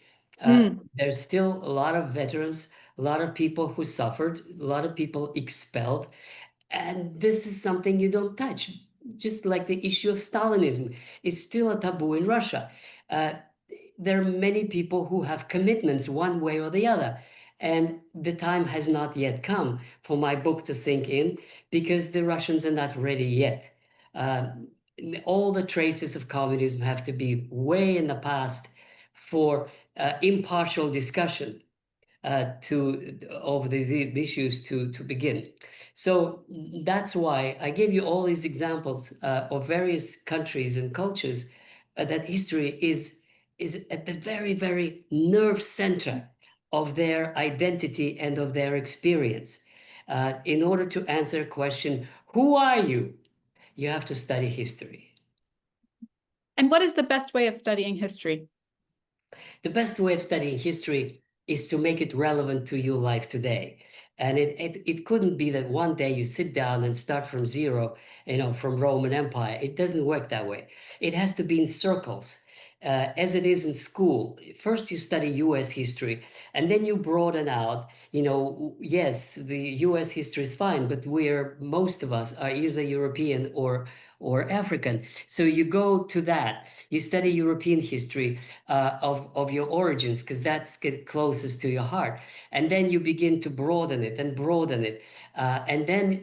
S2: There's still a lot of veterans, a lot of people who suffered, a lot of people expelled. And this is something you don't touch. Just like the issue of Stalinism is still a taboo in Russia. There are many people who have commitments one way or the other. And the time has not yet come for my book to sink in, because the Russians are not ready yet. All the traces of communism have to be way in the past for impartial discussion of these issues to begin. So that's why I gave you all these examples of various countries and cultures, that history is at the very, very nerve center of their identity and of their experience. In order to answer a question, who are you? You have to study history.
S1: And what is the best way of studying history?
S2: The best way of studying history is to make it relevant to your life today. And it couldn't be that one day you sit down and start from zero, from Roman Empire. It doesn't work that way. It has to be in circles. As it is in school. First, you study US history, and then you broaden out. Yes, the US history is fine, but most of us are either European or African. So you go to that. You study European history of your origins, because that's get closest to your heart. And then you begin to broaden it and broaden it. And then,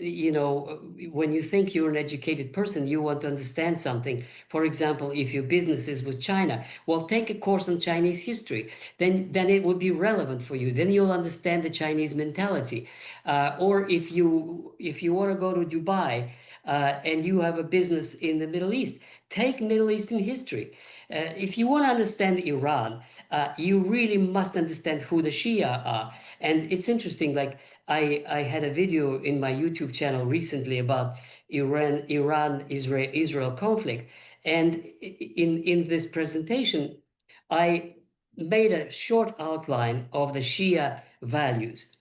S2: when you think you're an educated person, you want to understand something. For example, if your business is with China, well, take a course on Chinese history. Then it will be relevant for you. Then you'll understand the Chinese mentality. Or if you want to go to Dubai and you have a business in the Middle East, take Middle Eastern history. If you want to understand Iran, you really must understand who the Shia are. And it's interesting, like I had a video in my YouTube channel recently about Iran-Israel conflict. And in this presentation, I made a short outline of the Shia values.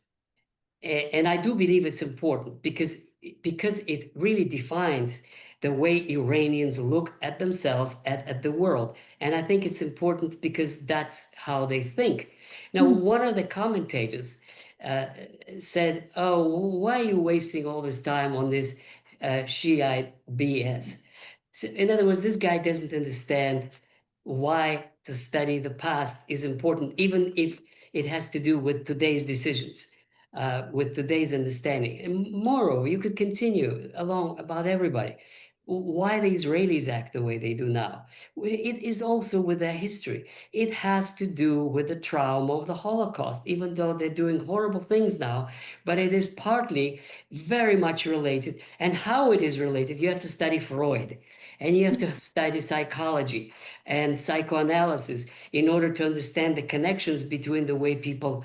S2: And I do believe it's important because it really defines the way Iranians look at themselves, at the world. And I think it's important because that's how they think. Now, one of the commentators said, "Oh, why are you wasting all this time on this Shiite BS?" So, in other words, this guy doesn't understand why to study the past is important, even if it has to do with today's decisions. With today's understanding. And moreover, you could continue along about everybody. Why the Israelis act the way they do now. It is also with their history. It has to do with the trauma of the Holocaust, even though they're doing horrible things now, but it is partly very much related. And how it is related, you have to study Freud, and you have to study psychology and psychoanalysis in order to understand the connections between the way people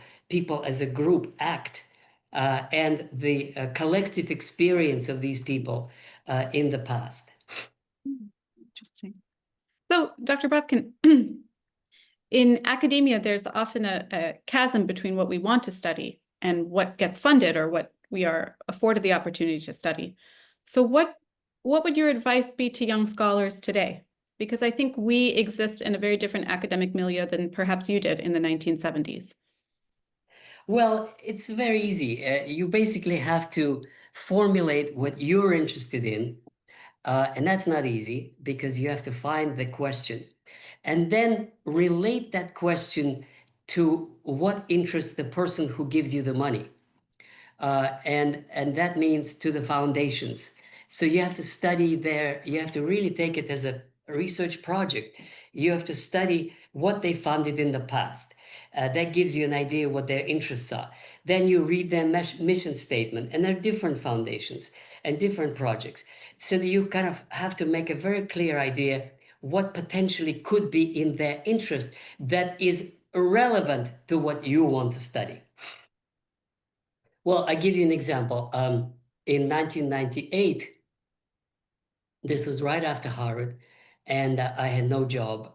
S2: as a group act and the collective experience of these people in the past.
S1: Interesting. So, Dr. Brovkin, in academia, there's often a chasm between what we want to study and what gets funded or what we are afforded the opportunity to study. So what would your advice be to young scholars today? Because I think we exist in a very different academic milieu than perhaps you did in the 1970s.
S2: Well, it's very easy. You basically have to formulate what you're interested in, and that's not easy because you have to find the question and then relate that question to what interests the person who gives you the money. And that means to the foundations. So you have to study there. You have to really take it as a research project. You have to study what they funded in the past. That gives you an idea what their interests are. Then you read their mission statement, and there are different foundations and different projects. So that you kind of have to make a very clear idea what potentially could be in their interest that is relevant to what you want to study. Well, I give you an example. In 1998, this was right after Harvard, and I had no job,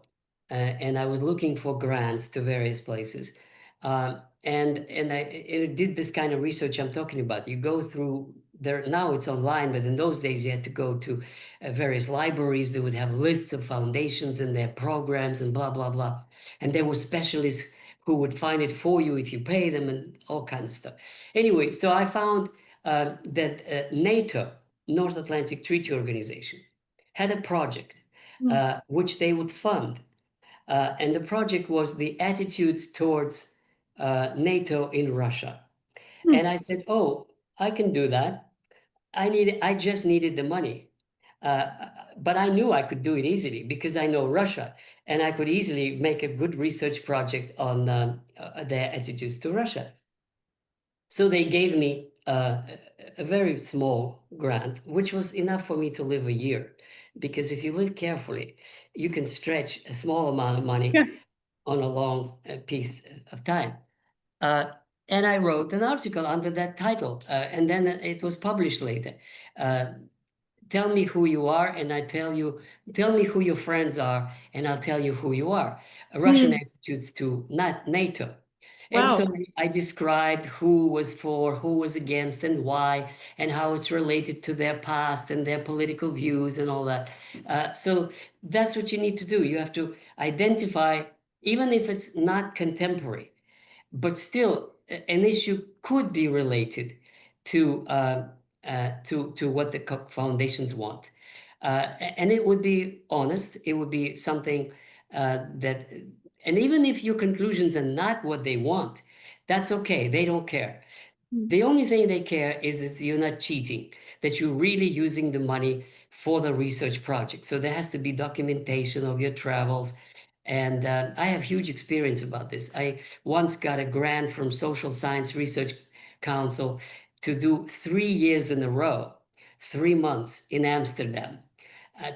S2: and I was looking for grants to various places, and I did this kind of research I'm talking about. You go through there now; it's online, but in those days you had to go to various libraries. They would have lists of foundations and their programs and blah blah blah, and there were specialists who would find it for you if you pay them and all kinds of stuff. Anyway, so I found that NATO, North Atlantic Treaty Organization, had a project
S1: Mm.
S2: which they would fund. And the project was the attitudes towards NATO in Russia.
S1: Hmm.
S2: And I said, oh, I can do that. I just needed the money. Uh, but I knew I could do it easily because I know Russia, and I could easily make a good research project on their attitudes to Russia. So they gave me a very small grant, which was enough for me to live a year. Because if you live carefully, you can stretch a small amount of money
S1: Yeah.
S2: on a long piece of time. Uh, and I wrote an article under that title, and then it was published later. Uh, Tell me who you are, and tell me who your friends are, and I'll tell you who you are. Russian
S1: Hmm.
S2: attitudes to not NATO. And so
S1: Wow.
S2: I described who was for, who was against, and why, and how it's related to their past and their political views and all that. So that's what you need to do. You have to identify, even if it's not contemporary, but still an issue could be related to to what the foundations want, and it would be honest. It would be something that, and even if your conclusions are not what they want, that's okay. They don't care.
S1: Hmm.
S2: The only thing they care is that you're not cheating, that you're really using the money for the research project. So there has to be documentation of your travels. And I have huge experience about this. I once got a grant from Social Science Research Council to do 3 years in a row, 3 months in Amsterdam,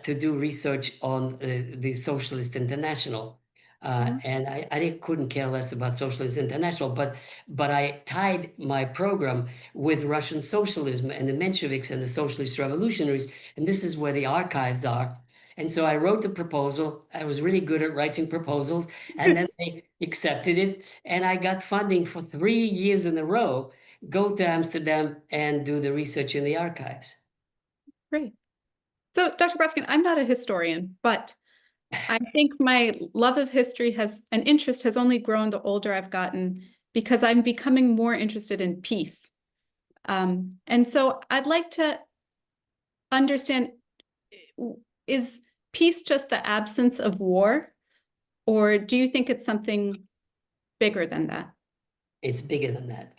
S2: to do research on the Socialist International. And I couldn't care less about Socialist International, but I tied my program with Russian socialism and the Mensheviks and the socialist revolutionaries, and this is where the archives are. And so I wrote the proposal. I was really good at writing proposals, and then they accepted it, and I got funding for 3 years in a row, go to Amsterdam and do the research in the archives.
S1: Great. So, Dr. Brovkin, I'm not a historian, but I think my love of history has an interest has only grown the older I've gotten because I'm becoming more interested in peace. And so I'd like to understand, is peace just the absence of war, or do you think it's something bigger than that?
S2: It's bigger than that.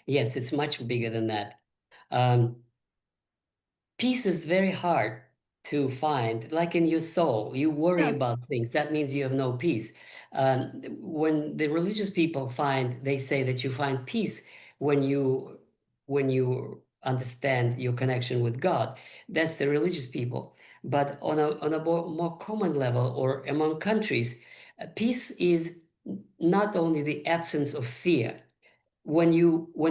S2: Yes, it's much bigger than that. Um, Peace is very hard to find, like in your soul. You worry
S1: Yeah.
S2: about things. That means you have no peace. When the religious people they say that you find peace when you understand your connection with God. That's the religious people. But on a more common level or among countries, peace is not only the absence of fear, when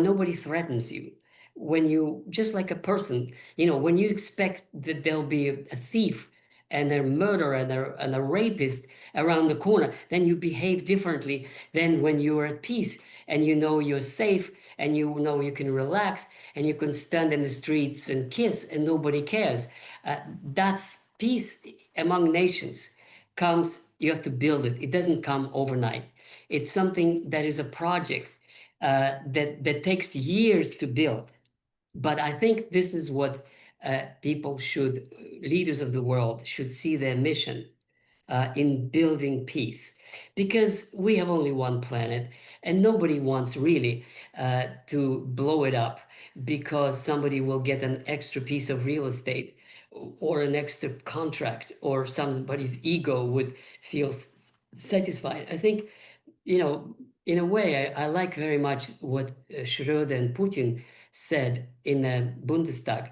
S2: nobody threatens you, when you just like a person, when you expect that there'll be a thief and a murderer and a rapist around the corner, then you behave differently than when you're at peace and you know you're safe and you know you can relax and you can stand in the streets and kiss and nobody cares. That's peace among nations comes, you have to build it. It doesn't come overnight. It's something that is a project that takes years to build. But I think this is what people should, leaders of the world should see their mission in building peace, because we have only one planet and nobody wants really to blow it up because somebody will get an extra piece of real estate or an extra contract or somebody's ego would feel satisfied. I think, in a way, I like very much what Schröder and Putin said in the Bundestag,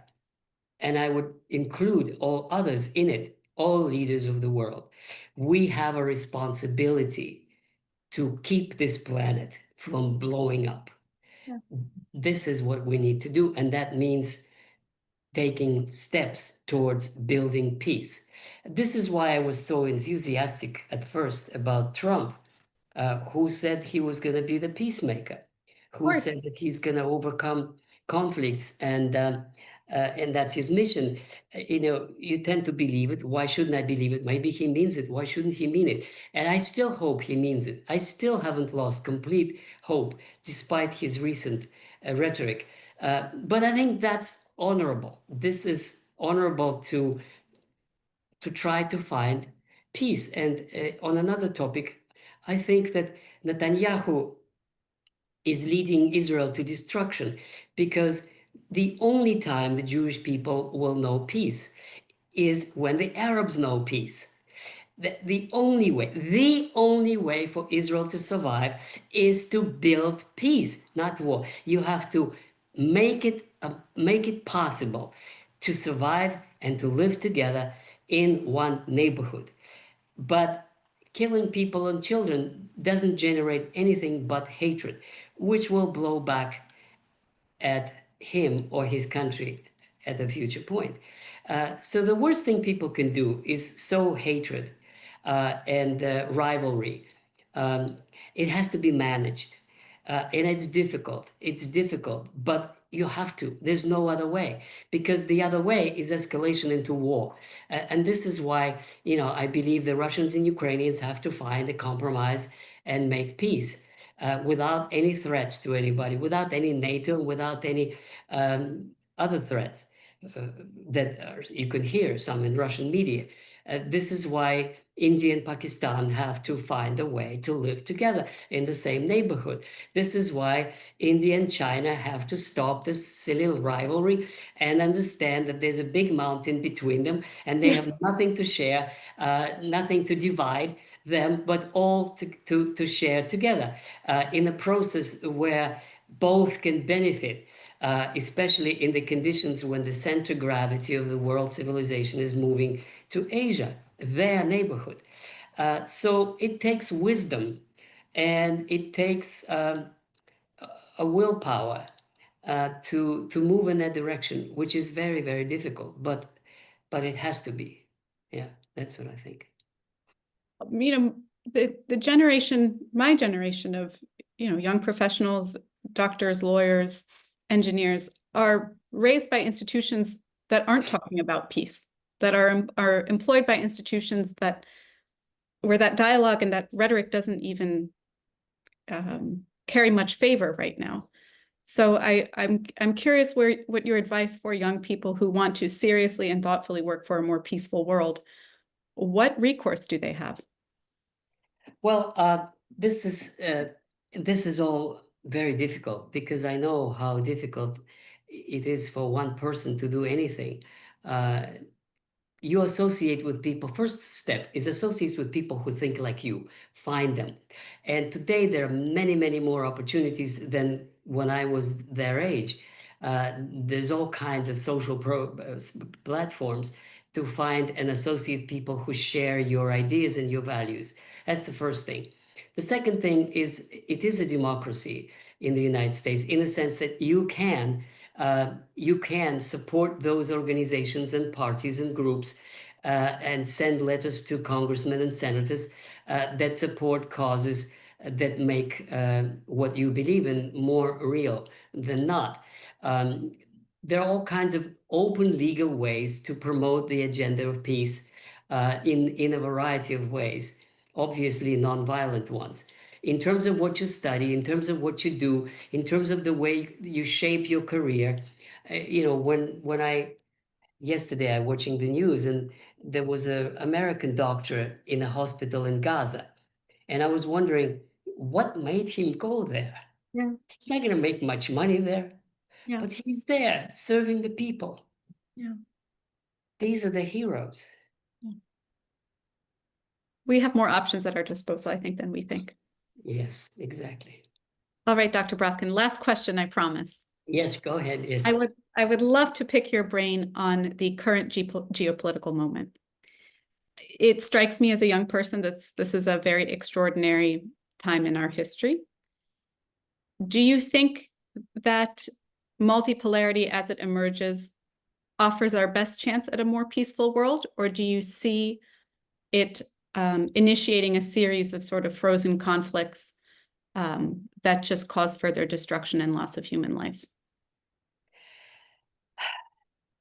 S2: and I would include all others in it, all leaders of the world. We have a responsibility to keep this planet from blowing up.
S1: Yeah.
S2: This is what we need to do, and that means taking steps towards building peace. This is why I was so enthusiastic at first about Trump, who said he was going to be the peacemaker, who
S1: course.
S2: said that he's going to overcome conflicts, and that's his mission. You tend to believe it. Why shouldn't I believe it? Maybe he means it. Why shouldn't he mean it? And I still hope he means it. I still haven't lost complete hope, despite his recent rhetoric. But I think that's honorable. This is honorable to try to find peace. And on another topic, I think that Netanyahu is leading Israel to destruction, because the only time the Jewish people will know peace is when the Arabs know peace. The only way for Israel to survive is to build peace, not war. You have to make it possible to survive and to live together in one neighborhood. But killing people and children doesn't generate anything but hatred, which will blow back at him or his country at a future point. So the worst thing people can do is sow hatred and rivalry. It has to be managed. And it's difficult. It's difficult, but you have to. There's no other way, because the other way is escalation into war. And this is why, I believe the Russians and Ukrainians have to find a compromise and make peace without any threats to anybody, without any NATO, without any other threats that you could hear some in Russian media. This is why India and Pakistan have to find a way to live together in the same neighborhood. This is why India and China have to stop this silly rivalry and understand that there's a big mountain between them and they have nothing to share, nothing to divide them, but all to share together in a process where both can benefit. Especially in the conditions when the center gravity of the world civilization is moving to Asia, their neighborhood. So it takes wisdom and it takes a willpower to move in that direction, which is very, very difficult, but it has to be. Yeah, that's what I think.
S1: The generation, my generation of, young professionals, doctors, lawyers, engineers, are raised by institutions that aren't talking about peace, that are employed by institutions where that dialogue and that rhetoric doesn't even carry much favor right now. So I'm curious what your advice for young people who want to seriously and thoughtfully work for a more peaceful world. What recourse do they have?
S2: Well, this is all very difficult, because I know how difficult it is for one person to do anything. You associate with people. First step is associate with people who think like you. Find them. And today there are many, many more opportunities than when I was their age. There's all kinds of social platforms to find and associate people who share your ideas and your values. That's the first thing. The second thing is, it is a democracy in the United States, in the sense that you can support those organizations and parties and groups and send letters to congressmen and senators that support causes that make what you believe in more real than not. Um, there are all kinds of open legal ways to promote the agenda of peace in a variety of ways, obviously nonviolent ones. In terms of what you study, in terms of what you do, in terms of the way you shape your career, when I yesterday I watching the news and there was an American doctor in a hospital in Gaza, and I was wondering what made him go there.
S1: Yeah,
S2: He's not going to make much money there,
S1: yeah,
S2: but he's there serving the people.
S1: yeah.
S2: These are the heroes.
S1: Yeah. We have more options at our disposal, I think, than we think.
S2: Yes, exactly.
S1: All right, Dr. Brovkin, last question, I promise.
S2: Yes, go ahead. Yes.
S1: I would love to pick your brain on the current geopolitical moment. It strikes me as a young person that this is a very extraordinary time in our history. Do you think that multipolarity as it emerges offers our best chance at a more peaceful world, or do you see it initiating a series of sort of frozen conflicts that just cause further destruction and loss of human life?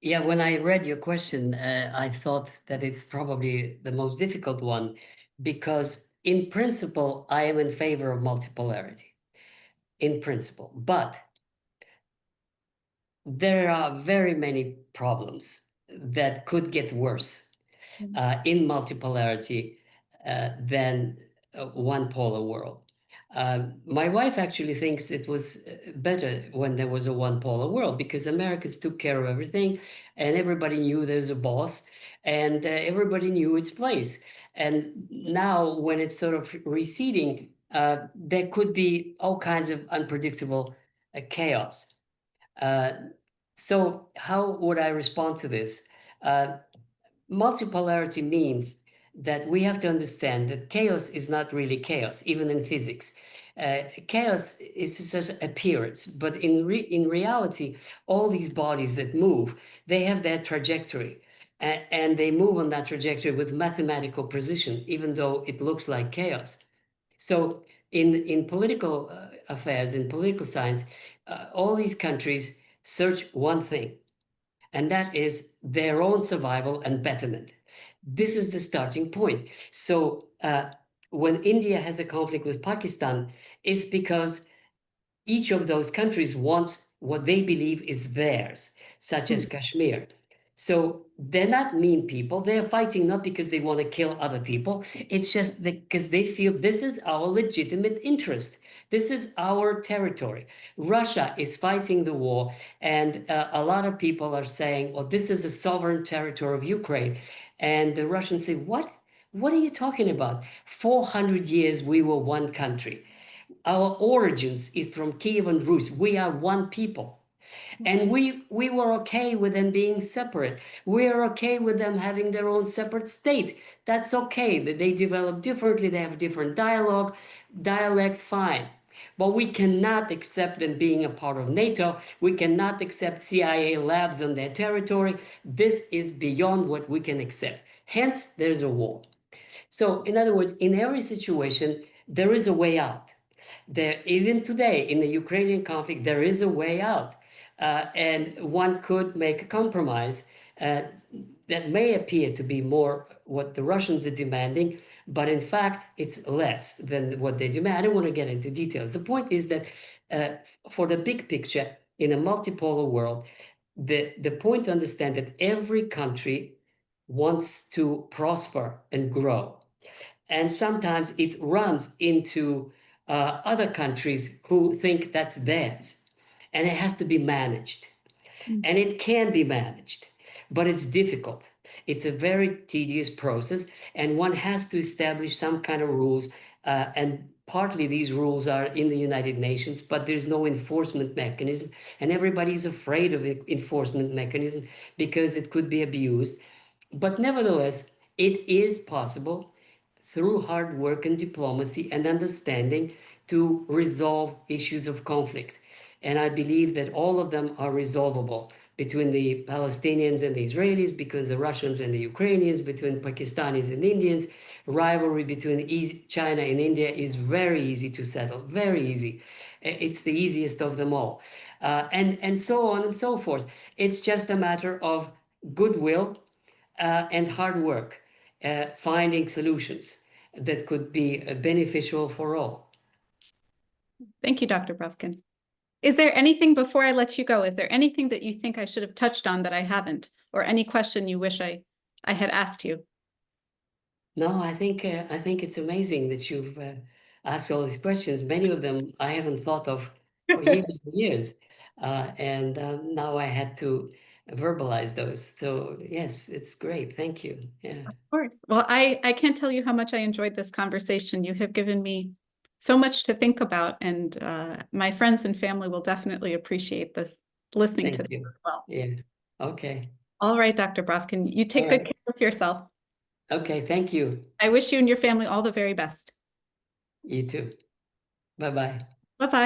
S2: Yeah, when I read your question, I thought that it's probably the most difficult one because, in principle, I am in favor of multipolarity, in principle. But there are very many problems that could get worse in multipolarity than one polar world. My wife actually thinks it was better when there was a one polar world because Americans took care of everything and everybody knew there's a boss and everybody knew its place. And now when it's sort of receding, there could be all kinds of unpredictable chaos. Uh, so how would I respond to this? Uh, Multipolarity means that we have to understand that chaos is not really chaos, even in physics. Chaos is just appearance, but in reality, all these bodies that move, they have their trajectory, and they move on that trajectory with mathematical precision, even though it looks like chaos. So in political affairs, in political science, all these countries search one thing, and that is their own survival and betterment. This is the starting point. So when India has a conflict with Pakistan, it's because each of those countries wants what they believe is theirs, such as Kashmir. So they're not mean people. They're fighting not because they want to kill other people. It's just because they feel this is our legitimate interest. This is our territory. Russia is fighting the war, and a lot of people are saying, well, this is a sovereign territory of Ukraine. And the Russians say, what? What are you talking about? 400 years we were one country. Our origins is from Kiev and Rus. We are one people. And we were okay with them being separate. We're okay with them having their own separate state. That's okay. That they develop differently, they have different dialect, fine. But we cannot accept them being a part of NATO. We cannot accept CIA labs on their territory. This is beyond what we can accept. Hence, there's a war. So, in other words, in every situation, there is a way out. There, even today in the Ukrainian conflict, there is a way out. And one could make a compromise that may appear to be more what the Russians are demanding, but in fact, it's less than what they demand. I don't want to get into details. The point is that for the big picture, in a multipolar world, the point to understand that every country wants to prosper and grow. And sometimes it runs into other countries who think that's theirs. And it has to be managed. And it can be managed, but it's difficult. It's a very tedious process, and one has to establish some kind of rules. And partly these rules are in the United Nations, but there's no enforcement mechanism. And everybody's afraid of the enforcement mechanism because it could be abused. But nevertheless, it is possible through hard work and diplomacy and understanding to resolve issues of conflict. And I believe that all of them are resolvable. between the Palestinians and the Israelis, between the Russians and the Ukrainians, between Pakistanis and Indians. Rivalry between China and India is very easy to settle, very easy. It's the easiest of them all. And so on and so forth. It's just a matter of goodwill and hard work, finding solutions that could be beneficial for all.
S1: Thank you, Dr. Brovkin. Is there anything before I let you go? Is there anything that you think I should have touched on that I haven't, or any question you wish I had asked you?
S2: No, I think it's amazing that you've asked all these questions. Many of them I haven't thought of for years and years, and now I had to verbalize those. So yes, it's great. Thank you. Yeah.
S1: Of course. Well, I can't tell you how much I enjoyed this conversation. You have given me so much to think about, and my friends and family will definitely appreciate this, listening to
S2: Thank
S1: this
S2: you.
S1: as well.
S2: Yeah. Okay.
S1: All right, Dr. Brovkin, you take
S2: All
S1: good
S2: right.
S1: care of yourself.
S2: Okay. Thank you.
S1: I wish you and your family all the very best.
S2: You too. Bye-bye.
S1: Bye-bye.